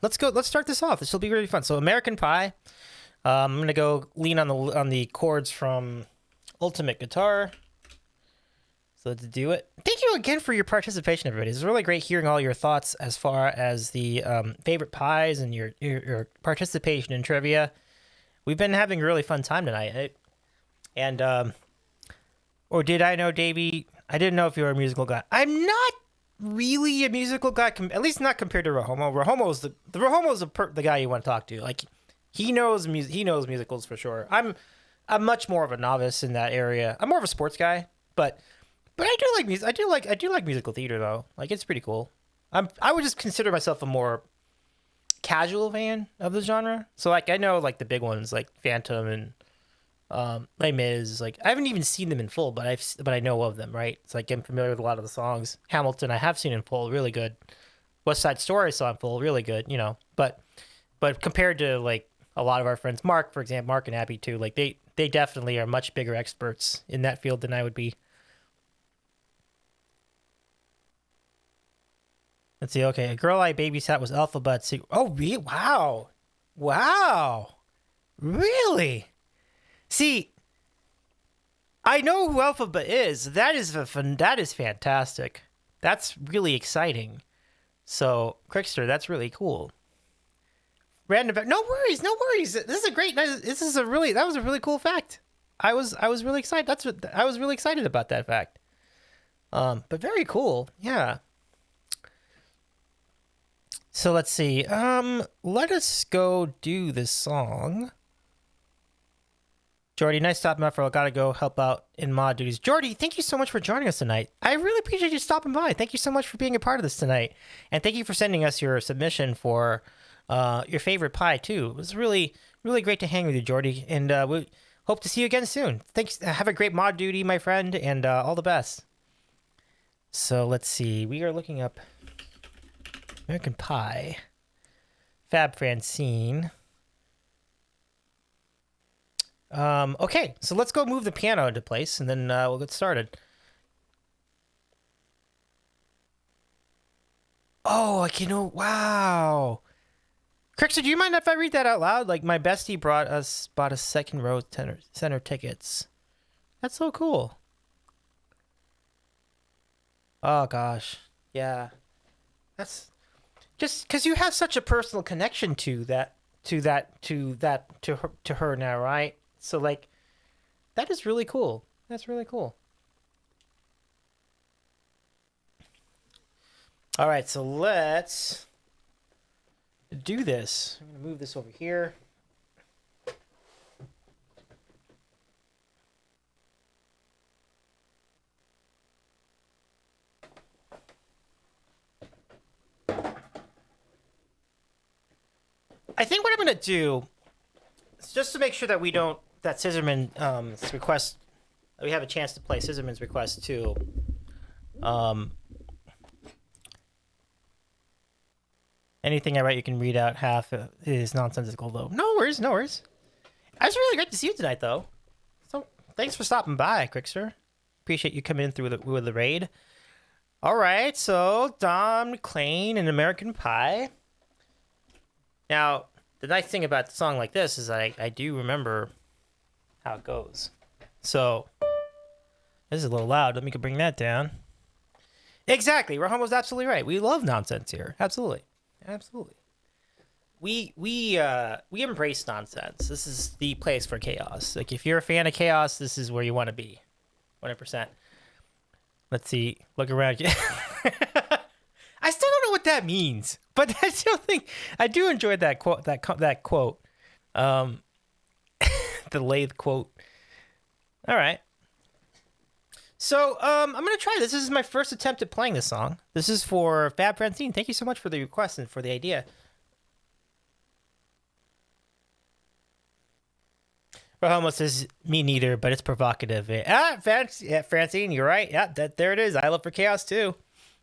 B: let's go. Let's start this off. This will be really fun. So American Pie. I'm gonna go lean on the chords from Ultimate Guitar. So let's do it. Thank you again for your participation, everybody. It's really great hearing all your thoughts as far as the favorite pies and your participation in trivia. We've been having a really fun time tonight. And or did I know, Davy? I didn't know if you were a musical guy. I'm not really a musical guy, at least not compared to Rahomo. Rahomo's the guy you want to talk to. Like he knows music. He knows musicals for sure. I'm much more of a novice in that area. I'm more of a sports guy, but I do like music. I do like musical theater though. Like it's pretty cool. I would just consider myself a more casual fan of the genre. So like I know like the big ones like Phantom and Les Mis. Like I haven't even seen them in full, but I know of them, right? It's like I'm familiar with a lot of the songs. Hamilton I have seen in full, really good. West Side Story I saw in full, really good. You know, but compared to like a lot of our friends, Mark for example, Mark and Abby too, like they definitely are much bigger experts in that field than I would be. Let's see. Okay, a girl I babysat was Alphabet. Oh, wow, really? See, I know who Alphabet is. That is fantastic. That's really exciting. So, Crickster, that's really cool. Random fact. No worries. This is a great. That was a really cool fact. I was really excited. I was really excited about that fact. But very cool. Yeah. So let's see. Let us go do this song. Jordy, nice stopping by. I gotta go help out in mod duties. Jordy, thank you so much for joining us tonight. I really appreciate you stopping by. Thank you so much for being a part of this tonight, and thank you for sending us your submission for your favorite pie too. It was really, really great to hang with you, Jordy, and we hope to see you again soon. Thanks. Have a great mod duty, my friend, and all the best. So let's see. We are looking up American Pie, Fab Francine. Okay, so let's go move the piano into place, and then we'll get started. Oh, wow. Crickster, do you mind if I read that out loud? Like, my bestie bought us second row center tickets. That's so cool. Oh, gosh. Yeah. That's just because you have such a personal connection to her now, right? So like, That is really cool. That's really cool. All right, so let's do this. I'm gonna move this over here. I think what I'm gonna do is just to make sure that we don't that Scissorman's request. We have a chance to play Scissorman's request too. Anything I write, you can read out half is nonsensical, though. No worries, no worries. It was really great to see you tonight, though. So thanks for stopping by, Quickster. Appreciate you coming in through with the raid. All right, so Don McClain and American Pie. Now, the nice thing about a song like this is that I do remember how it goes. So this is a little loud. Let me bring that down. Exactly. Raham was absolutely right. We love nonsense here. Absolutely. Absolutely. We embrace nonsense. This is the place for chaos. Like, if you're a fan of chaos, this is where you want to be. 100%. Let's see. Look around you. I still don't know what that means, but I still think I do enjoy that quote. That quote. The lathe quote. All right. So, I'm going to try this. This is my first attempt at playing this song. This is for Fab Francine. Thank you so much for the request and for the idea. Rahoma says, me neither, but it's provocative. Francine, you're right. Yeah, there it is. I live for chaos, too.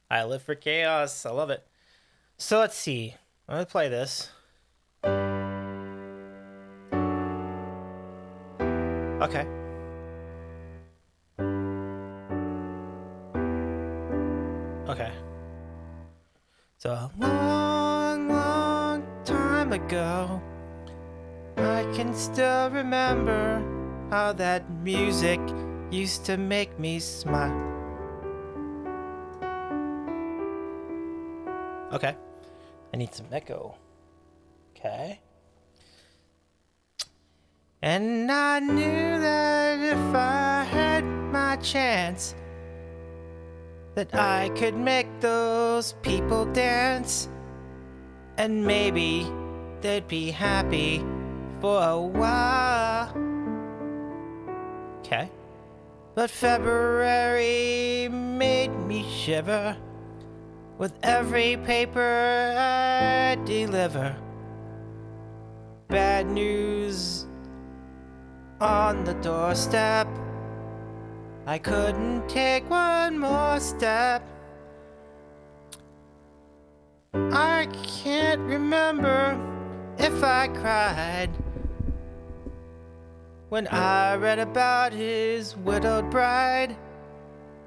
B: I live for chaos. I love it. So, let's see. I'm going to play this. Okay. Okay. So a long, long time ago, I can still remember how that music used to make me smile. Okay. I need some echo. Okay. And I knew that if I had my chance, that I could make those people dance, and maybe they'd be happy for a while. Okay. But February made me shiver with every paper I deliver. Bad news on the doorstep. I couldn't take one more step. I can't remember if I cried when I read about his widowed bride.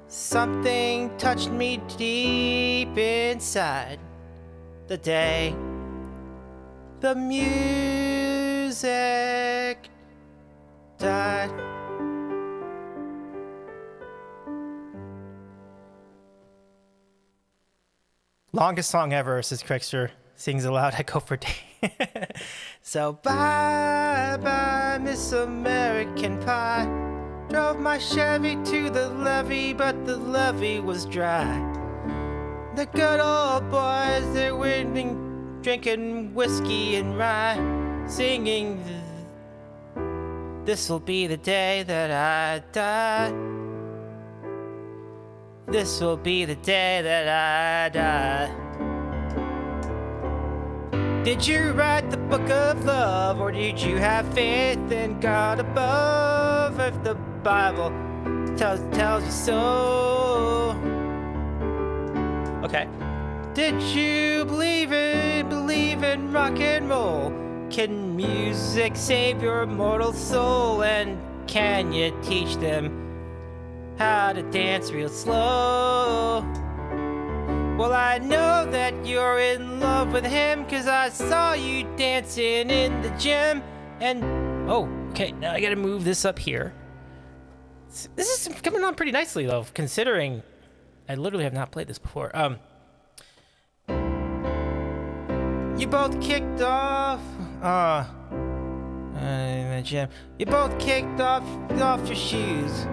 B: Something touched me deep inside the day the music died. Longest song ever, says Crickster. Sings aloud, I go for day. So bye bye, Miss American Pie. Drove my Chevy to the levee, but the levee was dry. The good old boys, they were drinking whiskey and rye, singing, this'll be the day that I die. This will be the day that I die. Did you write the book of love, or did you have faith in God above? If the Bible tells you so. Okay. Did you believe in rock and roll? Can music save your mortal soul? And can you teach them how to dance real slow? Well, I know that you're in love with him, 'cause I saw you dancing in the gym. And oh, okay, now I gotta move this up here. This is coming on pretty nicely, though, considering I literally have not played this before. You both kicked off the gym. You both kicked off your shoes.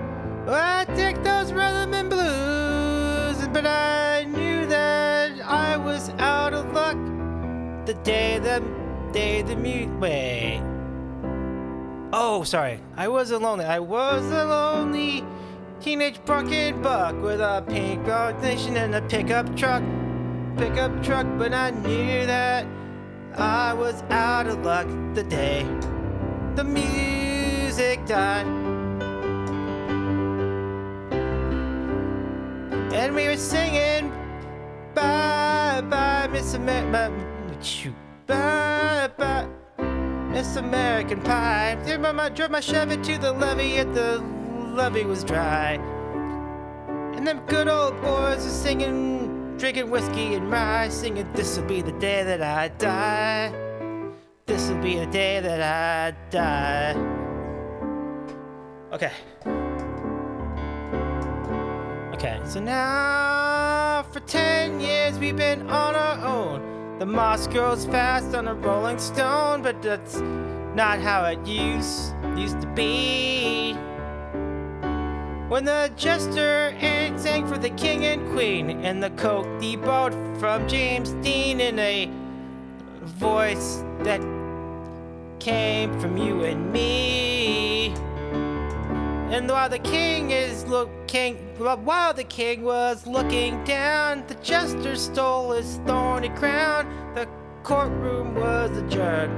B: Well, I take those rhythm and blues, but I knew that I was out of luck. The day the wait. Oh, sorry. I was a lonely teenage drunken buck with a pink ignition and a pickup truck, but I knew that I was out of luck the day the music died. And we were singing bye bye Miss America, bye bye Miss American Pie. Drove my Chevy to the levee and the levee was dry. And them good old boys are singing, drinking whiskey and rye, singing, this'll be the day that I die. This'll be the day that I die. Okay. Okay, so now for 10 years we've been on our own. The moss grows fast on a rolling stone, but that's not how it used to be. When the jester sang for the king and queen, and the coat debouched from James Dean in a voice that came from you and me. And while the king was looking down, the jester stole his thorny crown. The courtroom was adjourned.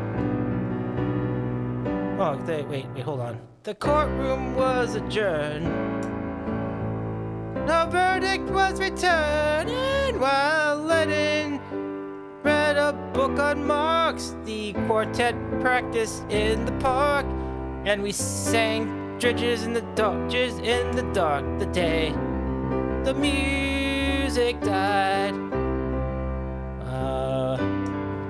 B: Oh, wait, hold on. The courtroom was adjourned. No verdict was returned, and while Lennon read a book on Marx, the quartet practiced in the park, and we sang dridges in the dark, the day the music died.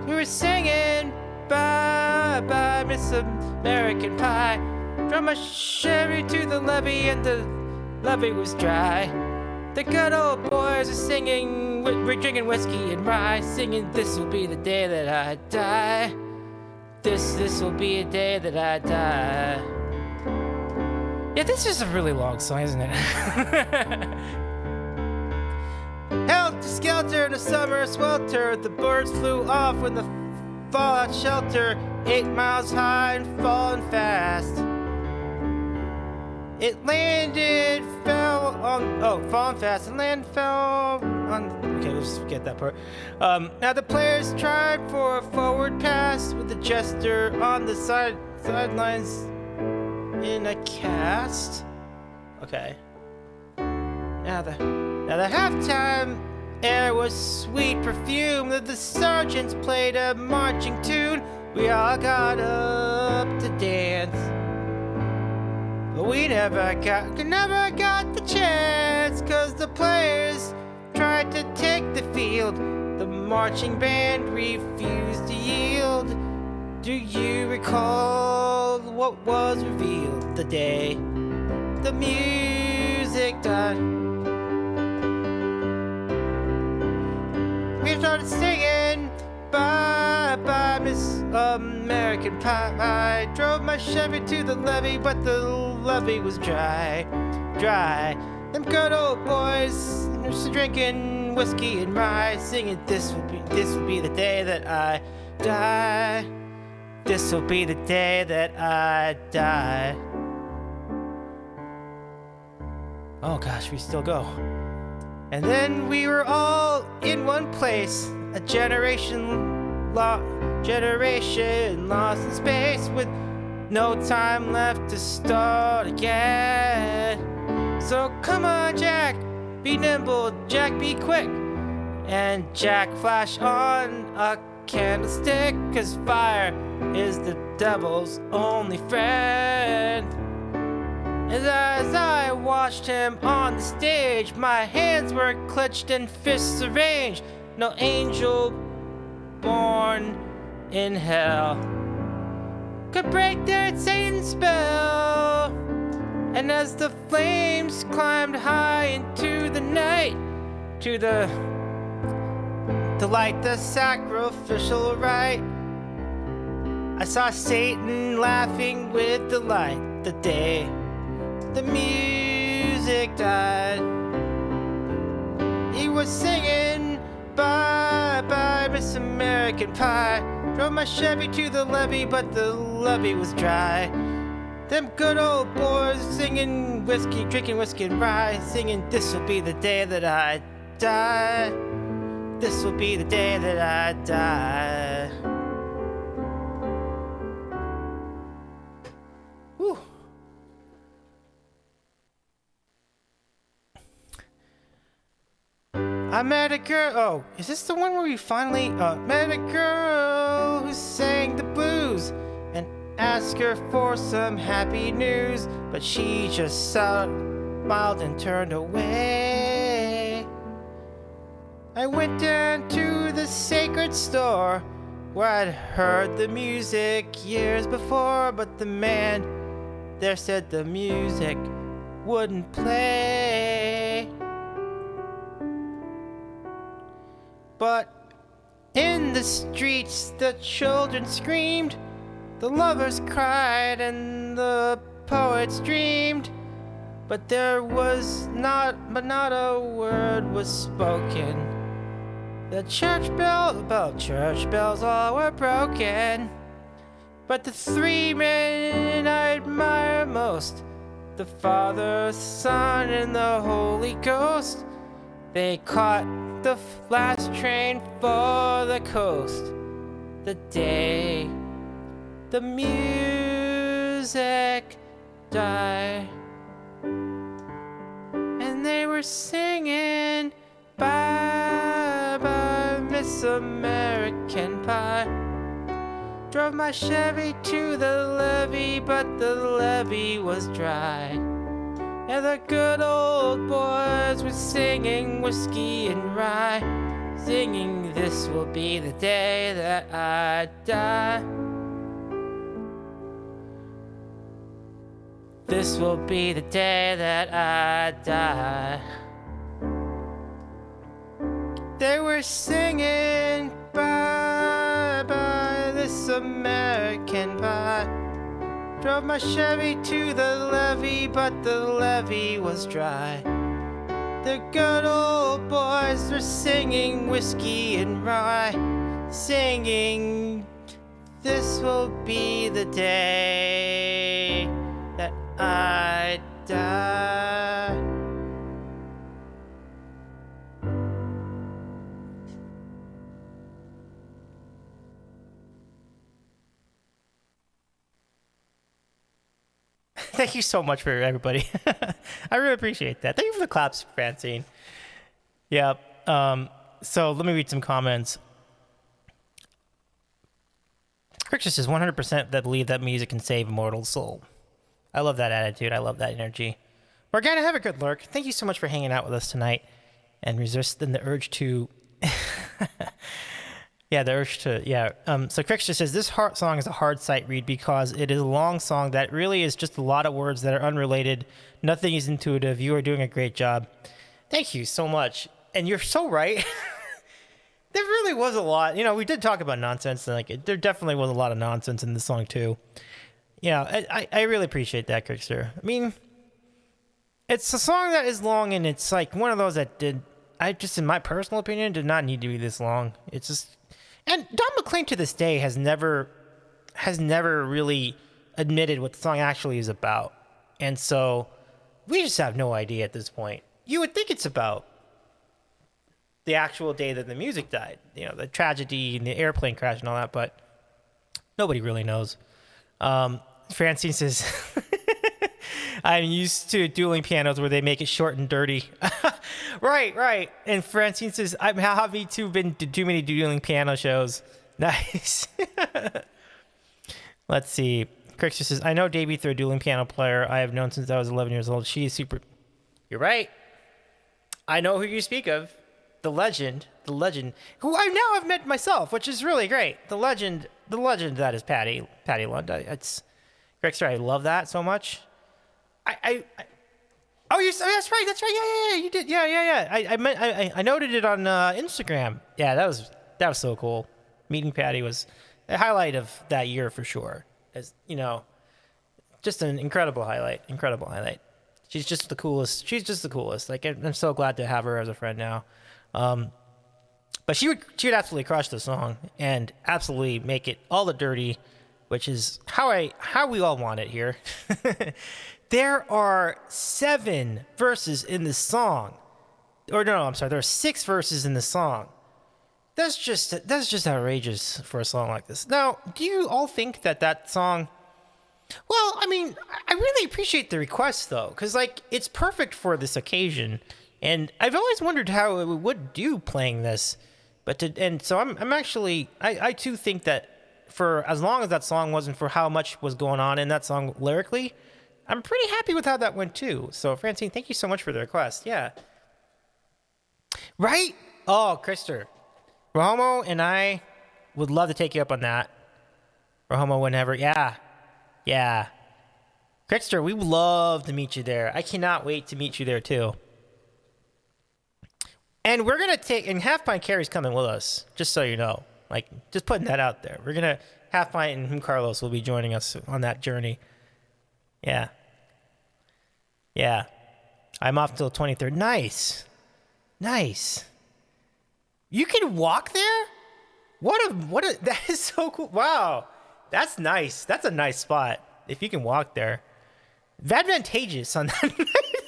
B: We were singing bye bye Miss American Pie. Drove my Chevy to the levee and the levee was dry. The good old boys are singing, we're drinking whiskey and rye, singing, this will be the day that I die. This will be a day that I die. Yeah, this is a really long song, isn't it? Helter-skelter in a summer swelter, the birds flew off when the fallout shelter, 8 miles high and falling fast. It landed, falling fast, and land fell on, okay, let's forget that part. Now the players tried for a forward pass with the jester on the sidelines in a cast. Okay. Now the halftime air was sweet perfume. The sergeants played a marching tune. We all got up to dance, but we never got the chance, 'cause the players tried to take the field. The marching band refused to yield. Do you recall what was revealed the day the music died? We started singing bye bye Miss American Pie. Drove my Chevy to the levee, but the levee was dry. Them good old boys just drinking whiskey and rye, singing, this will be the day that I die. This will be the day that I die. Oh gosh, we still go. And then we were all in one place, a generation lost in space, with no time left to start again. So come on, Jack, be nimble, Jack, be quick, and Jack flash on a candlestick, 'cause fire is the devil's only friend. As I watched him on the stage, my hands were clenched and fists arranged. No angel born in hell could break that Satan's spell. And as the flames climbed high into the night, to light the sacrificial rite, I saw Satan laughing with delight the day the music died. He was singing, bye bye Miss American Pie. Drove my Chevy to the levee, but the levee was dry. Them good old boys singing whiskey, drinking whiskey and rye, singing, this will be the day that I die. This will be the day that I die. Whew. I met a girl. Oh, is this the one where we finally met a girl who sang the blues and asked her for some happy news, but she just smiled and turned away. I went down to the sacred store where I'd heard the music years before, but the man there said the music wouldn't play. But in the streets the children screamed, the lovers cried, and the poets dreamed. But not a word was spoken. The church bells all were broken. But the three men I admire most, the Father, Son, and the Holy Ghost, they caught the last train for the coast the day the music died. And they were singing, bye bye Miss American Pie. Drove my Chevy to the levee, but the levee was dry. And the good old boys were singing whiskey and rye, singing, this will be the day that I die. This will be the day that I die. They were singing, bye bye this American Pie. Drove my Chevy to the levee, but the levee was dry. The good old boys were singing whiskey and rye, singing, this will be the day that I die. Thank you so much for everybody. I really appreciate that. Thank you for the claps, Francine. Yeah. So let me read some comments. Cricket says 100% that believe that music can save a mortal soul. I love that attitude. I love that energy. Morgana, have a good lurk. Thank you so much for hanging out with us tonight and resisting the urge to... So Crick just says, this song is a hard sight read because it is a long song that really is just a lot of words that are unrelated. Nothing is intuitive. You are doing a great job. Thank you so much. And you're so right. There really was a lot. You know, we did talk about nonsense. And there definitely was a lot of nonsense in this song, too. Yeah, I really appreciate that, Crickster. I mean, it's a song that is long, and it's like one of those that in my personal opinion, did not need to be this long. It's just... And Don McLean to this day has never really admitted what the song actually is about. And so we just have no idea at this point. You would think it's about the actual day that the music died, you know, the tragedy and the airplane crash and all that, but nobody really knows. Francine says, I'm used to dueling pianos where they make it short and dirty. Right. And Francine says, I'm happy to been to too many dueling piano shows. Nice. Let's see. Crickster says, I know Davy through a dueling piano player I have known since I was 11 years old. She is super... You're right. I know who you speak of. The legend, who I now have met myself, which is really great. The legend that is Patty Lund. It's Crickster, I love that so much. Oh, that's right. Yeah, you did. Yeah. I noted it on Instagram. Yeah, that was so cool. Meeting Patty was a highlight of that year for sure. As you know, just an incredible highlight. Incredible highlight. She's just the coolest. She's just the coolest. Like I'm so glad to have her as a friend now. But she would absolutely crush the song and absolutely make it all the dirty, which is how we all want it here. There are 7 verses in the song. Or no, I'm sorry, there are 6 verses in the song. That's just outrageous for a song like this. Now, do you all think that song? Well, I mean, I really appreciate the request though, because like it's perfect for this occasion, and I've always wondered how it would do playing this. And so I'm actually I too think that for as long as that song wasn't for how much was going on in that song lyrically, I'm pretty happy with how that went too. So Francine, thank you so much for the request. Yeah. Right? Oh, Krister. Rohomo and I would love to take you up on that. Rohomo, whenever. Yeah. Yeah. Krister, we would love to meet you there. I cannot wait to meet you there too. And we're going to take, and Half Pint Carrie's coming with us, just so you know. Like, just putting that out there. We're going to, Half Pint and Carlos will be joining us on that journey. Yeah. Yeah. I'm off till 23rd. Nice. Nice. You can walk there? That is so cool. Wow. That's nice. That's a nice spot. If you can walk there. Advantageous on that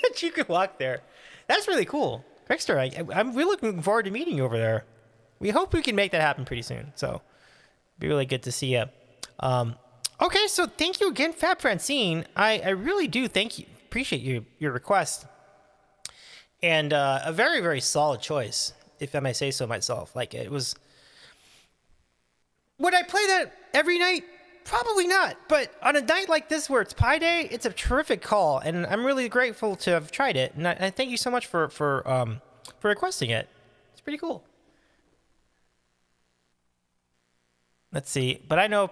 B: that you can walk there. That's really cool. Trickster, I'm really looking forward to meeting you over there. We hope we can make that happen pretty soon. So, it'd be really good to see you. Okay, so thank you again, Fab Francine. I really do appreciate your request. And a very, very solid choice, if I may say so myself. Like, it was... Would I play that every night? Probably not. But on a night like this where it's Pi Day, it's a terrific call. And I'm really grateful to have tried it. And I thank you so much for requesting it. It's pretty cool. Let's see. But I know...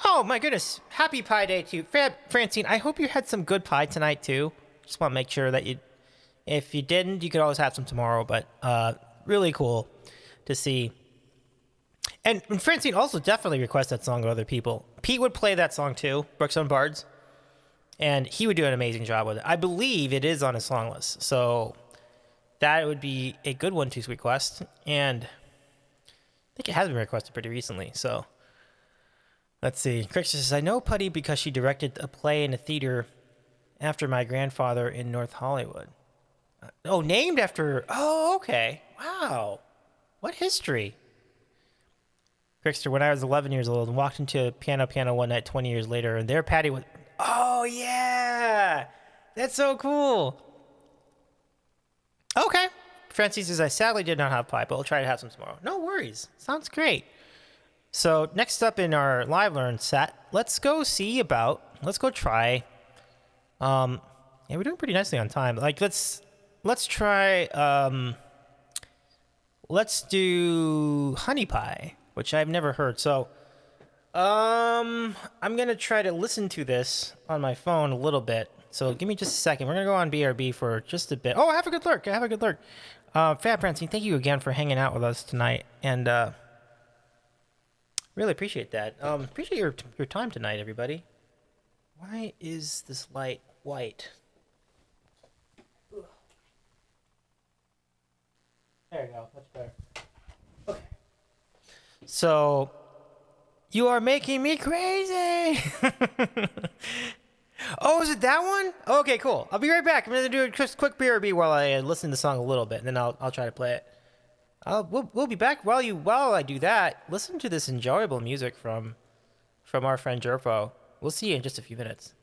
B: Oh, my goodness. Happy Pi Day to you. Francine, I hope you had some good pie tonight, too. Just want to make sure that you... If you didn't, you could always have some tomorrow. But really cool to see... And Francine also definitely requests that song to other people. Pete would play that song too, Brooks on Bards, and he would do an amazing job with it. I believe it is on his song list, so that would be a good one to request. And I think it has been requested pretty recently, so let's see. Chris says, I know Putty because she directed a play in a theater after my grandfather in North Hollywood. Oh, named after... Oh, okay. Wow. What history. Trickster, when I was 11 years old and walked into a piano one night 20 years later, and there Patty was... Oh, yeah! That's so cool! Okay. Francie says, I sadly did not have pie, but we'll try to have some tomorrow. No worries. Sounds great. So, next up in our live learn set, let's go try... yeah, we're doing pretty nicely on time. Like, let's try... let's do Honey Pie, which I've never heard. So, I'm going to try to listen to this on my phone a little bit. So, give me just a second. We're going to go on BRB for just a bit. Oh, have a good lurk. Fab Francine, thank you again for hanging out with us tonight. And, really appreciate that. Appreciate your time tonight, everybody. Why is this light white? There you go. Much better. Okay. So, you are making me crazy. Oh, is it that one? Okay, cool. I'll be right back. I'm gonna do a just quick BRB while I listen to the song a little bit, and then I'll try to play it. We'll be back while I do that. Listen to this enjoyable music from our friend Jerpo. We'll see you in just a few minutes.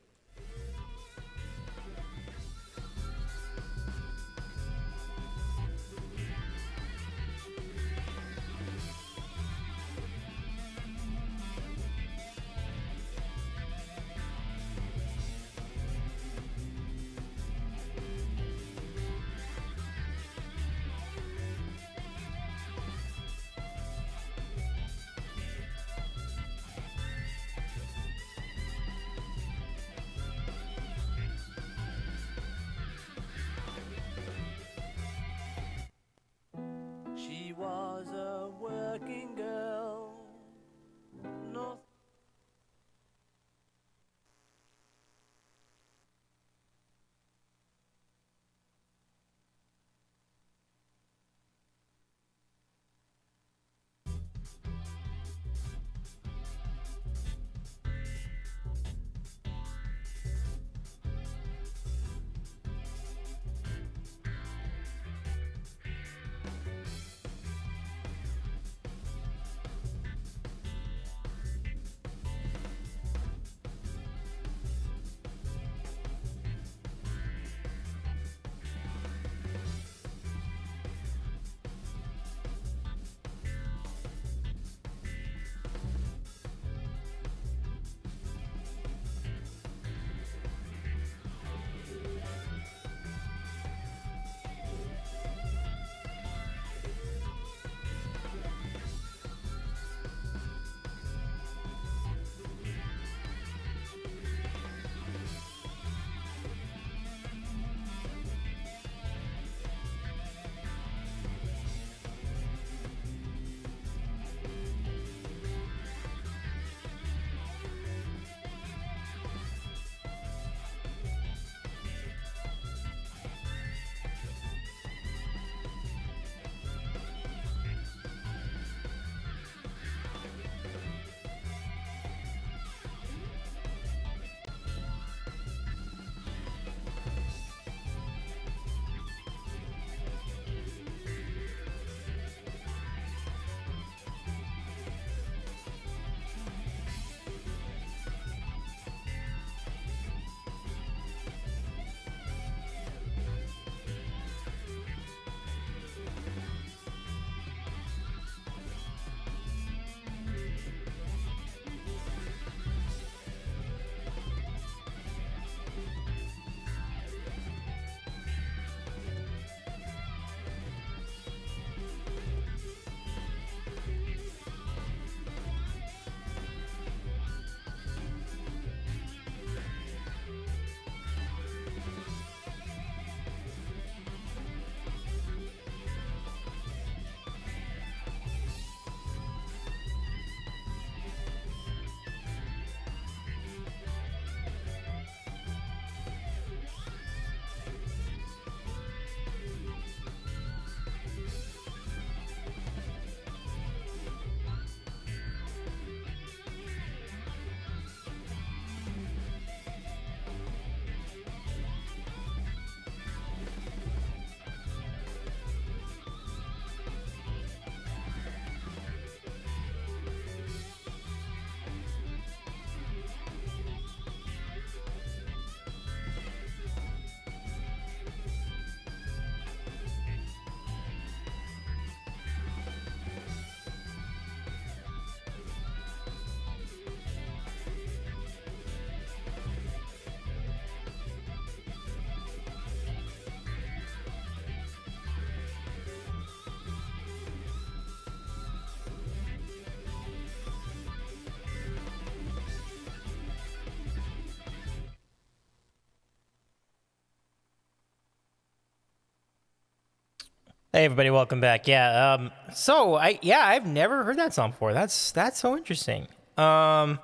B: Hey everybody, welcome back. Yeah, I've never heard that song before. That's so interesting. Let's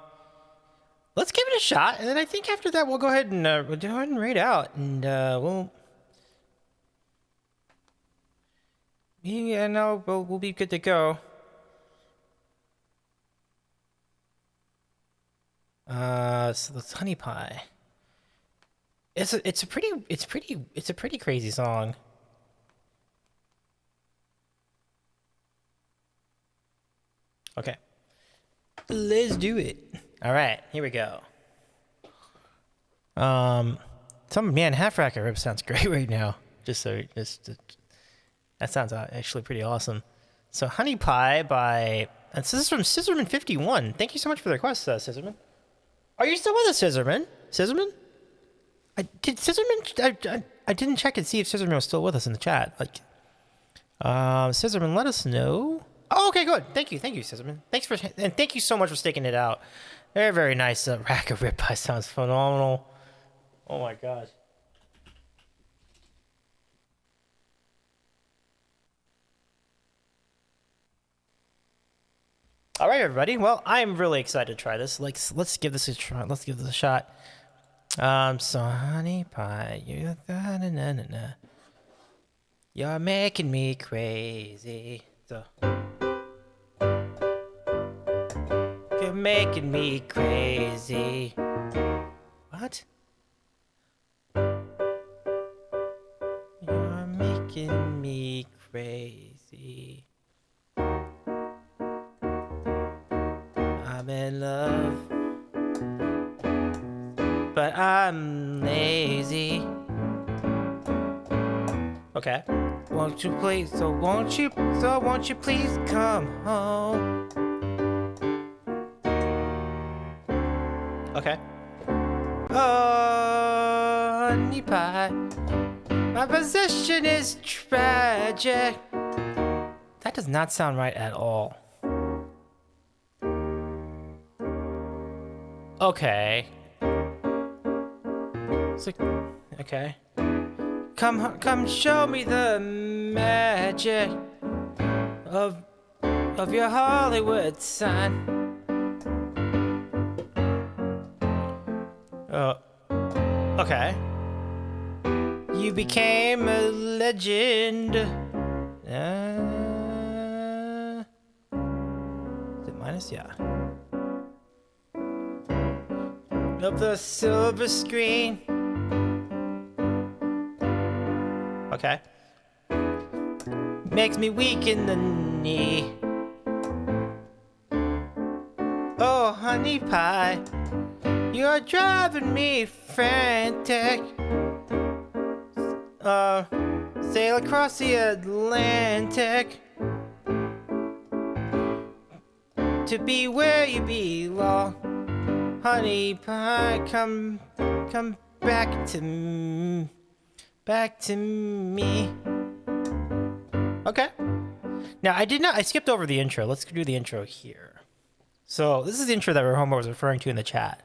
B: give it a shot, and then I think after that we'll go ahead and raid out, and we'll be good to go. So that's Honey Pie. It's a pretty crazy song. Okay, let's do it. All right, here we go. Half rack of ribs sounds great right now. That sounds actually pretty awesome. So Honey Pie and this is from Scissorman51. Thank you so much for the request, Scissorman. Are you still with us, Scissorman? Scissorman? I didn't check and see if Scissorman was still with us in the chat. Scissorman, let us know. Oh, okay, good. Thank you, Scissorman. And thank you so much for sticking it out. Very, very nice. Rack of rib pie sounds phenomenal. Oh my gosh. All right, everybody. Well, I'm really excited to try this. Let's give this a try. Let's give this a shot. So Honey Pie, you're making me crazy. So. You're making me crazy. What? You're making me crazy. I'm in love, but I'm lazy. Okay. Won't you please come home? Okay. Oh, Honey Pie, my position is tragic. That does not sound right at all. Okay. Okay. Come show me the magic of your Hollywood sign. Okay. You became a legend. Is it minus? Yeah. Of the silver screen. Okay. Makes me weak in the knee. Oh, Honey Pie, you're driving me frantic. Sail across the Atlantic to be where you belong. Honey Pie, come back to me. Okay. Now I skipped over the intro. Let's do the intro here. So this is the intro that Homer was referring to in the chat.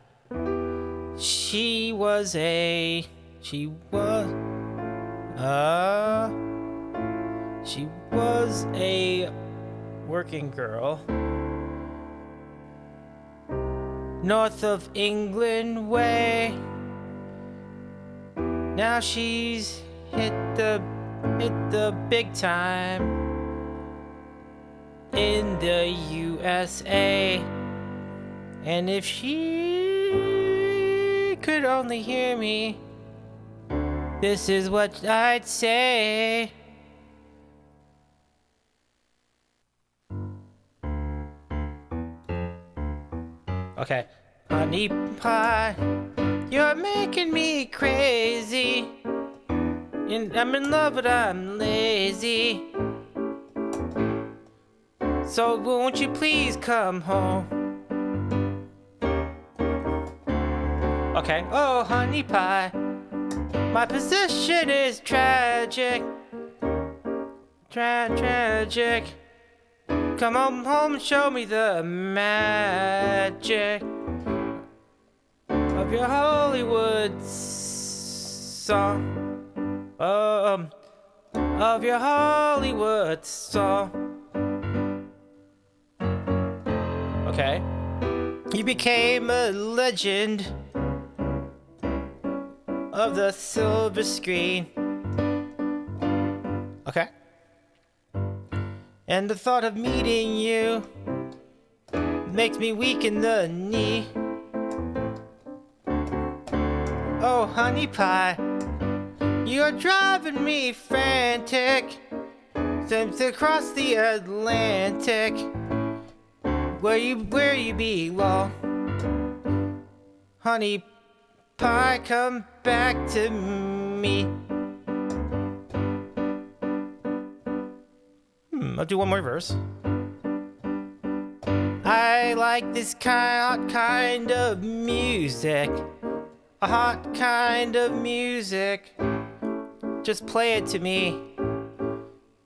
B: She was a working girl north of England way. Now she's hit the big time in the USA. And if she could only hear me, this is what I'd say. Okay. Honey Pie, you're making me crazy. And I'm in love, but I'm lazy. So won't you please come home? Okay. Oh, Honey Pie, my position is tragic. Tragic. Come on home and show me the magic of your Hollywood song. of your Hollywood star. Okay. You became a legend of the silver screen. Okay. And the thought of meeting you makes me weak in the knee. Oh, honey pie, you're driving me frantic. Since across the Atlantic, where you belong. Honey pie, come back to me. I'll do one more verse. I like this kind of music. A hot kind of music. Just play it to me.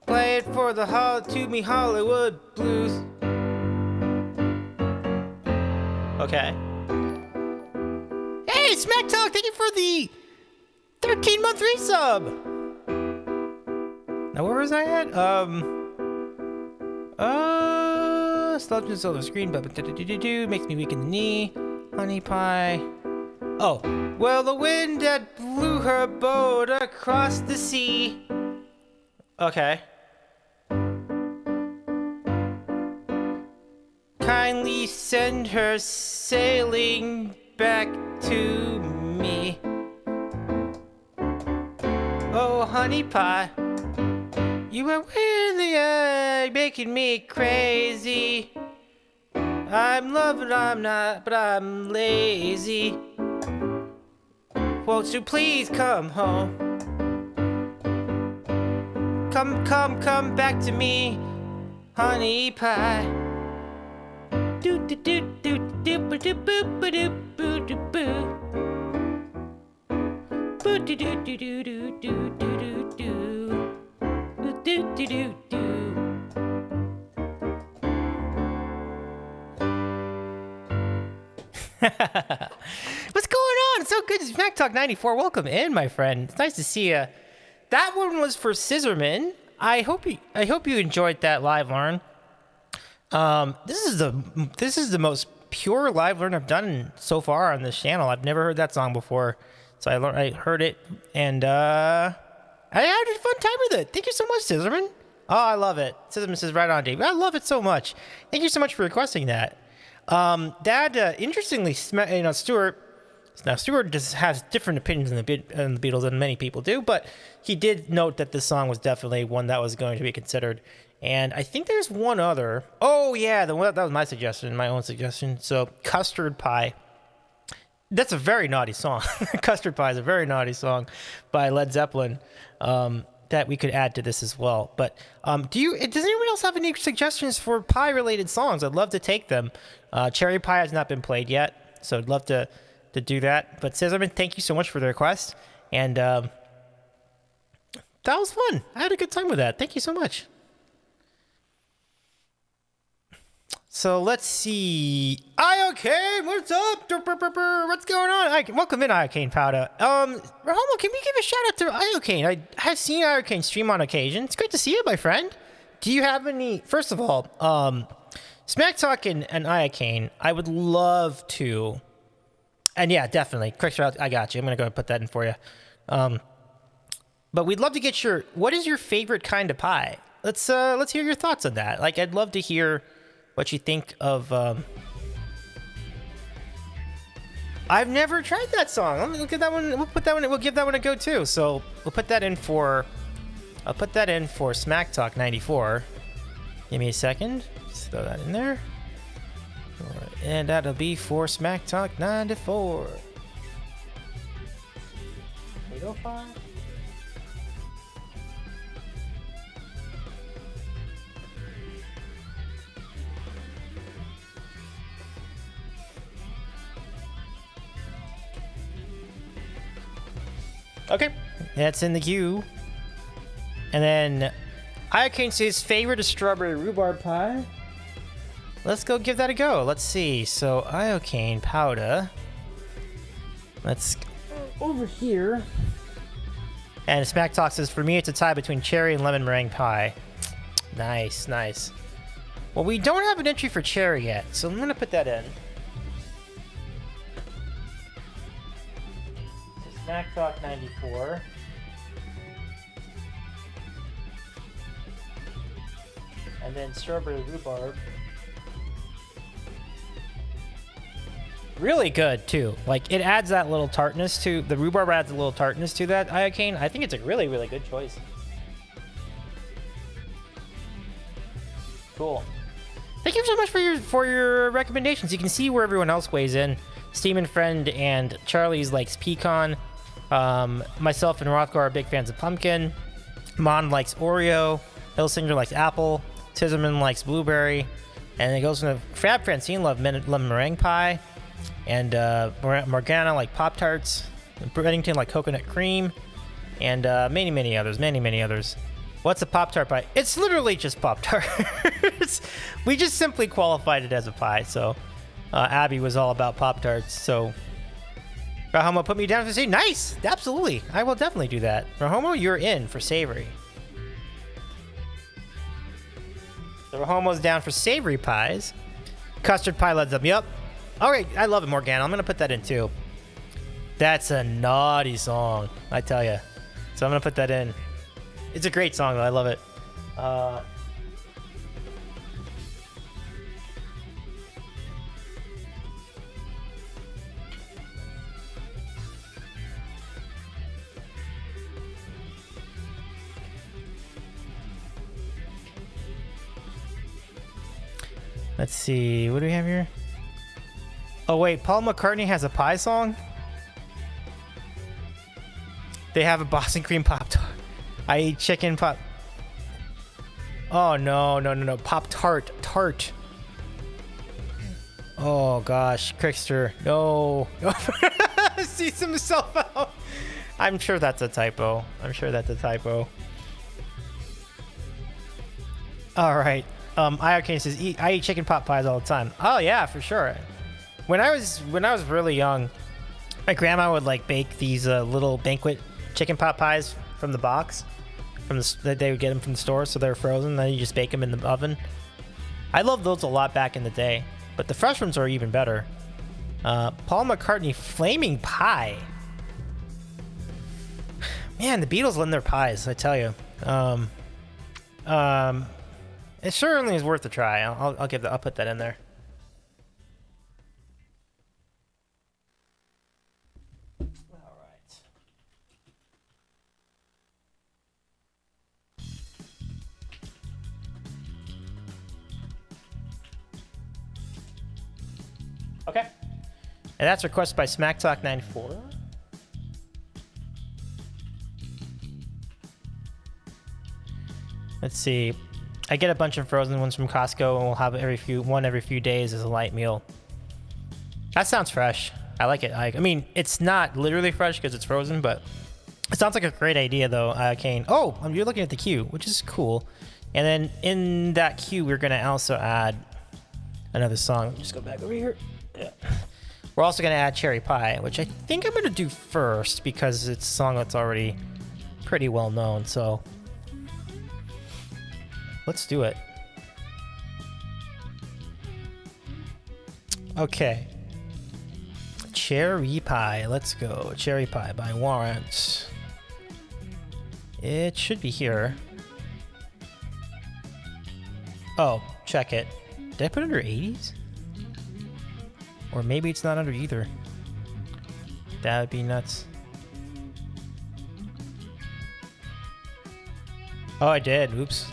B: Play it for the to me Hollywood blues. Okay. Hey, Smack Talk, thank you for the 13-month resub. Now where was I at? Slouches on the screen, but makes me weak in the knee. Honey pie. Oh, well, the wind that blew her boat across the sea. Okay. Kindly send her sailing back to me. Oh, honey pie, you were really making me crazy. I'm loving, I'm not, but I'm lazy. Won't you please come home? Come back to me, honey pie. Do do do do do do do boo boo do boo do boo. Boo do do do do do do do do do do do do. What's going on? It's so good. It's Smack Talk 94. Welcome in, my friend. It's nice to see you. That one was for Scissorman. I hope you enjoyed that live learn. This is the most pure live learn I've done so far on this channel. I've never heard that song before, so I heard it, and I had a fun time with it. Thank you so much, Scissorman. Oh, I love it. Scissorman says right on, Davy. I love it so much. Thank you so much for requesting that. Interestingly, Stuart. Now, Stuart just has different opinions on the Beatles than many people do, but he did note that this song was definitely one that was going to be considered. And I think there's one other. Oh, yeah, that was my suggestion, my own suggestion. So, Custard Pie. That's a very naughty song. Custard Pie is a very naughty song by Led Zeppelin that we could add to this as well. But does anyone else have any suggestions for pie-related songs? I'd love to take them. Cherry Pie has not been played yet, so I'd love to do that. But Scissorman, thank you so much for the request. And that was fun. I had a good time with that. Thank you so much. So let's see. Iocane, what's up? What's going on? Welcome in, Iocane Powder. Rahomo, can we give a shout out to Iocane? I have seen Iocane stream on occasion. It's great to see you, my friend. Do you have any? First of all, Smack Talk and Iocane, I would love to. And yeah, definitely. Quick shout out. I got you. I'm gonna go and put that in for you. But we'd love to get what is your favorite kind of pie? Let's hear your thoughts on that. Like, I'd love to hear what you think of. I've never tried that song. Let me look at that one. We'll put that one. We'll give that one a go too. So we'll put that in for. I'll put that in for Smack Talk 94. Give me a second. Just throw that in there. And that'll be for Smack Talk 94. 805. Okay, that's in the queue. And then Iocane says favorite is strawberry rhubarb pie. Let's go give that a go. Let's see. So Iocane Powder. Let's go over here. And Smack Talk says, for me, it's a tie between cherry and lemon meringue pie. Nice, nice. Well, we don't have an entry for cherry yet, so I'm going to put that in. So Smack Talk 94. And then strawberry rhubarb. Really good too. Like it adds that little tartness to the rhubarb. Adds a little tartness to that iocane. I think it's a really, really good choice. Cool. Thank you so much for your recommendations. You can see where everyone else weighs in. Steam and Friend and Charlie's likes pecan. Myself and Rothgar are big fans of pumpkin. Mon likes Oreo. Hillsinger likes apple. Tizzerman likes blueberry. And it goes into Fab Francine love lemon meringue pie. And Morgana like Pop-Tarts. Reddington like coconut cream. And many, many others. Many, many others. What's a Pop-Tart pie? It's literally just Pop-Tarts. We just simply qualified it as a pie. So Abby was all about Pop-Tarts. So Rahomo put me down to say, nice. Absolutely. I will definitely do that. Rahomo, you're in for savory. So Rahomo's down for savory pies. Custard pie led up. Yep. All right, I love it, Morgana. I'm going to put that in, too. That's a naughty song, I tell you. So I'm going to put that in. It's a great song, though. I love it. Let's see. What do we have here? Oh, wait. Paul McCartney has a pie song? They have a Boston cream Pop-Tart. I eat chicken pop. Oh, no. Pop-Tart. Tart. Oh, gosh. Crickster. No. Sees himself out. I'm sure that's a typo. All right. Iocane says, I eat chicken pot pies all the time. Oh, yeah, for sure. When I was really young, my grandma would like bake these little banquet chicken pot pies from the box, that they would get them from the store, so they're frozen. Then you just bake them in the oven. I loved those a lot back in the day, but the fresh ones are even better. Paul McCartney flaming pie. Man, the Beatles lend their pies, I tell you. It certainly is worth a try. I'll put that in there. All right. Okay. And that's requested by Smack Talk 94. Let's see. I get a bunch of frozen ones from Costco, and we'll have one every few days as a light meal. That sounds fresh. I like it. I mean, it's not literally fresh because it's frozen, but it sounds like a great idea, though, Kane. Oh, you're looking at the queue, which is cool. And then in that queue, we're going to also add another song. Just go back over here. Yeah. We're also going to add Cherry Pie, which I think I'm going to do first because it's a song that's already pretty well known, so let's do it. Okay. Cherry Pie. Let's go. Cherry Pie by Warrant. It should be here. Oh, check it. Did I put it under 80s? Or maybe it's not under either. That would be nuts. Oh, I did. Oops.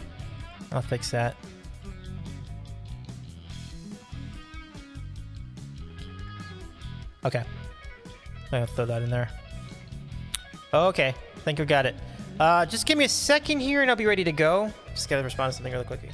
B: I'll fix that. Okay. I'm gonna throw that in there. Okay. I think we got it. Just give me a second here and I'll be ready to go. Just gotta respond to something really quickly.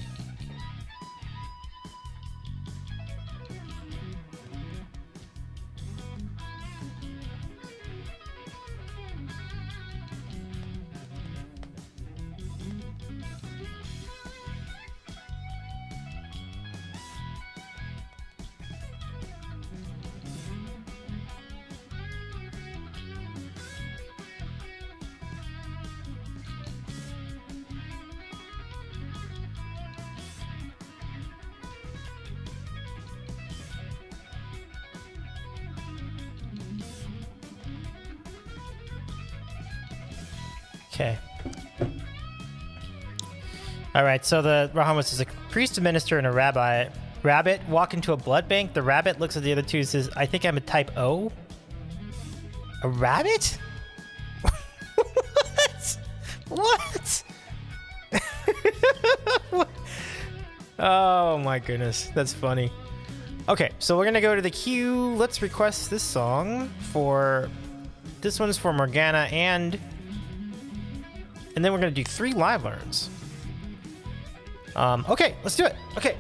B: Okay. All right, so the Rahamas is a priest, a minister, and a rabbi. Rabbit walk into a blood bank. The rabbit looks at the other two and says, I think I'm a type O. A rabbit? What? What? Oh my goodness, that's funny. Okay, so we're gonna go to the queue. Let's request this song for... This one's for Morgana and then we're gonna do 3 live learns. Okay, let's do it. Okay.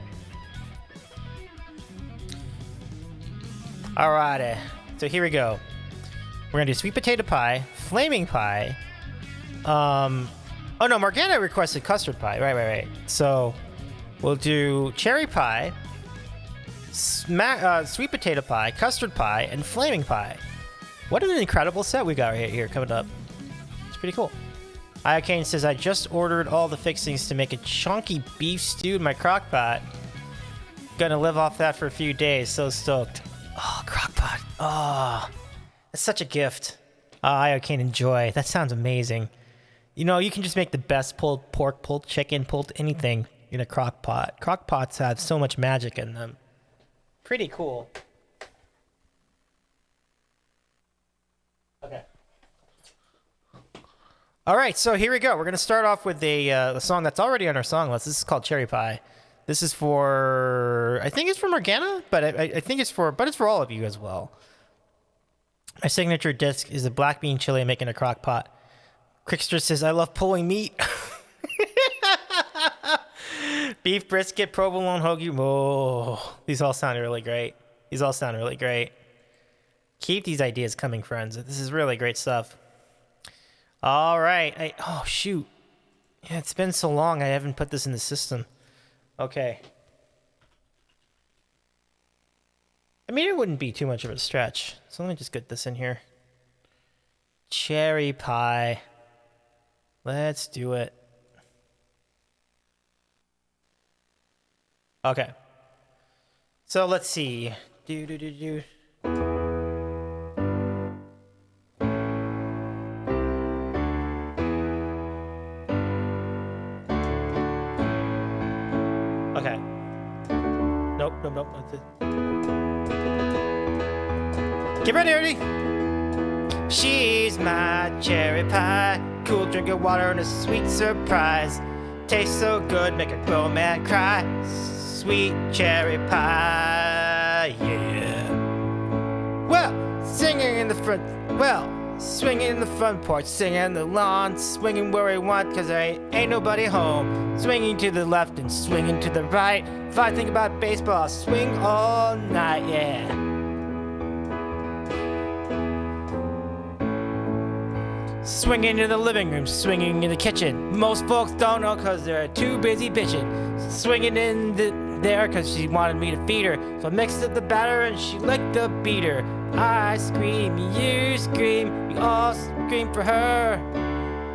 B: Alrighty, so here we go. We're gonna do sweet potato pie, flaming pie. Oh no, Morgana requested custard pie. Right. So we'll do cherry pie, sweet potato pie, custard pie, and flaming pie. What an incredible set we got right here coming up. It's pretty cool. Iocane says, I just ordered all the fixings to make a chunky beef stew in my crock pot. Gonna live off that for a few days. So stoked. Oh, crock pot. Oh, that's such a gift. Iocane, enjoy. That sounds amazing. You know, you can just make the best pulled pork, pulled chicken, pulled anything in a crock pot. Crock pots have so much magic in them. Pretty cool. Okay. All right, so here we go. We're going to start off with a song that's already on our song list. This is called Cherry Pie. This is for, I think it's for Morgana, but I think it's for all of you as well. My signature disc is a black bean chili I make in a crock pot. Crickster says, I love pulling meat. Beef brisket, provolone hoagie. Oh, these all sound really great. Keep these ideas coming, friends. This is really great stuff. All right. Oh, shoot. Yeah, it's been so long I haven't put this in the system. Okay. I mean, it wouldn't be too much of a stretch. So let me just get this in here. Cherry pie. Let's do it. Okay. So let's see. Do. Okay. Nope. That's it. Get ready, Ernie. She's my cherry pie. Cool drink of water and a sweet surprise. Tastes so good, make a grown man cry. Sweet cherry pie, yeah. Well, swinging in the front porch, singing the lawn, swinging where I want, cause there ain't nobody home. Swinging to the left and swinging to the right. If I think about baseball, I'll swing all night, yeah. Swinging in the living room, swinging in the kitchen. Most folks don't know cause they're too busy bitching. Swinging in there cause she wanted me to feed her. So I mixed up the batter and she licked the beater. I scream, you scream, we all scream for her.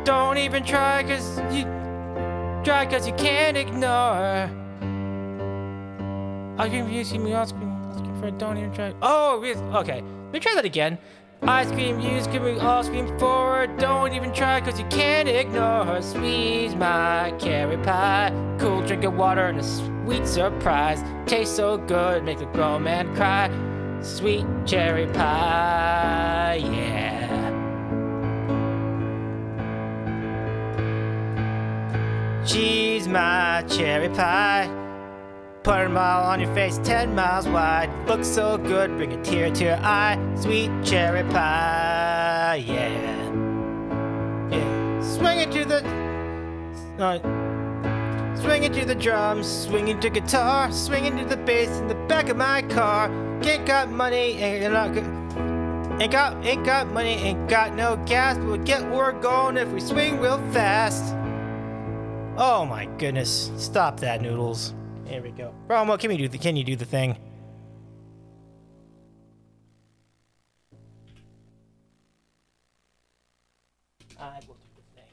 B: Don't even try cause you can't ignore. I scream, you scream, we all scream for her. Don't even try. Oh, okay. Let me try that again. I scream, you scream, we all scream for her. Don't even try cause you can't ignore her. Squeeze my cherry pie. Cool drink of water and a sweet surprise. Tastes so good, make a grown man cry. Sweet cherry pie, yeah. She's my cherry pie. Put a smile on your face, 10 miles wide. Looks so good, bring a tear to your eye. Sweet cherry pie, yeah. Swinging to the drums, swinging to guitar, swinging to the bass in the back of my car. Ain't got money, ain't got money, ain't got no gas, but we'll get where we're going if we swing real fast. Oh my goodness, stop that, Noodles. Here we go. Romo, can you do the thing? I will do the thing.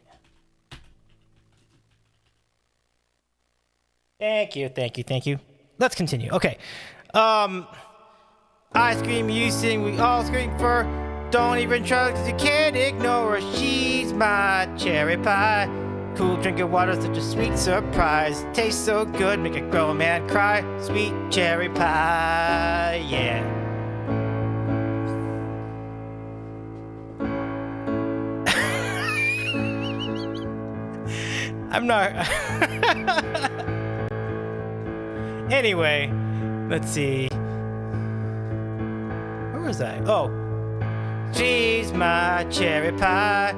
B: Thank you. Let's continue. Okay. I scream, you sing, we all scream for. Don't even try, 'cause you can't ignore her. She's my cherry pie. Cool drinking water, such a sweet surprise. Tastes so good, make a grown man cry. Sweet cherry pie, yeah. I'm not. Anyway, let's see. Where was I? Oh. She's my cherry pie.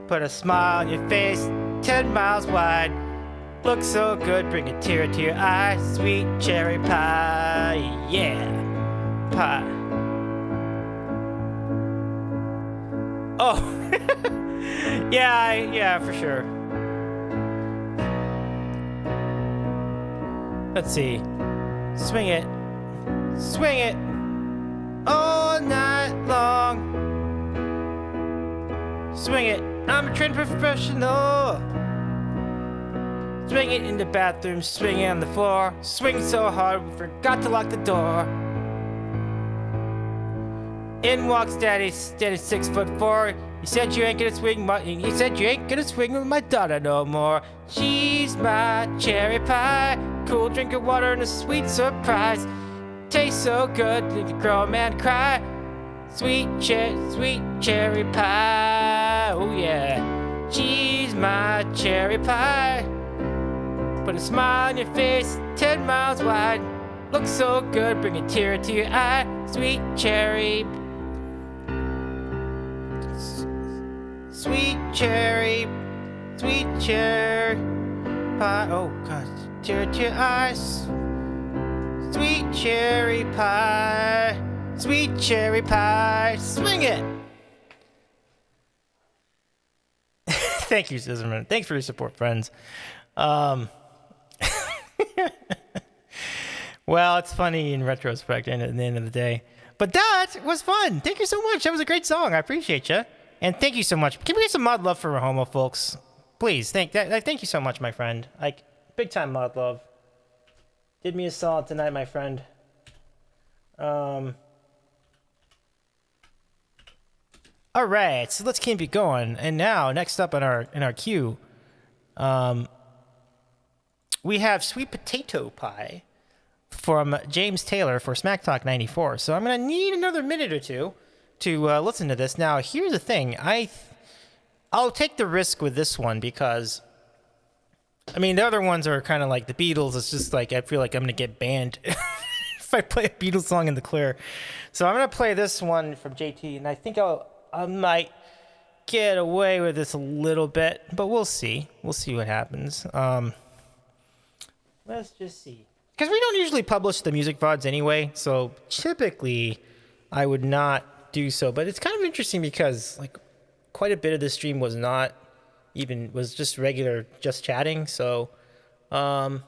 B: Put a smile on your face, 10 miles wide. Looks so good, bring a tear to your eye. Sweet cherry pie, yeah. Pie. Oh. Yeah, for sure. Let's see. Swing it. Swing it. All night long. Swing it. I'm a trained professional. Swing it in the bathroom. Swing it on the floor. Swing so hard, we forgot to lock the door. In walks Daddy. Daddy's 6'4". He said you ain't gonna swing with my daughter no more. She's my cherry pie. Cool drink of water and a sweet surprise. Tastes so good, make a grown man cry. Sweet cherry pie. Oh yeah. She's my cherry pie. Put a smile on your face, 10 miles wide. Looks so good, bring a tear to your eye. Sweet cherry pie. Sweet cherry pie. Oh God, tear to your eyes. Sweet cherry pie. Sweet cherry pie. Swing it. Thank you, Scissorman. Thanks for your support, friends. Well, it's funny in retrospect and at the end of the day. But that was fun. Thank you so much. That was a great song. I appreciate you. And thank you so much. Can we get some mod love for Homo, folks? Please. Thank you so much, my friend. Like, big time mod love. Did me a solid tonight, my friend. All right, so let's keep it going. And now, next up in our queue, we have Sweet Potato Pie from James Taylor for Smack Talk 94. So I'm gonna need another minute or two to listen to this. Now, here's the thing. I'll take the risk with this one because, I mean, the other ones are kind of like the Beatles. It's just like I feel like I'm going to get banned if I play a Beatles song in the clear. So I'm going to play this one from JT, and I think I might get away with this a little bit, but we'll see. We'll see what happens. Let's just see. Because we don't usually publish the music VODs anyway, so typically I would not do so. But it's kind of interesting because like quite a bit of the stream was just regular just chatting. So I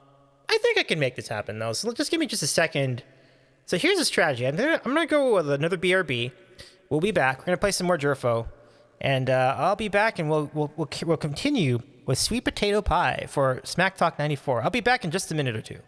B: think I can make this happen though. So just give me just a second. So here's the strategy. I'm gonna go with another BRB. We'll be back. We're gonna play some more Jerfo, and I'll be back, and we'll continue with Sweet Potato Pie for Smack Talk 94. I'll be back in just a minute or two.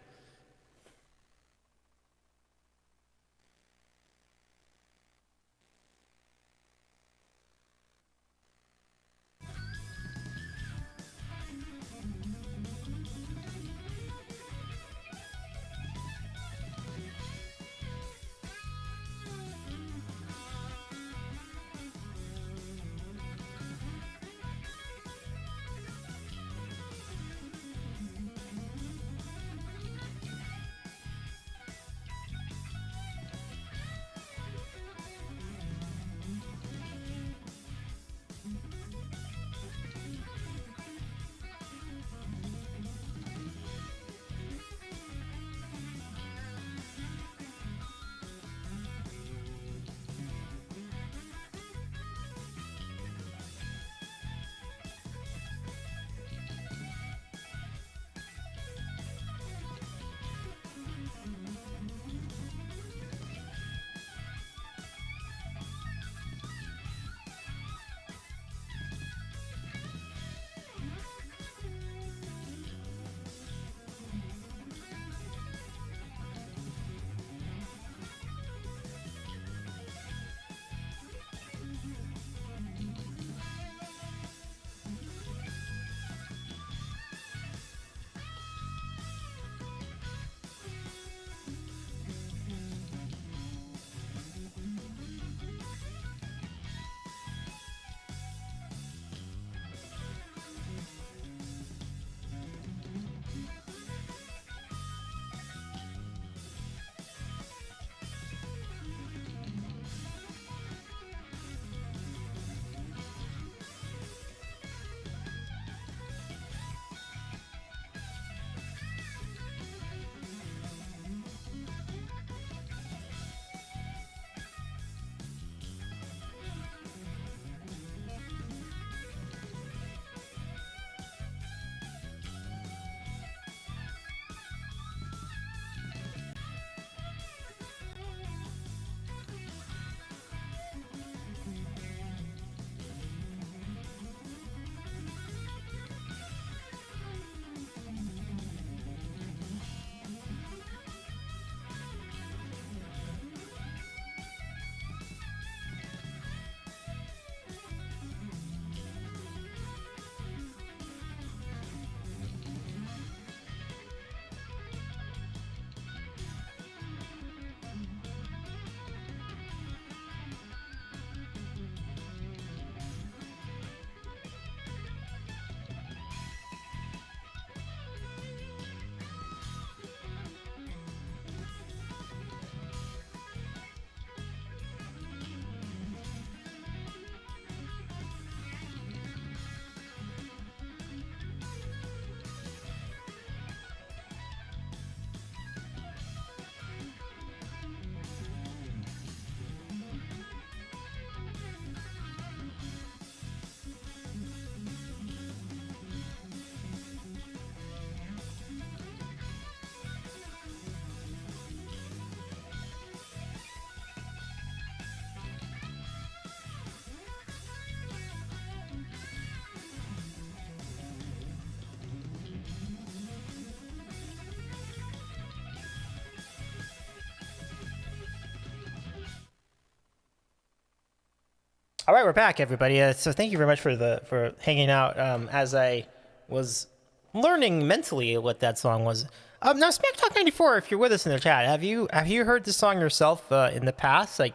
B: All right, we're back, everybody. So thank you very much for hanging out as I was learning mentally what that song was. Now, Smack Talk 94, if you're with us in the chat, have you heard this song yourself in the past? Like,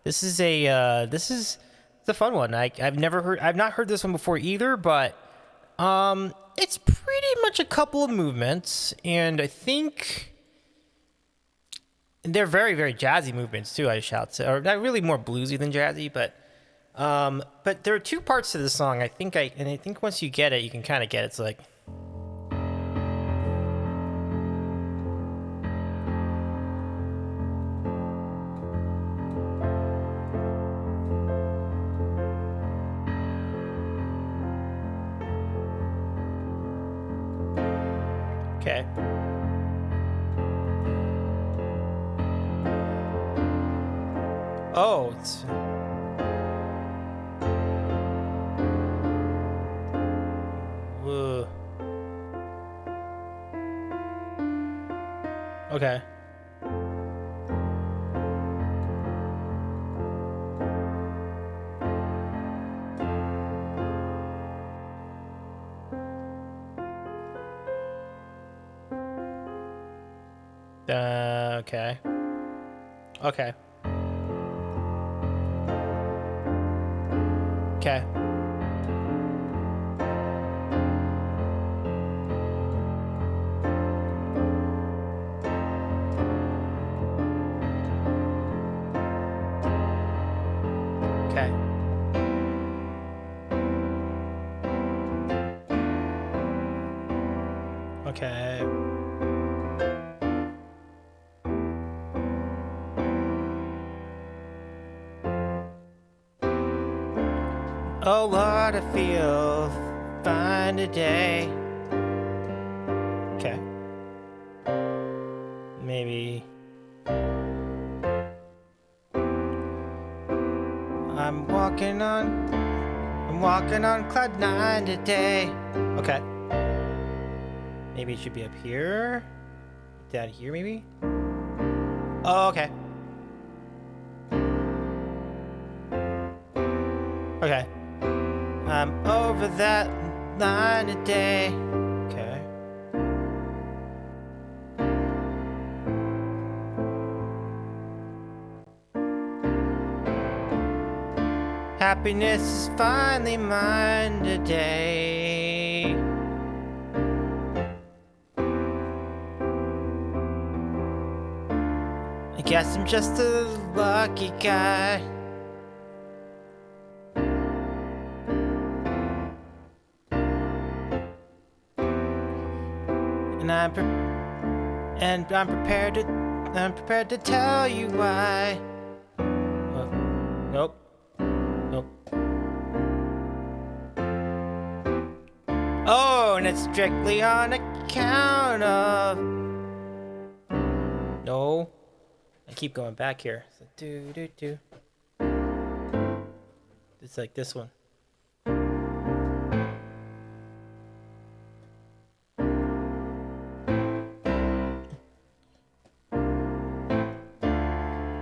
B: this is a fun one. I've not heard this one before either, but it's pretty much a couple of movements, and I think they're very, very jazzy movements too. I shout, or not really more bluesy than jazzy, but there are two parts to the song. I think once you get it, you can kind of get it. It's like. Okay. Oh, it's. Okay. Okay. Okay. Okay. Okay. Okay. Oh Lord, I feel fine today. Okay. Maybe. I'm walking on cloud 9 today. Okay. Maybe it should be up here. Down here, maybe? Oh, okay. Okay. I'm over that line today. Okay. Happiness is finally mine today. I guess I'm just a lucky guy. And I'm prepared to tell you why. Nope. Oh, and it's strictly on account of. No. I keep going back here. So do. It's like this one.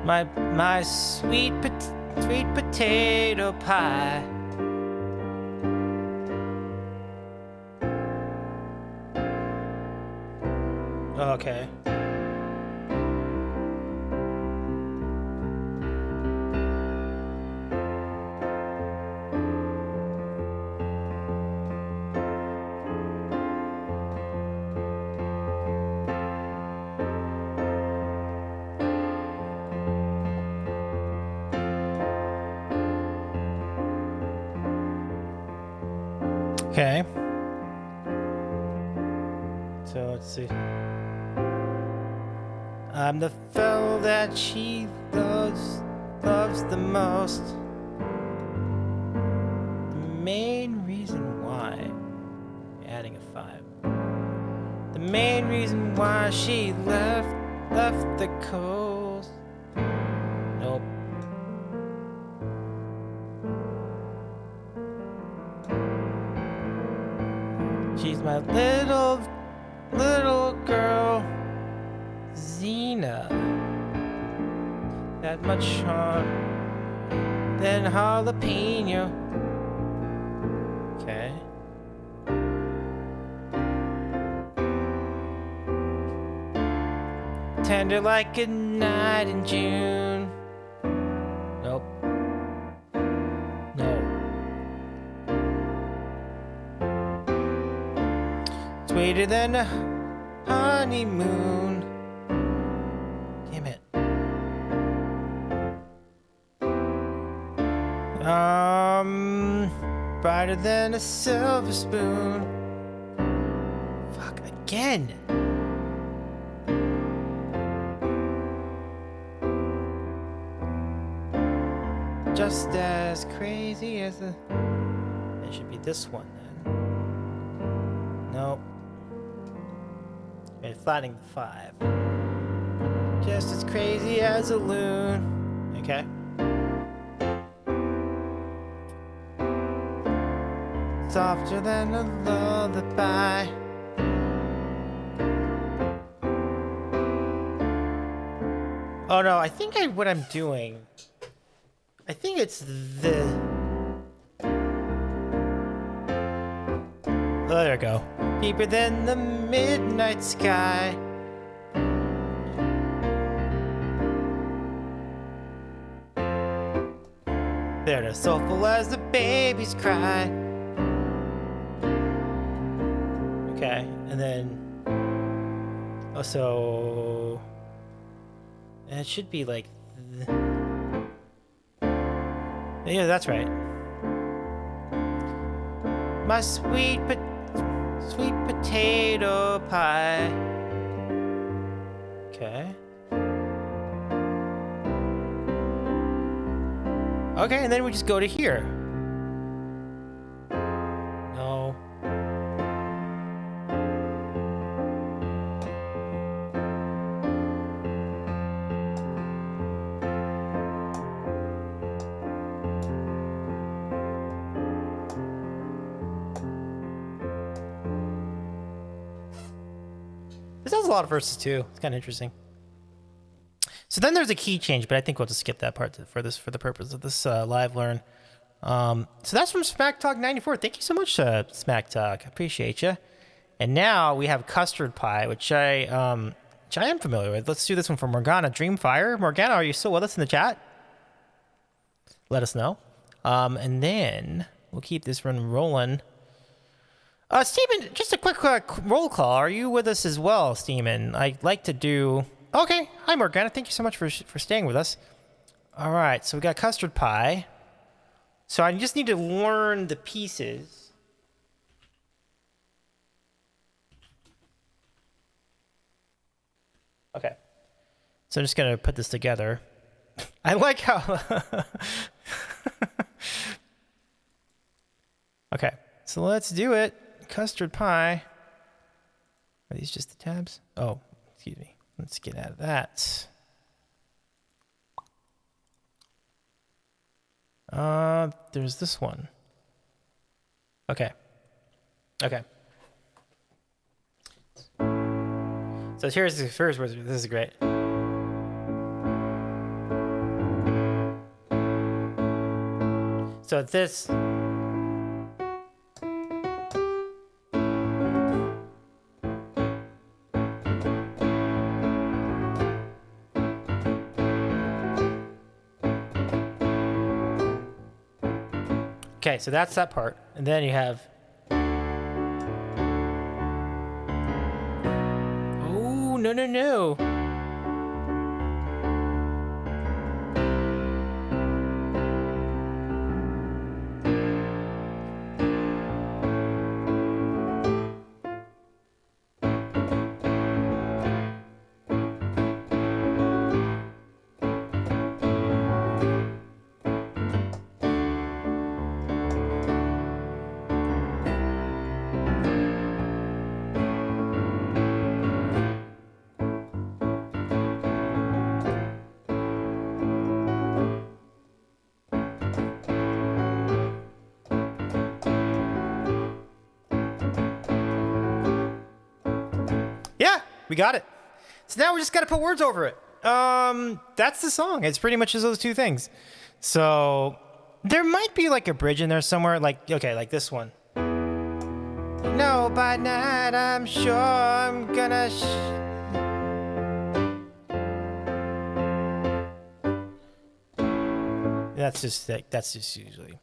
B: My sweet potato pie. Okay. Okay. So let's see. I'm the fellow that she loves the most. The main reason why, adding a 5. The main reason why she left the coast. Nope. She's my little girl, Xena. That much charm. then jalapeno. Okay. Tender like a night in June. Nope. No. Sweeter than a honeymoon. Damn it. Brighter than a silver spoon. Fuck again. Just as crazy as the... It should be this one then. Nope. Okay, flattening the 5. Just as crazy as a loon. Okay. Softer than a lullaby. Oh no, I think what I'm doing... I think it's the... Oh, there we go. Deeper than the midnight sky. There it is. Soulful as the baby's cry. Okay, and then... Oh, so... It should be like... Yeah, that's right. My sweet potato pie. Okay. Okay, and then we just go to here. No. This has a lot of verses too. It's kind of interesting. So then there's a key change, but I think we'll just skip that part for the purpose of this live learn. So that's from Smack Talk 94. Thank you so much, Smack Talk. I appreciate you. And now we have Custard Pie, which I am familiar with. Let's do this one from Morgana Dreamfire. Morgana, are you still with us in the chat? Let us know. And then we'll keep this run rolling. Steven, just a quick roll call. Are you with us as well, Steven? I'd like to do... Okay. Hi, Morgana. Thank you so much for staying with us. All right. So we got Custard Pie. So I just need to learn the pieces. Okay. So I'm just going to put this together. I like how... Okay. So let's do it. Custard Pie. Are these just the tabs? Oh, excuse me. Let's get out of that. There's this one. Okay. Okay. So here's the first word. This is great. So this... Okay, so that's that part. And then you have... Oh, no, no, no. We got it. So now we just got to put words over it. That's the song. It's pretty much just those two things. So There might be like a bridge in there somewhere, like, okay, like this one. No, by night I'm sure I'm gonna that's just usually.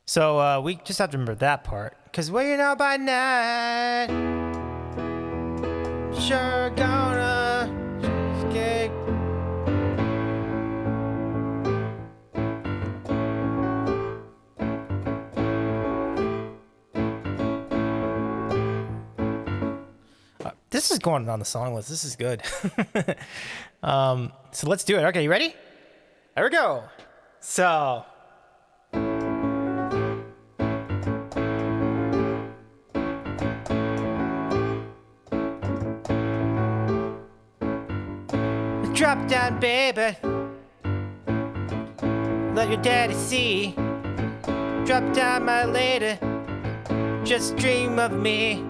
B: So we just have to remember that part. Cause well, you know, by night, sure gonna escape. This is going on the song list. This is good. So let's do it. Okay, you ready? There we go. So. Drop down, baby. Let your daddy see. Drop down, my lady. Just dream of me.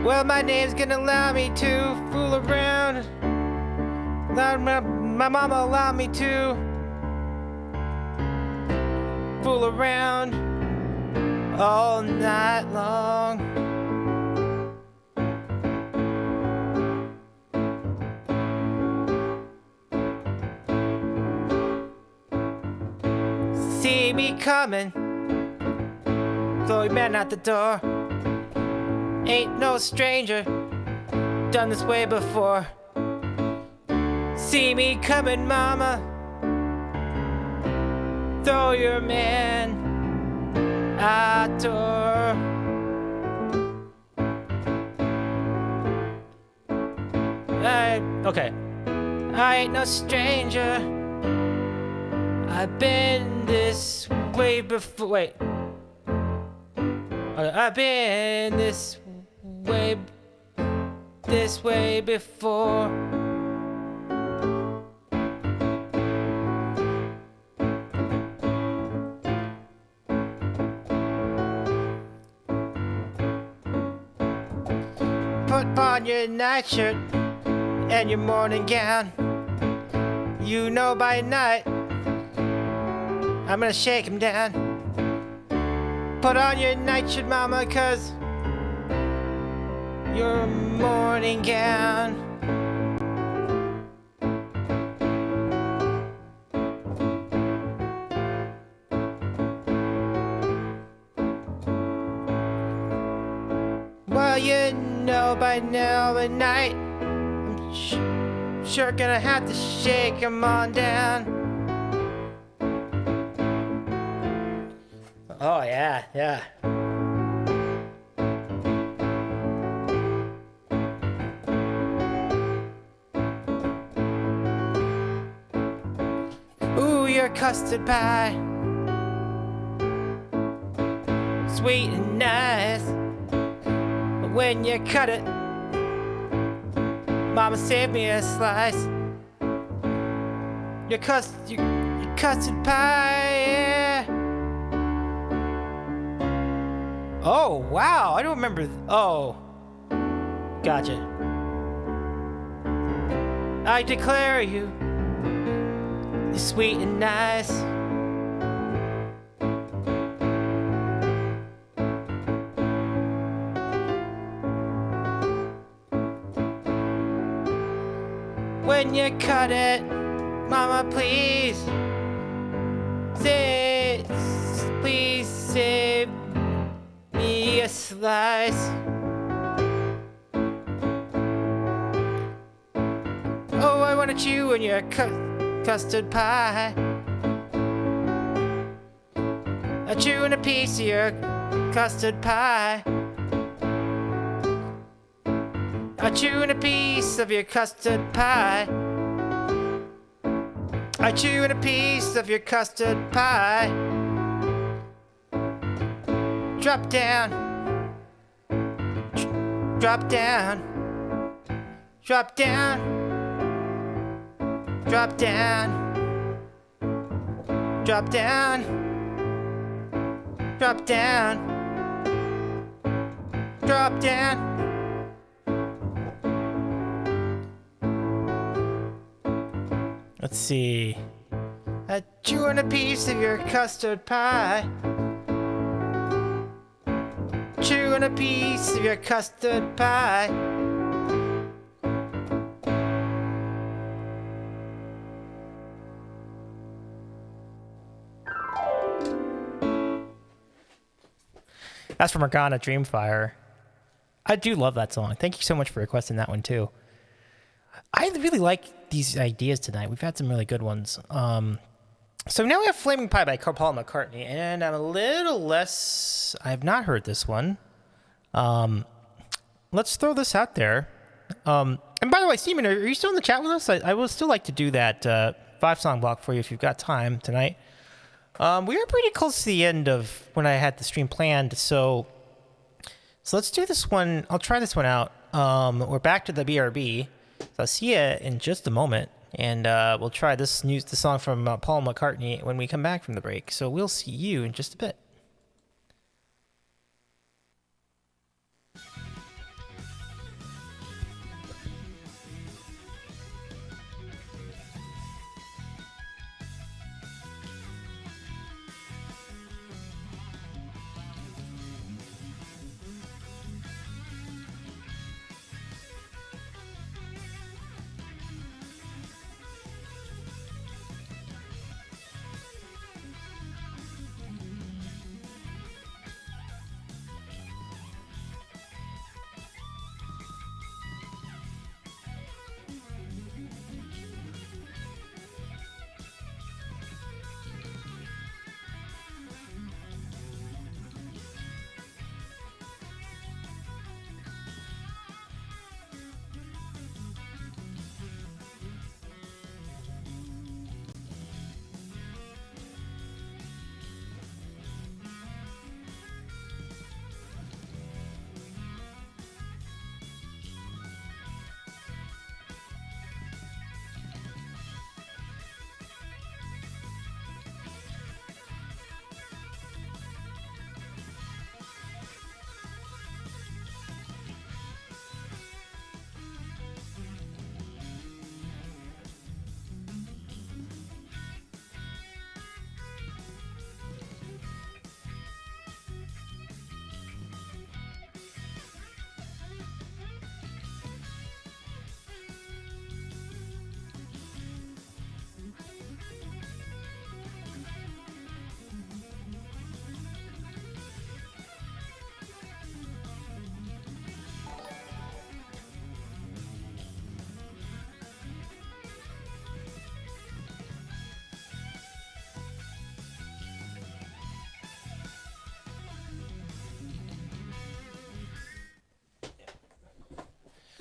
B: Well, my name's gonna allow me to fool around. My mama allowed me to fool around all night long. See me coming, throw your man out the door. Ain't no stranger, done this way before. See me coming, mama, throw your man out door. Okay. I ain't no stranger, I've been this way before. Wait. I've been this way before. Put on your nightshirt and your morning gown. You know by night I'm gonna shake him down. Put on your nightshirt, mama, 'cause your morning gown. Well, you know by now at night I'm sure gonna have to shake him on down. Oh, yeah, yeah. Ooh, your custard pie, sweet and nice. But when you cut it, mama saved me a slice. Your custard pie, yeah. Oh, wow, I don't remember. Oh, gotcha. I declare you sweet and nice. When you cut it, mama, please save me a slice. Oh, I wanna chew on your custard pie. I chew on a piece of your custard pie. I chew on a piece of your custard pie. I chew on a piece of your custard pie. Drop down, drop down, drop down, drop down, drop down, drop down, drop down. Let's see. Chewing a piece of your custard pie. Chewing a piece of your custard pie. That's from Morgana Dreamfire. I do love that song. Thank you so much for requesting that one too. I really like these ideas tonight. We've had some really good ones. So now we have Flaming Pie by Paul McCartney, and I'm a little less... I have not heard this one. Let's throw this out there. And by the way, Steven, are you still in the chat with us? I would still like to do that 5-song block for you if you've got time tonight. We are pretty close to the end of when I had the stream planned, so let's do this one. I'll try this one out. We're back to the BRB. So I'll see you in just a moment, and we'll try the song from Paul McCartney when we come back from the break. So we'll see you in just a bit.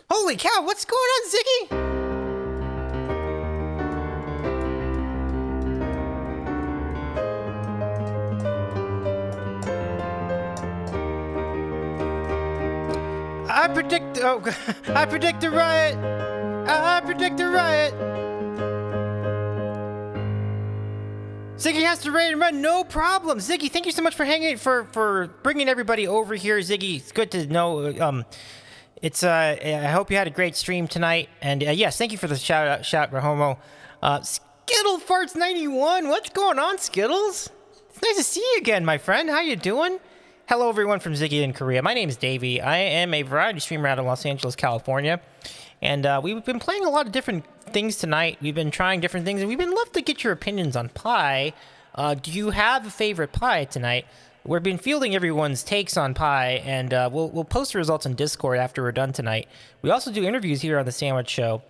B: Holy cow, what's going on, Ziggy? I predict a riot. I predict a riot. Ziggy has to raid and run, no problem. Ziggy, thank you so much for for bringing everybody over here. Ziggy, it's good to know. I hope you had a great stream tonight, and yes, thank you for the shout Rahomo. Skittle Farts 91, what's going on, Skittles? It's nice to see you again, my friend. How you doing? Hello, everyone from ZiggyinKorea. My name is Davy. I am a variety streamer out of Los Angeles, California, and we've been playing a lot of different things tonight. We've been trying different things, and we'd love to get your opinions on pie. Do you have a favorite pie tonight? We've been fielding everyone's takes on pie, and we'll post the results on Discord after we're done tonight. We also do interviews here on The Sandwich Show,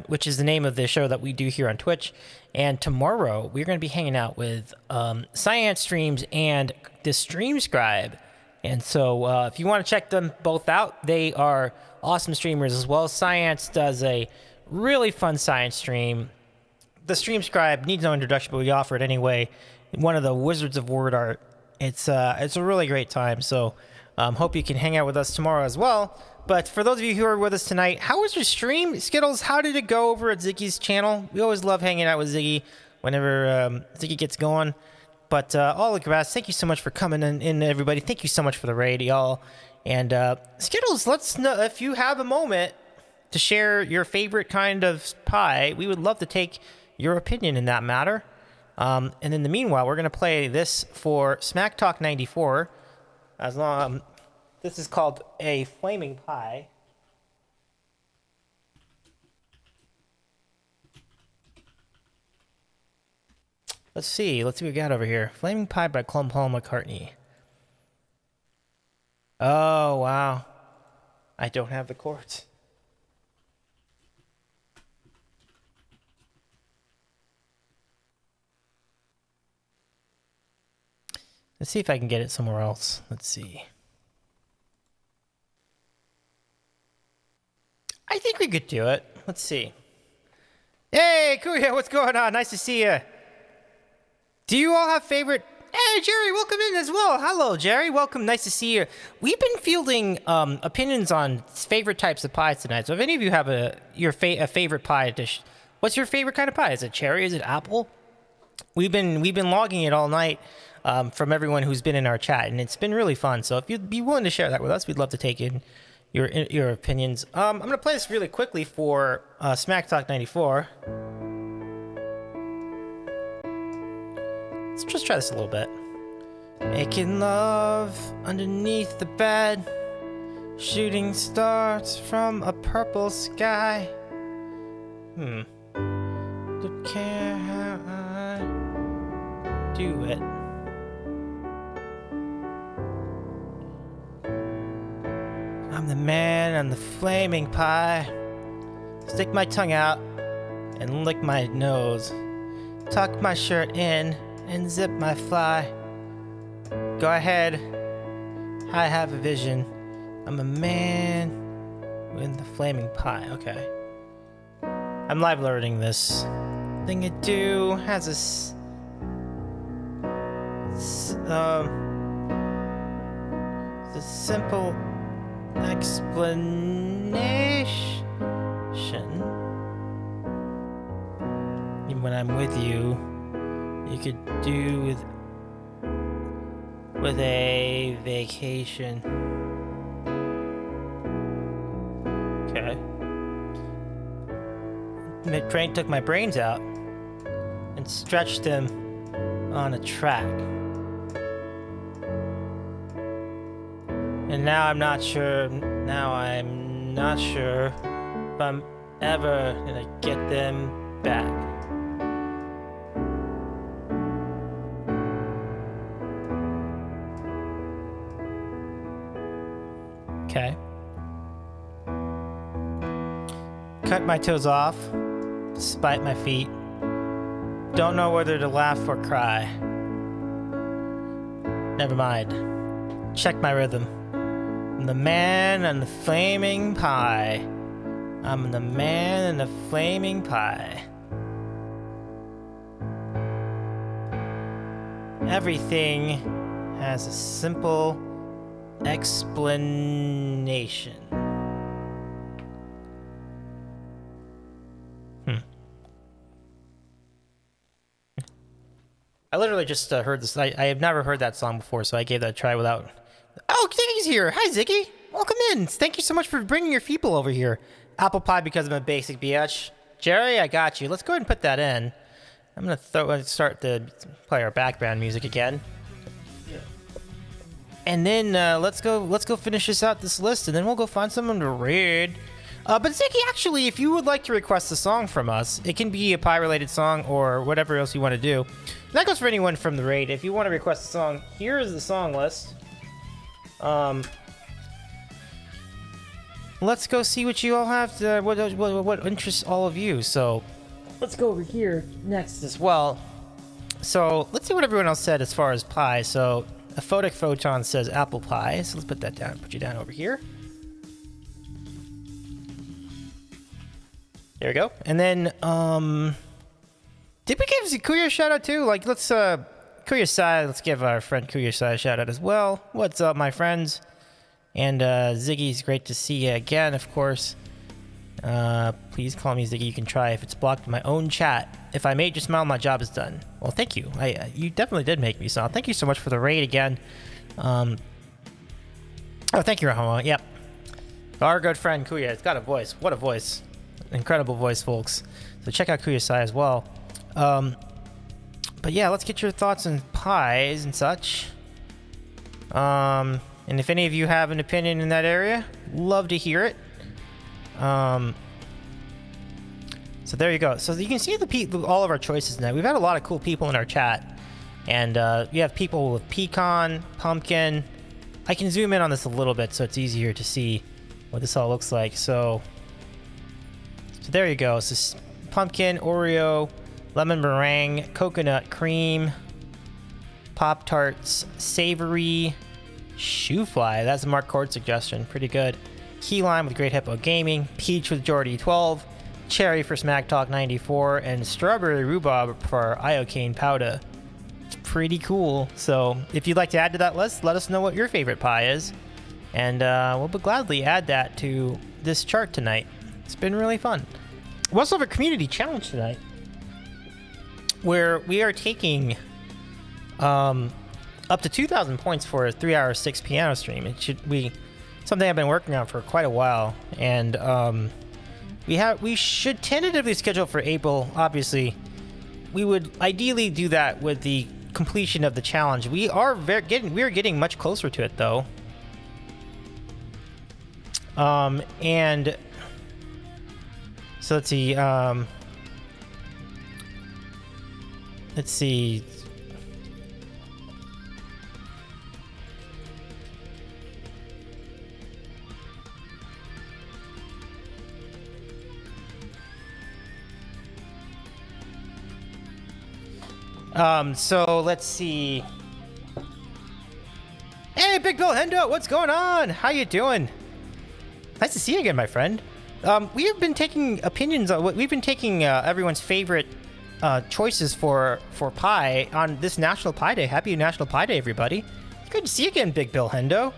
B: which is the name of the show that we do here on Twitch. And tomorrow, we're going to be hanging out with Science Streams and the Stream Scribe. And so if you want to check them both out, they are awesome streamers as well. Science does a really fun science stream. The Stream Scribe needs no introduction, but we offer it anyway. One of the wizards of word art. It's a really great time, so hope you can hang out with us tomorrow as well. But for those of you who are with us tonight, how was your stream? Skittles, how did it go over at Ziggy's channel? We always love hanging out with Ziggy whenever Ziggy gets going. But all the best. Thank you so much for coming in, everybody. Thank you so much for the raid, y'all. And Skittles, let's know if you have a moment to share your favorite kind of pie. We would love to take your opinion in that matter. And in the meanwhile, we're going to play this for Smack Talk 94. This is called a Flaming Pie. Let's see what we got over here. Flaming Pie by Paul McCartney. Oh, wow. I don't have the chords. Let's see if I can get it somewhere else. Let's see. I think we could do it. Let's see. Hey, Korea, what's going on? Nice to see you. Do you all have favorite... Hey, Jerry, welcome in as well. Hello, Jerry. Welcome. Nice to see you. We've been fielding opinions on favorite types of pies tonight. So if any of you have a favorite pie dish, what's your favorite kind of pie? Is it cherry? Is it apple? We've been logging it all night from everyone who's been in our chat, and it's been really fun. So if you'd be willing to share that with us, we'd love to take in your opinions. I'm going to play this really quickly for Smack Talk 94. Let's just try this a little bit. Making love underneath the bed, shooting stars from a purple sky. Don't care how I do it. I'm the man on the flaming pie. Stick my tongue out and lick my nose. Tuck my shirt in and zip my fly. Go ahead, I have a vision. I'm a man with the flaming pie. Okay. I'm live learning this. Thing I do has a it's a simple explanation. When I'm with you, you could do with a vacation. Okay. The train took my brains out and stretched them on a track. And now I'm not sure if I'm ever gonna get them back. Okay. Cut my toes off, despite my feet. Don't know whether to laugh or cry. Never mind. Check my rhythm. I'm the man and the flaming pie. I'm the man and the flaming pie. Everything has a simple explanation. I literally just heard this. I have never heard that song before, so I gave that a try without... Oh, Ziggy's here. Hi, Ziggy. Welcome in. Thank you so much for bringing your people over here. Apple pie because I'm a basic bitch. Jerry, I got you. Let's go ahead and put that in. I'm going to start to play our background music again. And then let's go finish this list, and then we'll go find someone to raid. But Ziggy, actually, if you would like to request a song from us, it can be a pie-related song or whatever else you want to do. And that goes for anyone from the raid. If you want to request a song, here is the song list. Let's go see what you all have to, what interests all of you. So let's go over here next as well. So let's see what everyone else said as far as pie. So a Photic Photon says apple pie. So let's put that down. Put you down over here. There we go. And then, did we give Kuya a shout out too? Like, let's, Kuya Sai, let's give our friend Kuya Sai a shout out as well. What's up, my friends? And, Ziggy's great to see you again, of course. Please call me Ziggy. You can try if it's blocked in my own chat. If I made you smile, my job is done. Well, thank you. You definitely did make me smile. Thank you so much for the raid again. Oh, thank you, Rahama. Yep. Our good friend Kuya. It's got a voice. What a voice. Incredible voice, folks. So check out Kuya Sai as well. But But yeah, let's get your thoughts on pies and such. And if any of you have an opinion in that area, love to hear it. So there you go. So you can see all of our choices now. We've had a lot of cool people in our chat. And we have people with pecan, pumpkin. I can zoom in on this a little bit so it's easier to see what this all looks like. So there you go. So pumpkin, Oreo, lemon meringue, coconut cream, Pop-Tarts, savory, shoe fly. That's a Mark Cord suggestion. Pretty good. Key lime with Great Hippo Gaming, peach with Jordy 12, cherry for Smack Talk 94, and strawberry rhubarb for Iocane Powder. It's pretty cool. So if you'd like to add to that list, let us know what your favorite pie is, and we'll gladly add that to this chart tonight. It's been really fun. We also have a community challenge tonight where we are taking up to 2,000 points for a 3-hour 6 piano stream. It should be something I've been working on for quite a while, and we should tentatively schedule for April. Obviously, we would ideally do that with the completion of the challenge. We are getting much closer to it, though. And so let's see. Let's see. So let's see. Hey, Big Bill Hendo, what's going on? How you doing? Nice to see you again, my friend. We have been taking opinions on we've been taking everyone's favorite choices for pie on this National Pie Day. Happy National Pie Day, everybody. Good to see you again, Big Bill Hendo.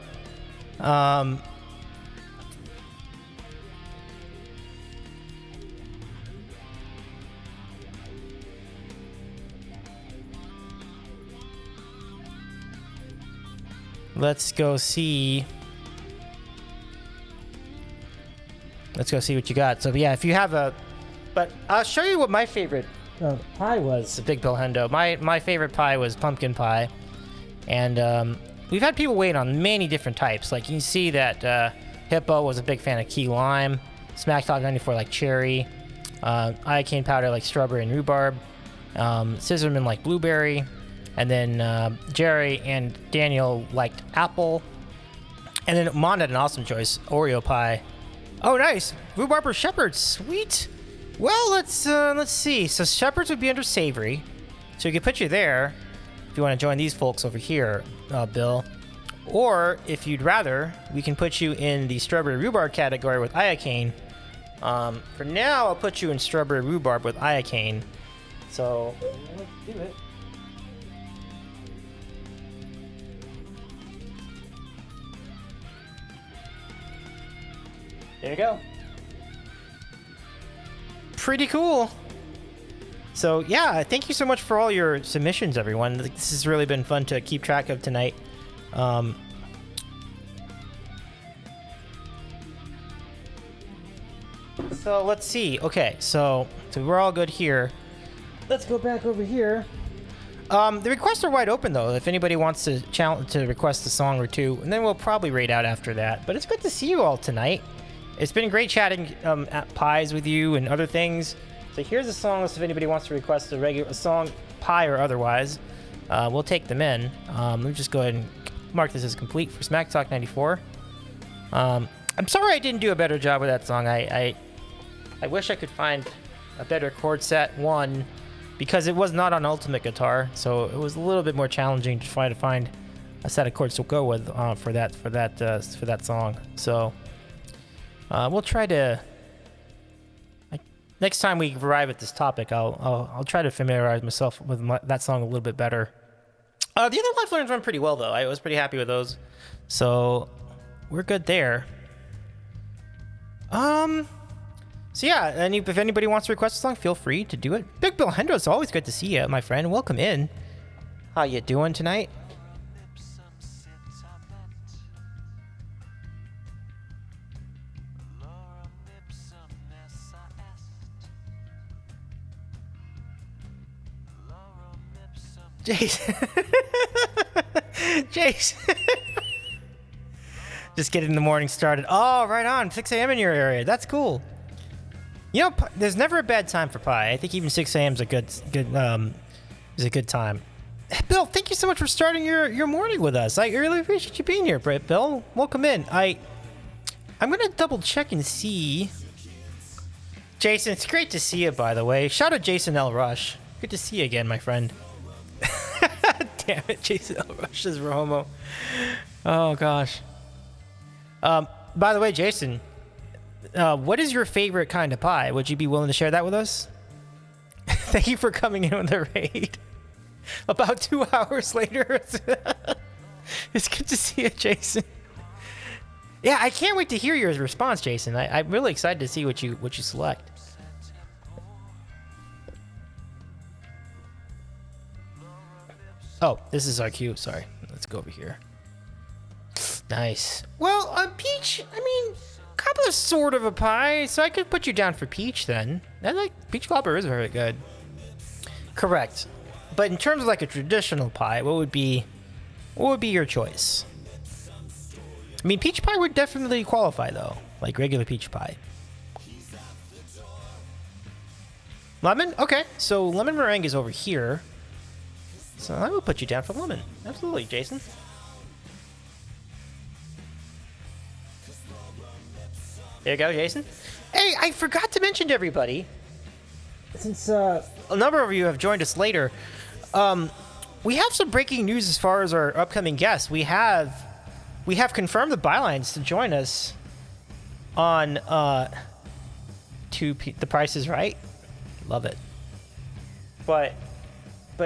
B: Let's go see what you got. So yeah, if you have but I'll show you what my favorite pie was. Big Bill Hendo. My favorite pie was pumpkin pie, and we've had people weigh in on many different types. Like you can see that Hippo was a big fan of key lime, Smack Talk 94 like cherry, Iocane Powder like strawberry and rhubarb, Scissorman like blueberry. And then Jerry and Daniel liked apple. And then Mon had an awesome choice, Oreo pie. Oh, nice. Rhubarb or Shepherd's. Sweet. Well, let's see. So Shepherd's would be under savory. So we could put you there if you want to join these folks over here, Bill. Or if you'd rather, we can put you in the strawberry rhubarb category with Iocane. For now, I'll put you in strawberry rhubarb with Iocane. So let's do it. There you go. Pretty cool. So yeah, thank you so much for all your submissions, everyone. This has really been fun to keep track of tonight. So let's see. Okay, so we're all good here. Let's go back over here. The requests are wide open though. If anybody wants to request a song or two, and then we'll probably rate out after that. But it's good to see you all tonight. It's been great chatting at pies with you and other things. So here's a song list if anybody wants to request a song, pie or otherwise. We'll take them in. Let me just go ahead and mark this as complete for Smack Talk 94. I'm sorry I didn't do a better job with that song. I wish I could find a better chord set, one, because it was not on Ultimate Guitar, so it was a little bit more challenging to try to find a set of chords to go with for that song. So we'll try to. Next time we arrive at this topic, I'll try to familiarize myself with that song a little bit better. The other live learns went pretty well though. I was pretty happy with those, so we're good there. So yeah, and if anybody wants to request a song, feel free to do it. Big Bill Hendo, it's always good to see you, my friend. Welcome in. How you doing tonight? Jason. Jason. Just getting the morning started. Oh, right on. 6 a.m. in your area. That's cool. You know, there's never a bad time for pie. I think even 6 a.m. is a good time. Bill, thank you so much for starting your morning with us. I really appreciate you being here, Bill. Welcome in. I'm gonna double check and see. Jason, it's great to see you, by the way. Shout out Jason L. Rush. Good to see you again, my friend. Damn it, Jason L. Rush is Romo. Oh gosh. By the way, Jason, what is your favorite kind of pie? Would you be willing to share that with us? Thank you for coming in with the raid. About 2 hours later. It's good to see you, Jason. Yeah, I can't wait to hear your response, Jason. I'm really excited to see what you select. Oh, this is our cue. Sorry. Let's go over here. Nice. Well, peach, I mean, cobbler's sort of a pie, so I could put you down for peach then. I like peach cobbler is very good. Correct. But in terms of like a traditional pie, what would be your choice? I mean, peach pie would definitely qualify though, like regular peach pie. Lemon? Okay, so lemon meringue is over here. So I will put you down for lemon. Absolutely, Jason. There you go, Jason. Hey, I forgot to mention to everybody, since a number of you have joined us later, we have some breaking news as far as our upcoming guests. We have confirmed the bylines to join us on The Price is Right. Love it. But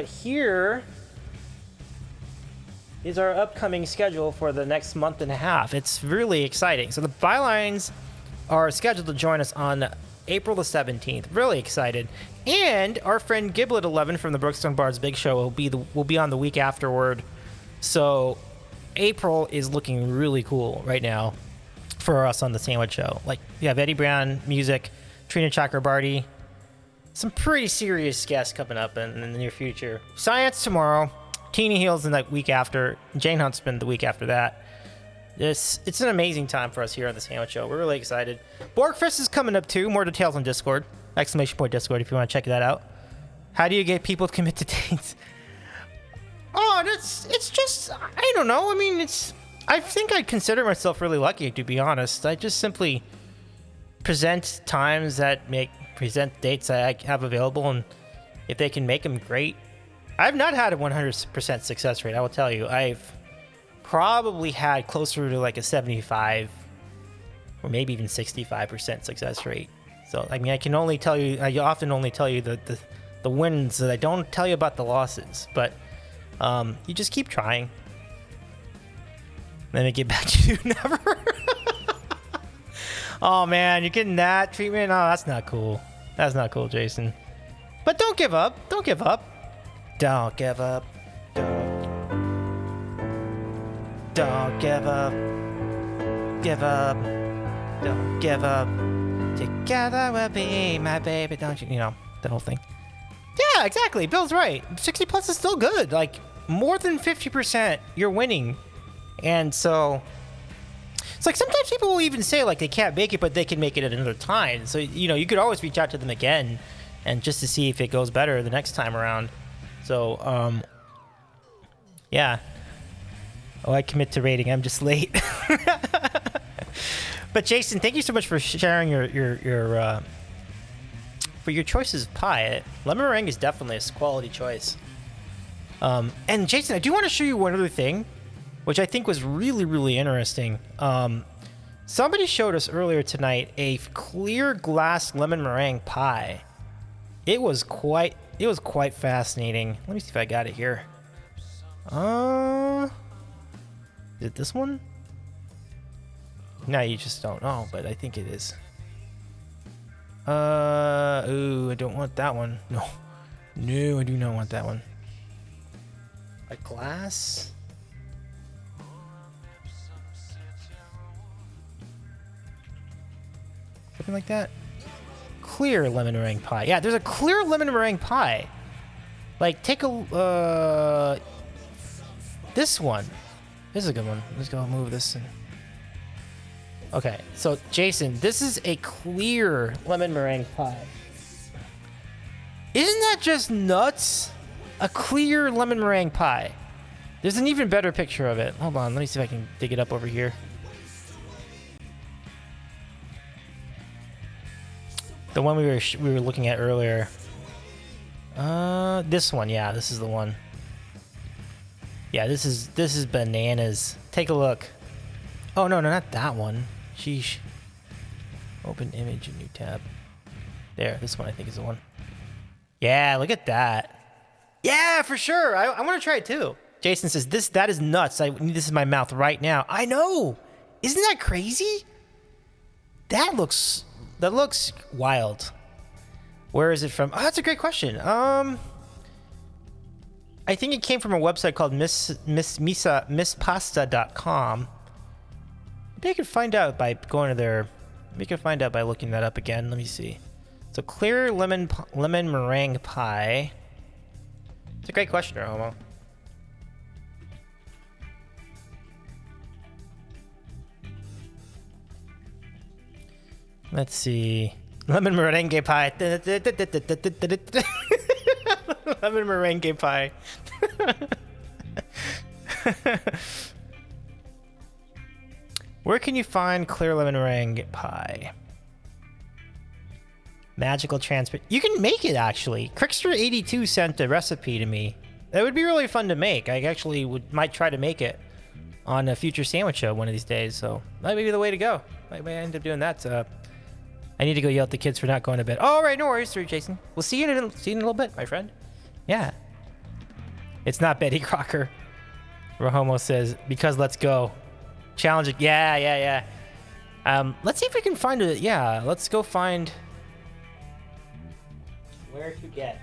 B: here is our upcoming schedule for the next month and a half. It's really exciting. So the bylines are scheduled to join us on April the 17th. Really excited. And our friend Giblet11 from the Brookstone Bard's Big Show will be on the week afterward. So April is looking really cool right now for us on the Sandwich Show. Like, you have Eddie Brown, music, Trina Chakrabarty, some pretty serious guests coming up in the near future. Science tomorrow, Teeny Heels the week after, Jane Huntsman the week after that. It's an amazing time for us here on the Sandwich Show. We're really excited. Borgfest is coming up too. More details on Discord. ! Discord if you want to check that out. How do you get people to commit to dates? Oh, it's just, I don't know. I mean, I think I consider myself really lucky, to be honest. I just simply present dates that I have available, and if they can make them, great. I've not had a 100% success rate, I will tell you. I've probably had closer to like a 75 or maybe even 65% success rate. So, I mean, I often only tell you the wins, that I don't tell you about the losses, but you just keep trying. Let me get back to you, never. Oh man, you're getting that treatment? Oh, that's not cool. That's not cool, Jason. But don't give up. Don't give up. Don't give up. Don't give up. Give up. Don't give up. Together we'll be my baby, don't you? You know, that whole thing. Yeah, exactly. Bill's right. 60 plus is still good. Like, more than 50%, you're winning. And so, it's like sometimes people will even say, like, they can't make it, but they can make it at another time. So, you know, you could always reach out to them again and just to see if it goes better the next time around. So, yeah. Oh, I commit to rating. I'm just late. But Jason, thank you so much for sharing your choices of pie. Lemon meringue is definitely a quality choice. And Jason, I do want to show you one other thing, which I think was really, really interesting. Somebody showed us earlier tonight a clear glass lemon meringue pie. It was quite fascinating. Let me see if I got it here. Is it this one? No, you just don't know, but I think it is. Ooh, I don't want that one. No, I do not want that one. A glass? Something like that? Clear lemon meringue pie. Yeah, there's a clear lemon meringue pie. Like, take this one. This is a good one. Let's go move this in. Okay, so Jason, this is a clear lemon meringue pie. Isn't that just nuts? A clear lemon meringue pie. There's an even better picture of it. Hold on, let me see if I can dig it up over here. The one we were looking at earlier. This one, yeah, this is the one. Yeah, this is bananas. Take a look. Oh no, not that one. Sheesh. Open image, new tab. There, this one I think is the one. Yeah, look at that. Yeah, for sure. I want to try it too. Jason says that is nuts. I need this in my mouth right now. I know. Isn't that crazy? That looks wild. Where is it from? Oh, that's a great question. I think it came from a website called misspasta.com. Maybe I could find out by going to their. Maybe I could find out by looking that up again. Let me see. So clear lemon meringue pie. It's a great question, Homo. Let's see. Lemon meringue pie. Lemon meringue pie. Where can you find clear lemon meringue pie? Magical transfer. You can make it, actually. Crickster82 sent a recipe to me. That would be really fun to make. I actually might try to make it on a future sandwich show one of these days. So that may be the way to go. I may end up doing that. I need to go yell at the kids for not going to bed. All right, no worries, sir, Jason. We'll see you in a little bit, my friend. Yeah. It's not Betty Crocker. Rahomo says, because let's go. Challenge it. Yeah. Let's see if we can find it. Yeah, let's go find where to get.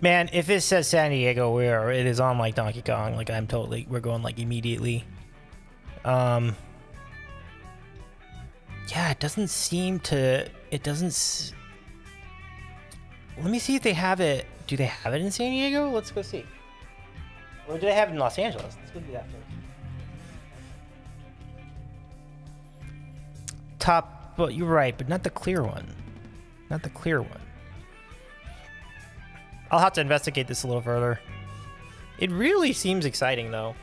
B: Man, if it says San Diego, it is on like Donkey Kong. Like we're going like immediately. Yeah, it doesn't seem to. It doesn't. Let me see if they have it. Do they have it in San Diego? Let's go see. Or do they have it in Los Angeles? Let's go do that first. Top, but you're right, but not the clear one. Not the clear one. I'll have to investigate this a little further. It really seems exciting, though.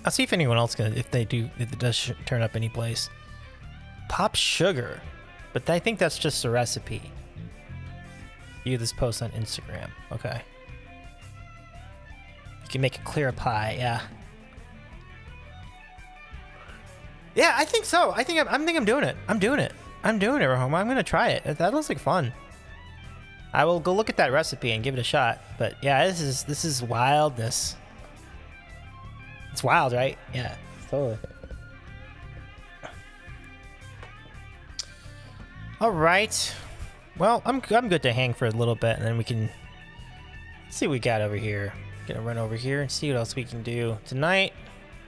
B: I'll see if anyone else can, if it does turn up any place. Pop sugar, but I think that's just a recipe. View this post on Instagram. Okay. You can make a clear pie, yeah. Yeah, I think so. I think I'm doing it. I'm doing it, Rahoma. I'm gonna try it. That looks like fun. I will go look at that recipe and give it a shot. But yeah, this is wildness. It's wild, right? Yeah, totally. All right. Well, I'm good to hang for a little bit, and then we can see what we got over here. Gonna run over here and see what else we can do tonight.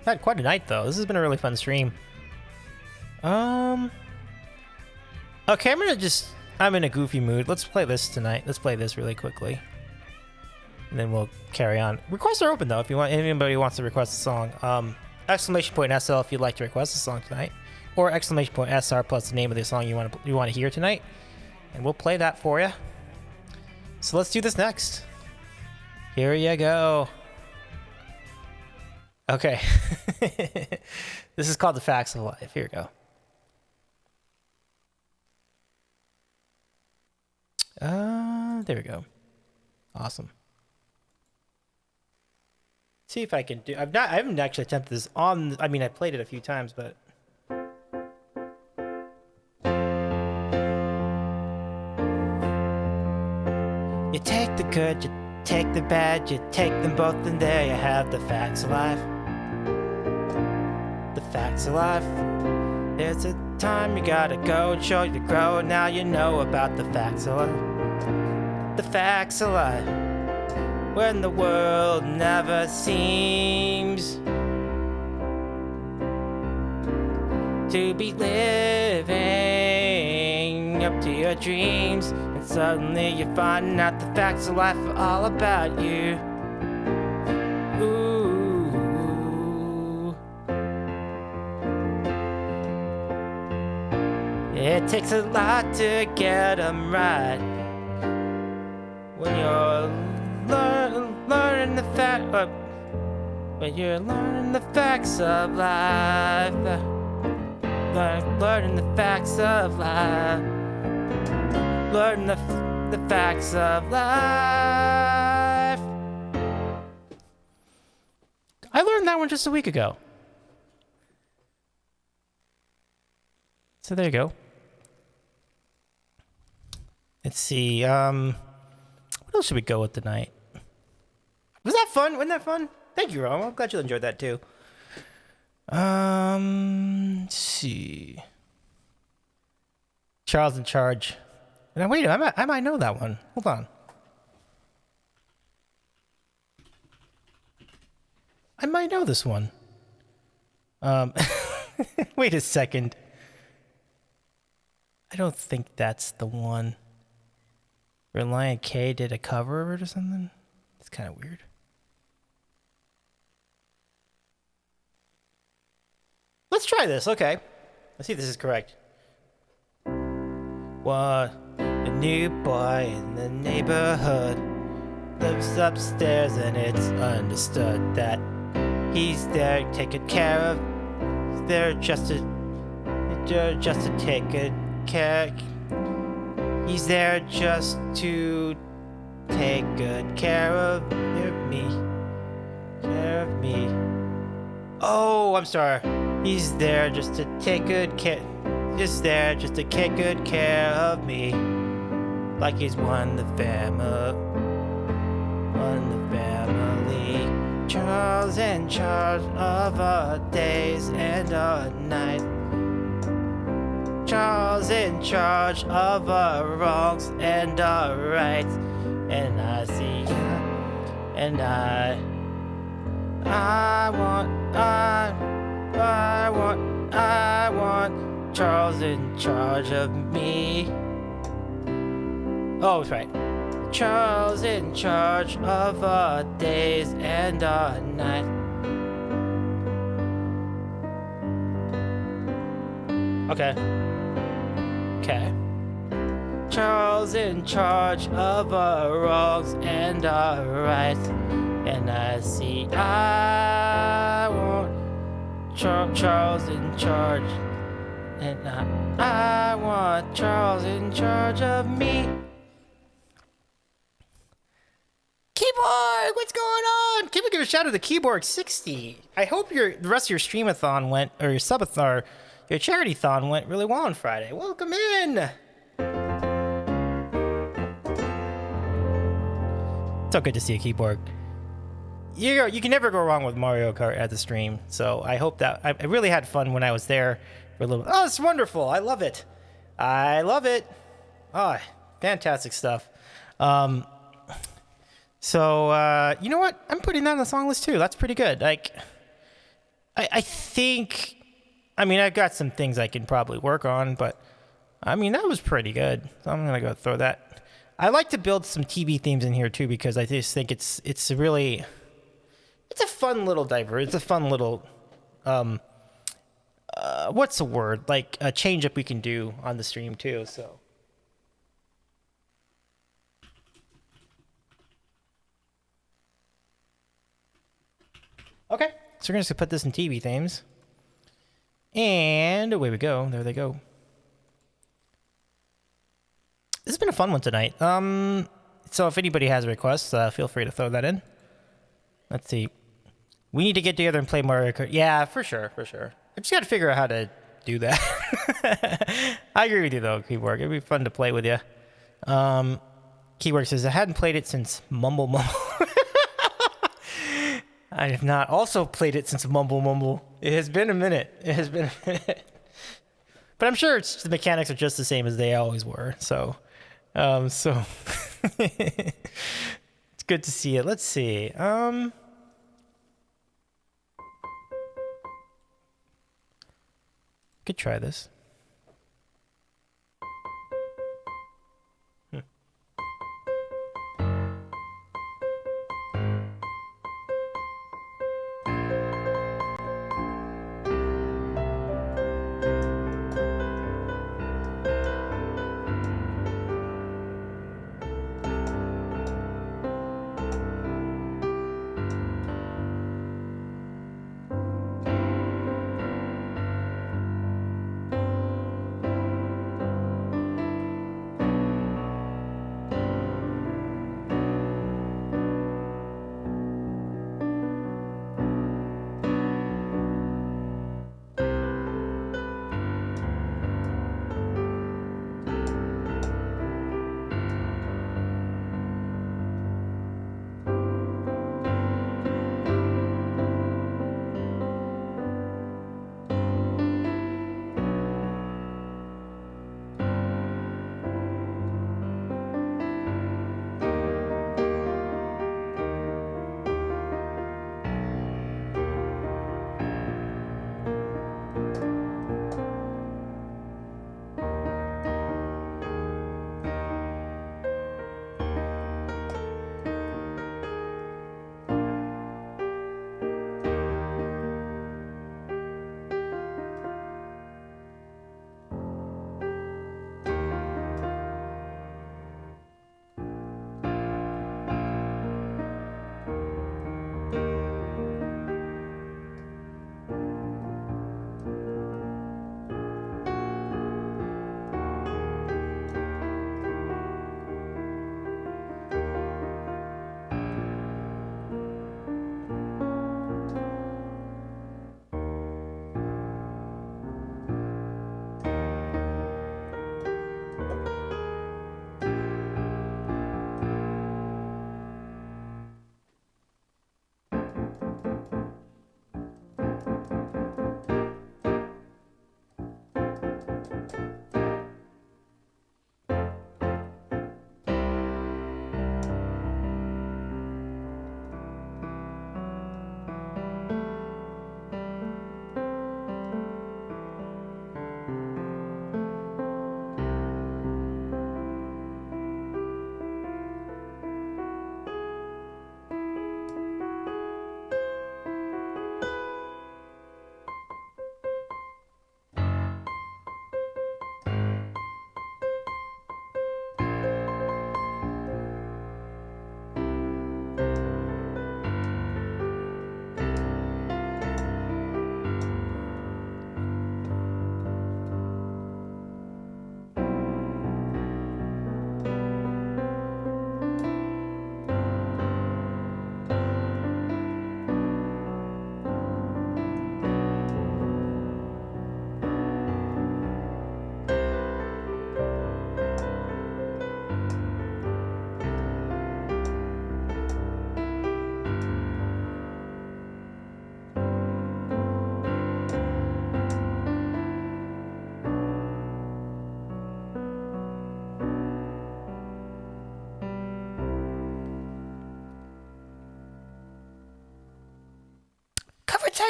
B: Had quite a night though. This has been a really fun stream. Okay, I'm in a goofy mood. Let's play this tonight. Let's play this really quickly, and then we'll carry on. Requests are open though. If anybody wants to request a song, exclamation point SL if you'd like to request a song tonight, or exclamation point SR plus the name of the song you want to hear tonight, and we'll play that for you. So let's do this next. Here you go. Okay. This is called The Facts of Life. Here we go. There we go. Awesome. See if I can do. I haven't actually attempted this on. I mean, I played it a few times, but. You take the good, you take the bad, you take them both, and there you have the facts of life. The facts of life. There's a time you gotta go and show you to grow, and now you know about the facts of life. The facts of life. When the world never seems to be living your dreams, and suddenly you find out the facts of life are all about you. Ooh. It takes a lot to get 'em right. When you're learning the when you're learning the facts of life. Learning the facts of life. Learning the facts of life. I learned that one just a week ago. So there you go. Let's see. What else should we go with tonight? Was that fun? Wasn't that fun? Thank you, Ron. I'm glad you enjoyed that too. Let's see. Charles in Charge. Now wait, I might know that one. Hold on. I might know this one. Wait a second. I don't think that's the one. Reliant K did a cover of it or something? It's kind of weird. Let's try this, okay. Let's see if this is correct. What? A new boy in the neighborhood lives upstairs, and it's understood that he's there taken care of. He's there just to take good care. He's there just to take good care of me. Care of me. Oh, I'm sorry. He's there just to take good care. Just there just to take good care of me. Like he's one the family. Charles in charge of our days and our nights. Charles in charge of our wrongs and our rights. And I see and I want Charles in charge of me. Oh, that's right. Charles in charge of our days and our nights. Okay. Charles in charge of our wrongs and our rights. And I see I want Charles in charge. And I want Charles in charge of me. Keyboard, what's going on? Can we give a shout out to Keyboard 60? I hope the rest of your streamathon went, or your subathon, your charity-thon went really well on Friday. Welcome in. So good to see you, Keyboard. You can never go wrong with Mario Kart at the stream. So I hope that I really had fun when I was there for a little. Oh, it's wonderful! I love it. I love it. Oh, fantastic stuff. So you know what? I'm putting that on the song list too. That's pretty good. Like, I think. I mean, I've got some things I can probably work on, but I mean that was pretty good. So I'm gonna go throw that. I like to build some TV themes in here too because I just think it's a fun little It's a fun little what's the word? Like a change up we can do on the stream too. So okay, so we're just gonna put this in TV themes, and away we go. There they go. This has been a fun one tonight. So if anybody has requests, feel free to throw that in. Let's see. We need to get together and play Mario Kart. Yeah, for sure. I just got to figure out how to do that. I agree with you, though, Keywork. It'd be fun to play with you. Keywork says, I hadn't played it since Mumble Mumble. I have not also played it since Mumble Mumble. It has been a minute. But I'm sure the mechanics are just the same as they always were. So it's good to see it. Let's see. Could try this.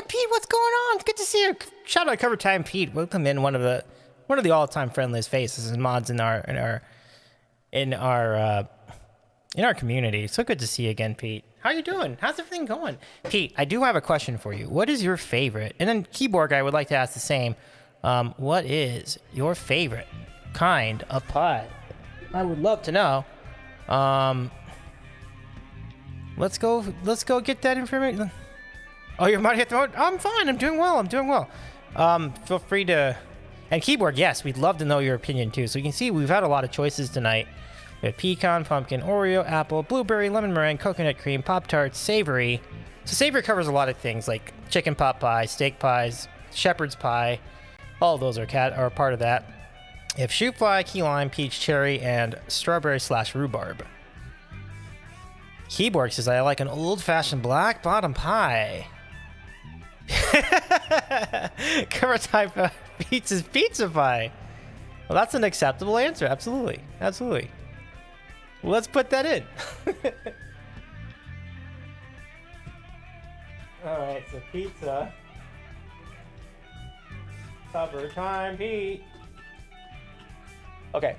B: Time Pete, what's going on? It's good to see you. Shout out Cover Time Pete. Welcome in one of the all-time friendliest faces and mods in our community. So good to see you again, Pete. How you doing? How's everything going? Pete, I do have a question for you. What is your favorite? And then Keyboard Guy would like to ask the same. What is your favorite kind of pie? I would love to know. Let's go get that information. Oh, you're about to hit the road? I'm fine. I'm doing well. Feel free to... And Keyboard, yes, we'd love to know your opinion too. So you can see we've had a lot of choices tonight. We have pecan, pumpkin, Oreo, apple, blueberry, lemon meringue, coconut cream, Pop-Tarts, savory. So savory covers a lot of things like chicken pot pie, steak pies, shepherd's pie. All of those are part of that. You have shoe fly, key lime, peach, cherry, and strawberry/rhubarb. Keyboard says, I like an old-fashioned black bottom pie. Cover time for pizza's pizza pie. Well, that's an acceptable answer. Absolutely. Let's put that in. All right, so pizza. Cover time, Pete. Okay.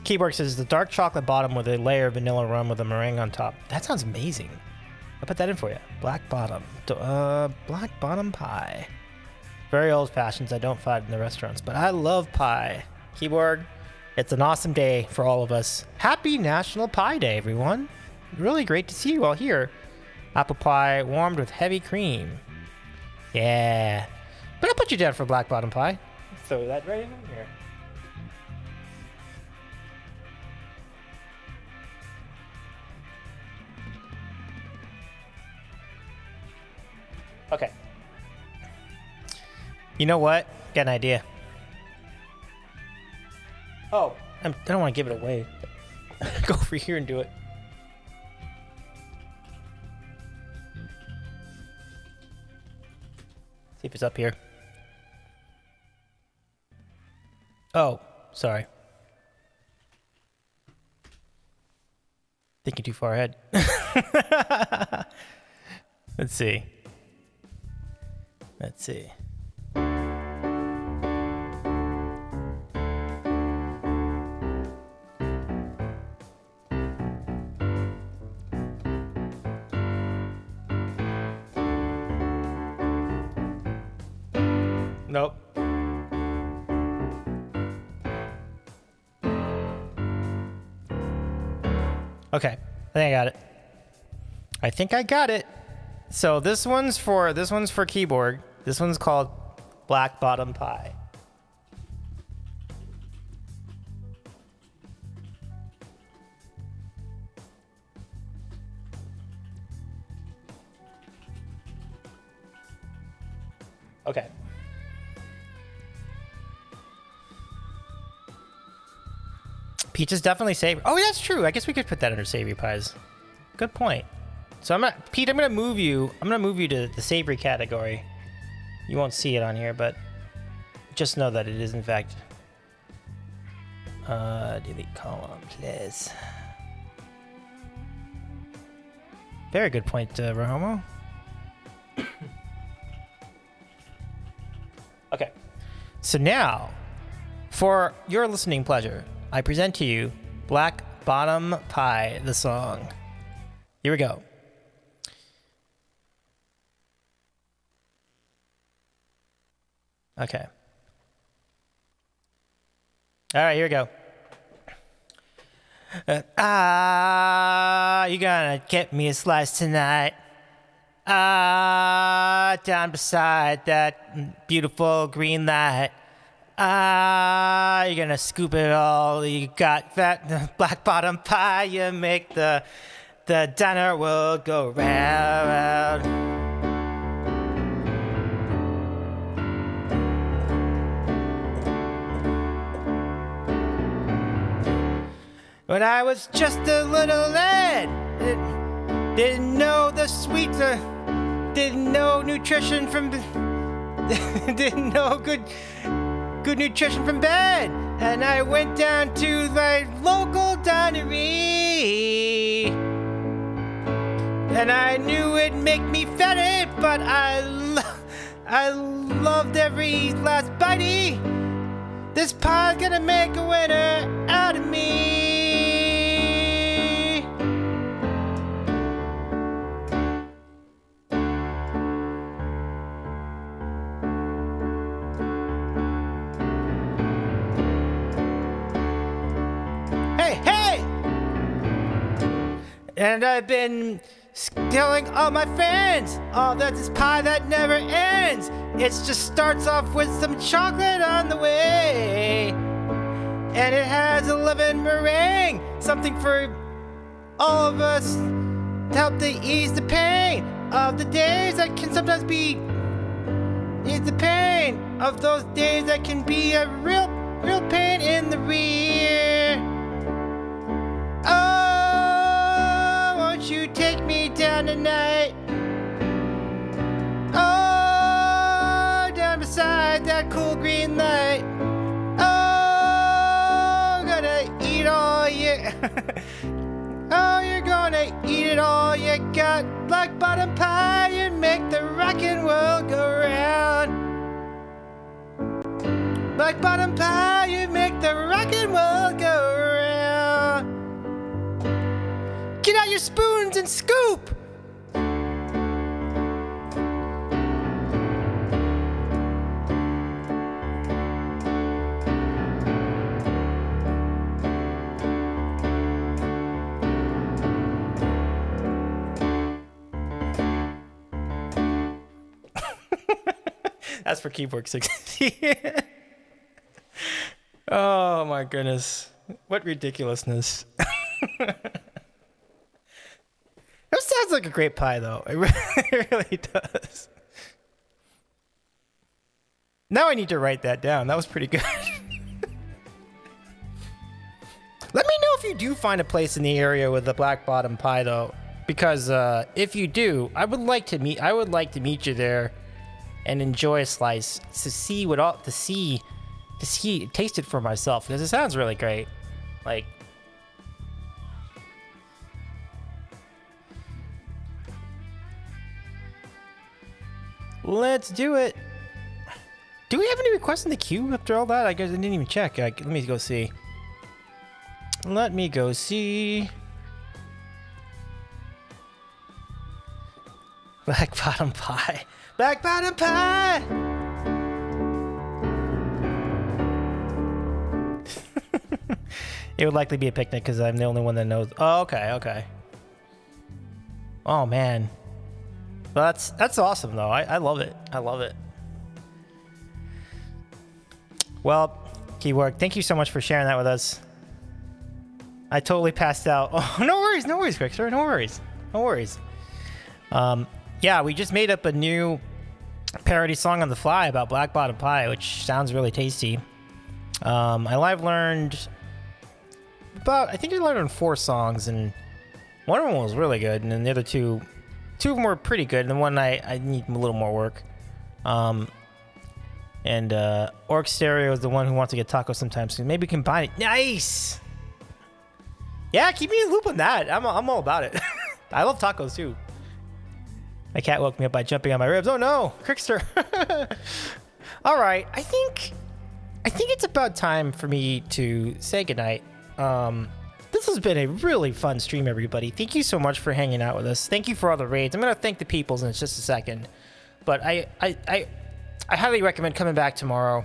B: Keyboard says the dark chocolate bottom with a layer of vanilla rum with a meringue on top. That sounds amazing. I'll put that in for you. Black bottom pie. Very old fashioned. I don't find in the restaurants, but I love pie. Keyboard, it's an awesome day for all of us. Happy National Pie Day, everyone. Really great to see you all here. Apple pie warmed with heavy cream. Yeah. But I'll put you down for black bottom pie. Throw that right in here. Okay. You know what? Got an idea. Oh, I don't want to give it away. Go over here and do it. See if it's up here. Oh, sorry. Thinking too far ahead. Let's see. Nope. Okay, I think I got it. So this one's for Keyboard. This one's called Black Bottom Pie. Okay. Peach is definitely savory. Oh, that's true. I guess we could put that under savory pies. Good point. So Pete, I'm gonna move you to the savory category. You won't see it on here, but just know that it is in fact. Delete column, please. Very good point, Rahomo. Okay. So now, for your listening pleasure, I present to you Black Bottom Pie, the song. Here we go. Okay. All right, here we go. You gonna get me a slice tonight? Down beside that beautiful green light. You're gonna scoop it all. You got that black bottom pie. You make the diner world go round. When I was just a little lad, didn't know the sweets, didn't know nutrition from, didn't know good nutrition from bad. And I went down to my local dinery, And I knew it'd make me fetid, but I loved every last bitey. This pie's gonna make a winner out of me. Hey! And I've been telling all my friends, oh, that's this pie that never ends. It just starts off with some chocolate on the way. And it has 11 meringue, something for all of us to help to ease the pain of the days that can sometimes be, ease the pain of those days that can be a real pain in the rear. Oh, won't you take me down tonight? Oh, down beside that cool green light. Oh, gonna eat all you. Oh, you're gonna eat it all you got. Black bottom pie, you make the rockin' world go round. Black bottom pie, you make the rockin' world go round. Get out your spoons and scoop! That's for Keyboard 60. Oh my goodness. What ridiculousness. That sounds like a great pie, though. It really does. Now I need to write that down. That was pretty good. Let me know if you do find a place in the area with a black bottom pie, though, because if you do, I would like to meet you there and enjoy a slice to see taste it for myself, because it sounds really great. Like. Let's do it. Do we have any requests in the queue after all that? I guess I didn't even check. Let me go see. Let me go see. Black bottom pie. Black bottom pie! It would likely be a picnic because I'm the only one that knows. Oh, okay. Oh, man. Well, that's awesome, though. I love it. I love it. Well, Keywork, thank you so much for sharing that with us. I totally passed out. Oh, no worries, Quickster. No worries. Yeah, we just made up a new parody song on the fly about black bottom pie, which sounds really tasty. I live learned I think I learned 4 songs, and one of them was really good, and then the other two of them were pretty good, and the one I need a little more work. And Orc Stereo is the one who wants to get tacos sometime soon. Maybe combine it. Nice! Yeah, keep me in the loop on that. I'm all about it. I love tacos too. My cat woke me up by jumping on my ribs. Oh no, Crickster. All right, I think it's about time for me to say goodnight. This has been a really fun stream, everybody. Thank you so much for hanging out with us. Thank you for all the raids. I'm gonna thank the peoples in just a second, but I highly recommend coming back tomorrow.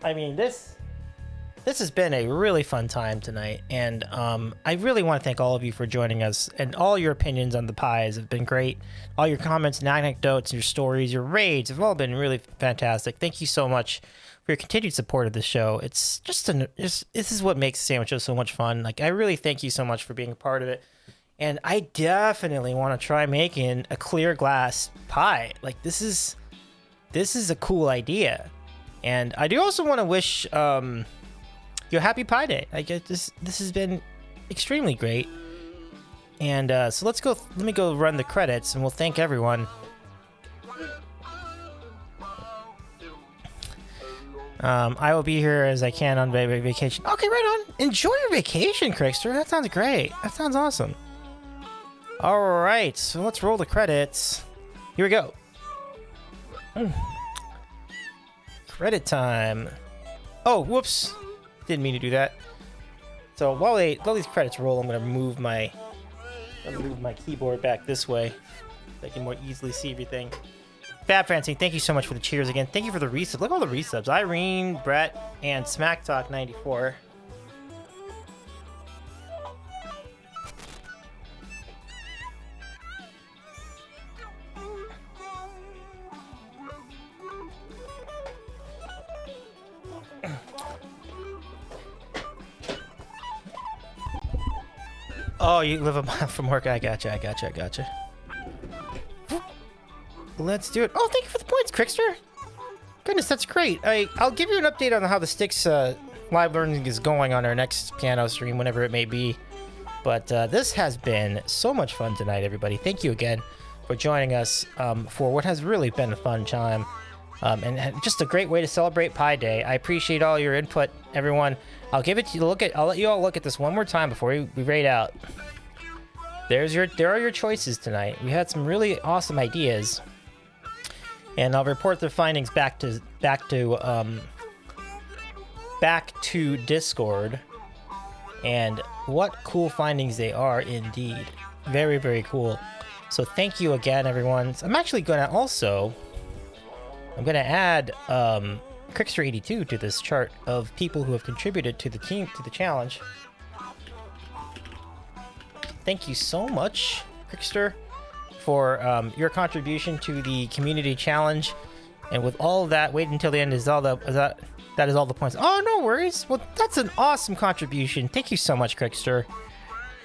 B: I mean, this has been a really fun time tonight, and I really want to thank all of you for joining us, and all your opinions on the pies have been great. All your comments and anecdotes, your stories, your raids have all been really fantastic. Thank you so much for your continued support of the show. It's just this is what makes the sandwich show so much fun. Like, I really thank you so much for being a part of it, and I definitely want to try making a clear glass pie. Like, this is a cool idea, and I do also want to wish you a happy Pie Day. I guess this has been extremely great, and so let me go run the credits, and we'll thank everyone. I will be here as I can on vacation. Okay, right on. Enjoy your vacation, Crickster. That sounds great. That sounds awesome. All right, so let's roll the credits. Here we go. Credit time. Oh, whoops. Didn't mean to do that. So while these credits roll, I'm gonna move my keyboard back this way so I can more easily see everything. Fab Francine, thank you so much for the cheers again. Thank you for the resubs. Look at all the resubs. Irene, Brett, and Smack Talk 94. Oh, you live a mile from work. I gotcha. Let's do it. Oh, thank you for the points, Crickster. Goodness, that's great. I'll give you an update on how the Sticks live learning is going on our next piano stream, whenever it may be. But this has been so much fun tonight, everybody. Thank you again for joining us for what has really been a fun time. And just a great way to celebrate Pi Day. I appreciate all your input, everyone. I'll give it to you. I'll let you all look at this one more time before we rate out. There are your choices tonight. We had some really awesome ideas, and I'll report the findings back to Discord. And what cool findings they are, indeed. Very, very cool. So thank you again, everyone. I'm actually going to add Crickster82 to this chart of people who have contributed to the challenge. Thank you so much, Crickster, for your contribution to the community challenge. And with all of that, wait until the end. That is all the points. Oh, no worries. Well, that's an awesome contribution. Thank you so much, Crickster.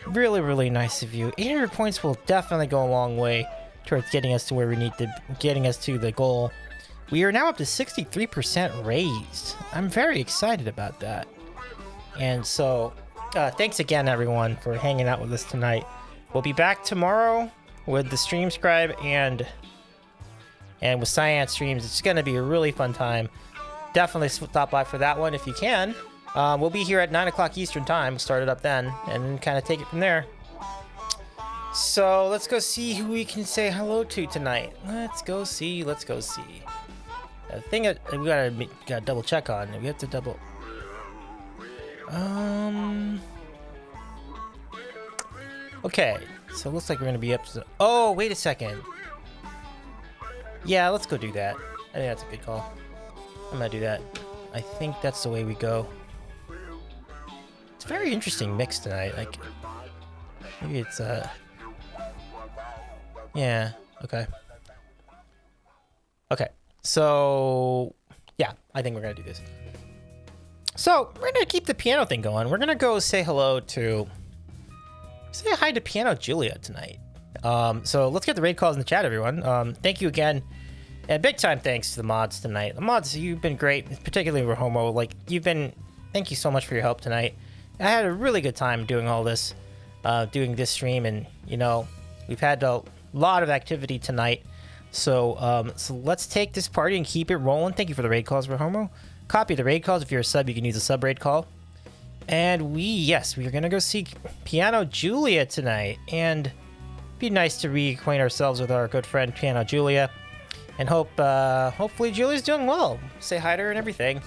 B: Really, really nice of you. 800 points will definitely go a long way towards getting us to where we need to, getting us to the goal. We are now up to 63% raised. I'm very excited about that. And so, thanks again, everyone, for hanging out with us tonight. We'll be back tomorrow with the Stream Scribe and with Cyan Streams. It's going to be a really fun time. Definitely stop by for that one if you can. We'll be here at 9 o'clock Eastern Time. We'll start it up then and kind of take it from there. So let's go see who we can say hello to tonight. Let's go see. The thing that we gotta double check on. We have to double. Okay, so it looks like we're gonna be up to. Oh, wait a second. Yeah, let's go do that. I think that's a good call. I'm gonna do that. I think that's the way we go. It's a very interesting mix tonight. Like, maybe it's yeah. Okay. Okay. So, yeah, I think we're going to do this. So, we're going to keep the piano thing going. We're going to go say hi to Piano Julia tonight. So, let's get the raid calls in the chat, everyone. Thank you again. And big time thanks to the mods tonight. The mods, you've been great, particularly Rahomo. Thank you so much for your help tonight. I had a really good time doing all this, doing this stream. And, we've had a lot of activity tonight. So let's take this party and keep it rolling. Thank you for the raid calls, Rahomo. Copy the raid calls. If you're a sub, you can use a sub raid call. And we are going to go see Piano Julia tonight. And it'd be nice to reacquaint ourselves with our good friend Piano Julia. And hopefully Julia's doing well. Say hi to her and everything.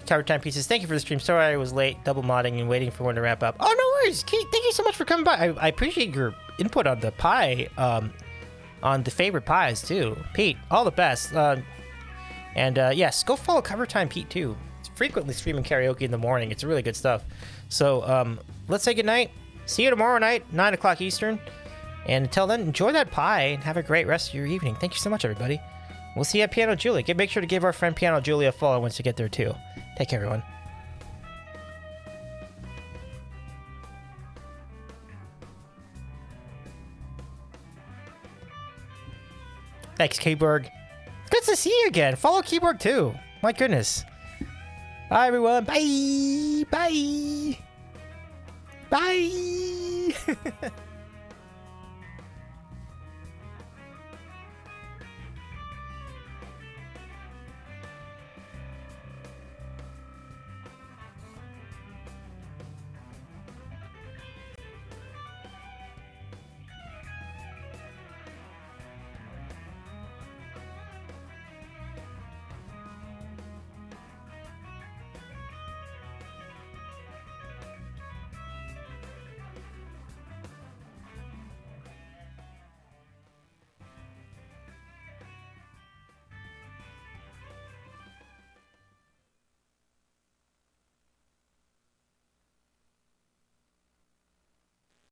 B: Cover Time Pieces, thank you for the stream. Sorry I was late, double modding and waiting for one to wrap up. Oh, no worries. Kate, thank you so much for coming by. I appreciate your input on the pie, on the favorite pies too. Pete, all the best. Yes, go follow Cover Time Pete too. It's frequently streaming karaoke in the morning. It's really good stuff. So let's say goodnight. See you tomorrow night, 9 o'clock Eastern. And until then, enjoy that pie and have a great rest of your evening. Thank you so much, everybody. We'll see you at Piano Julia. Make sure to give our friend Piano Julia a follow once you get there too. Take care, everyone. Thanks, Keyborg. Good to see you again. Follow Keyborg too. My goodness. Bye, everyone. Bye. Bye. Bye.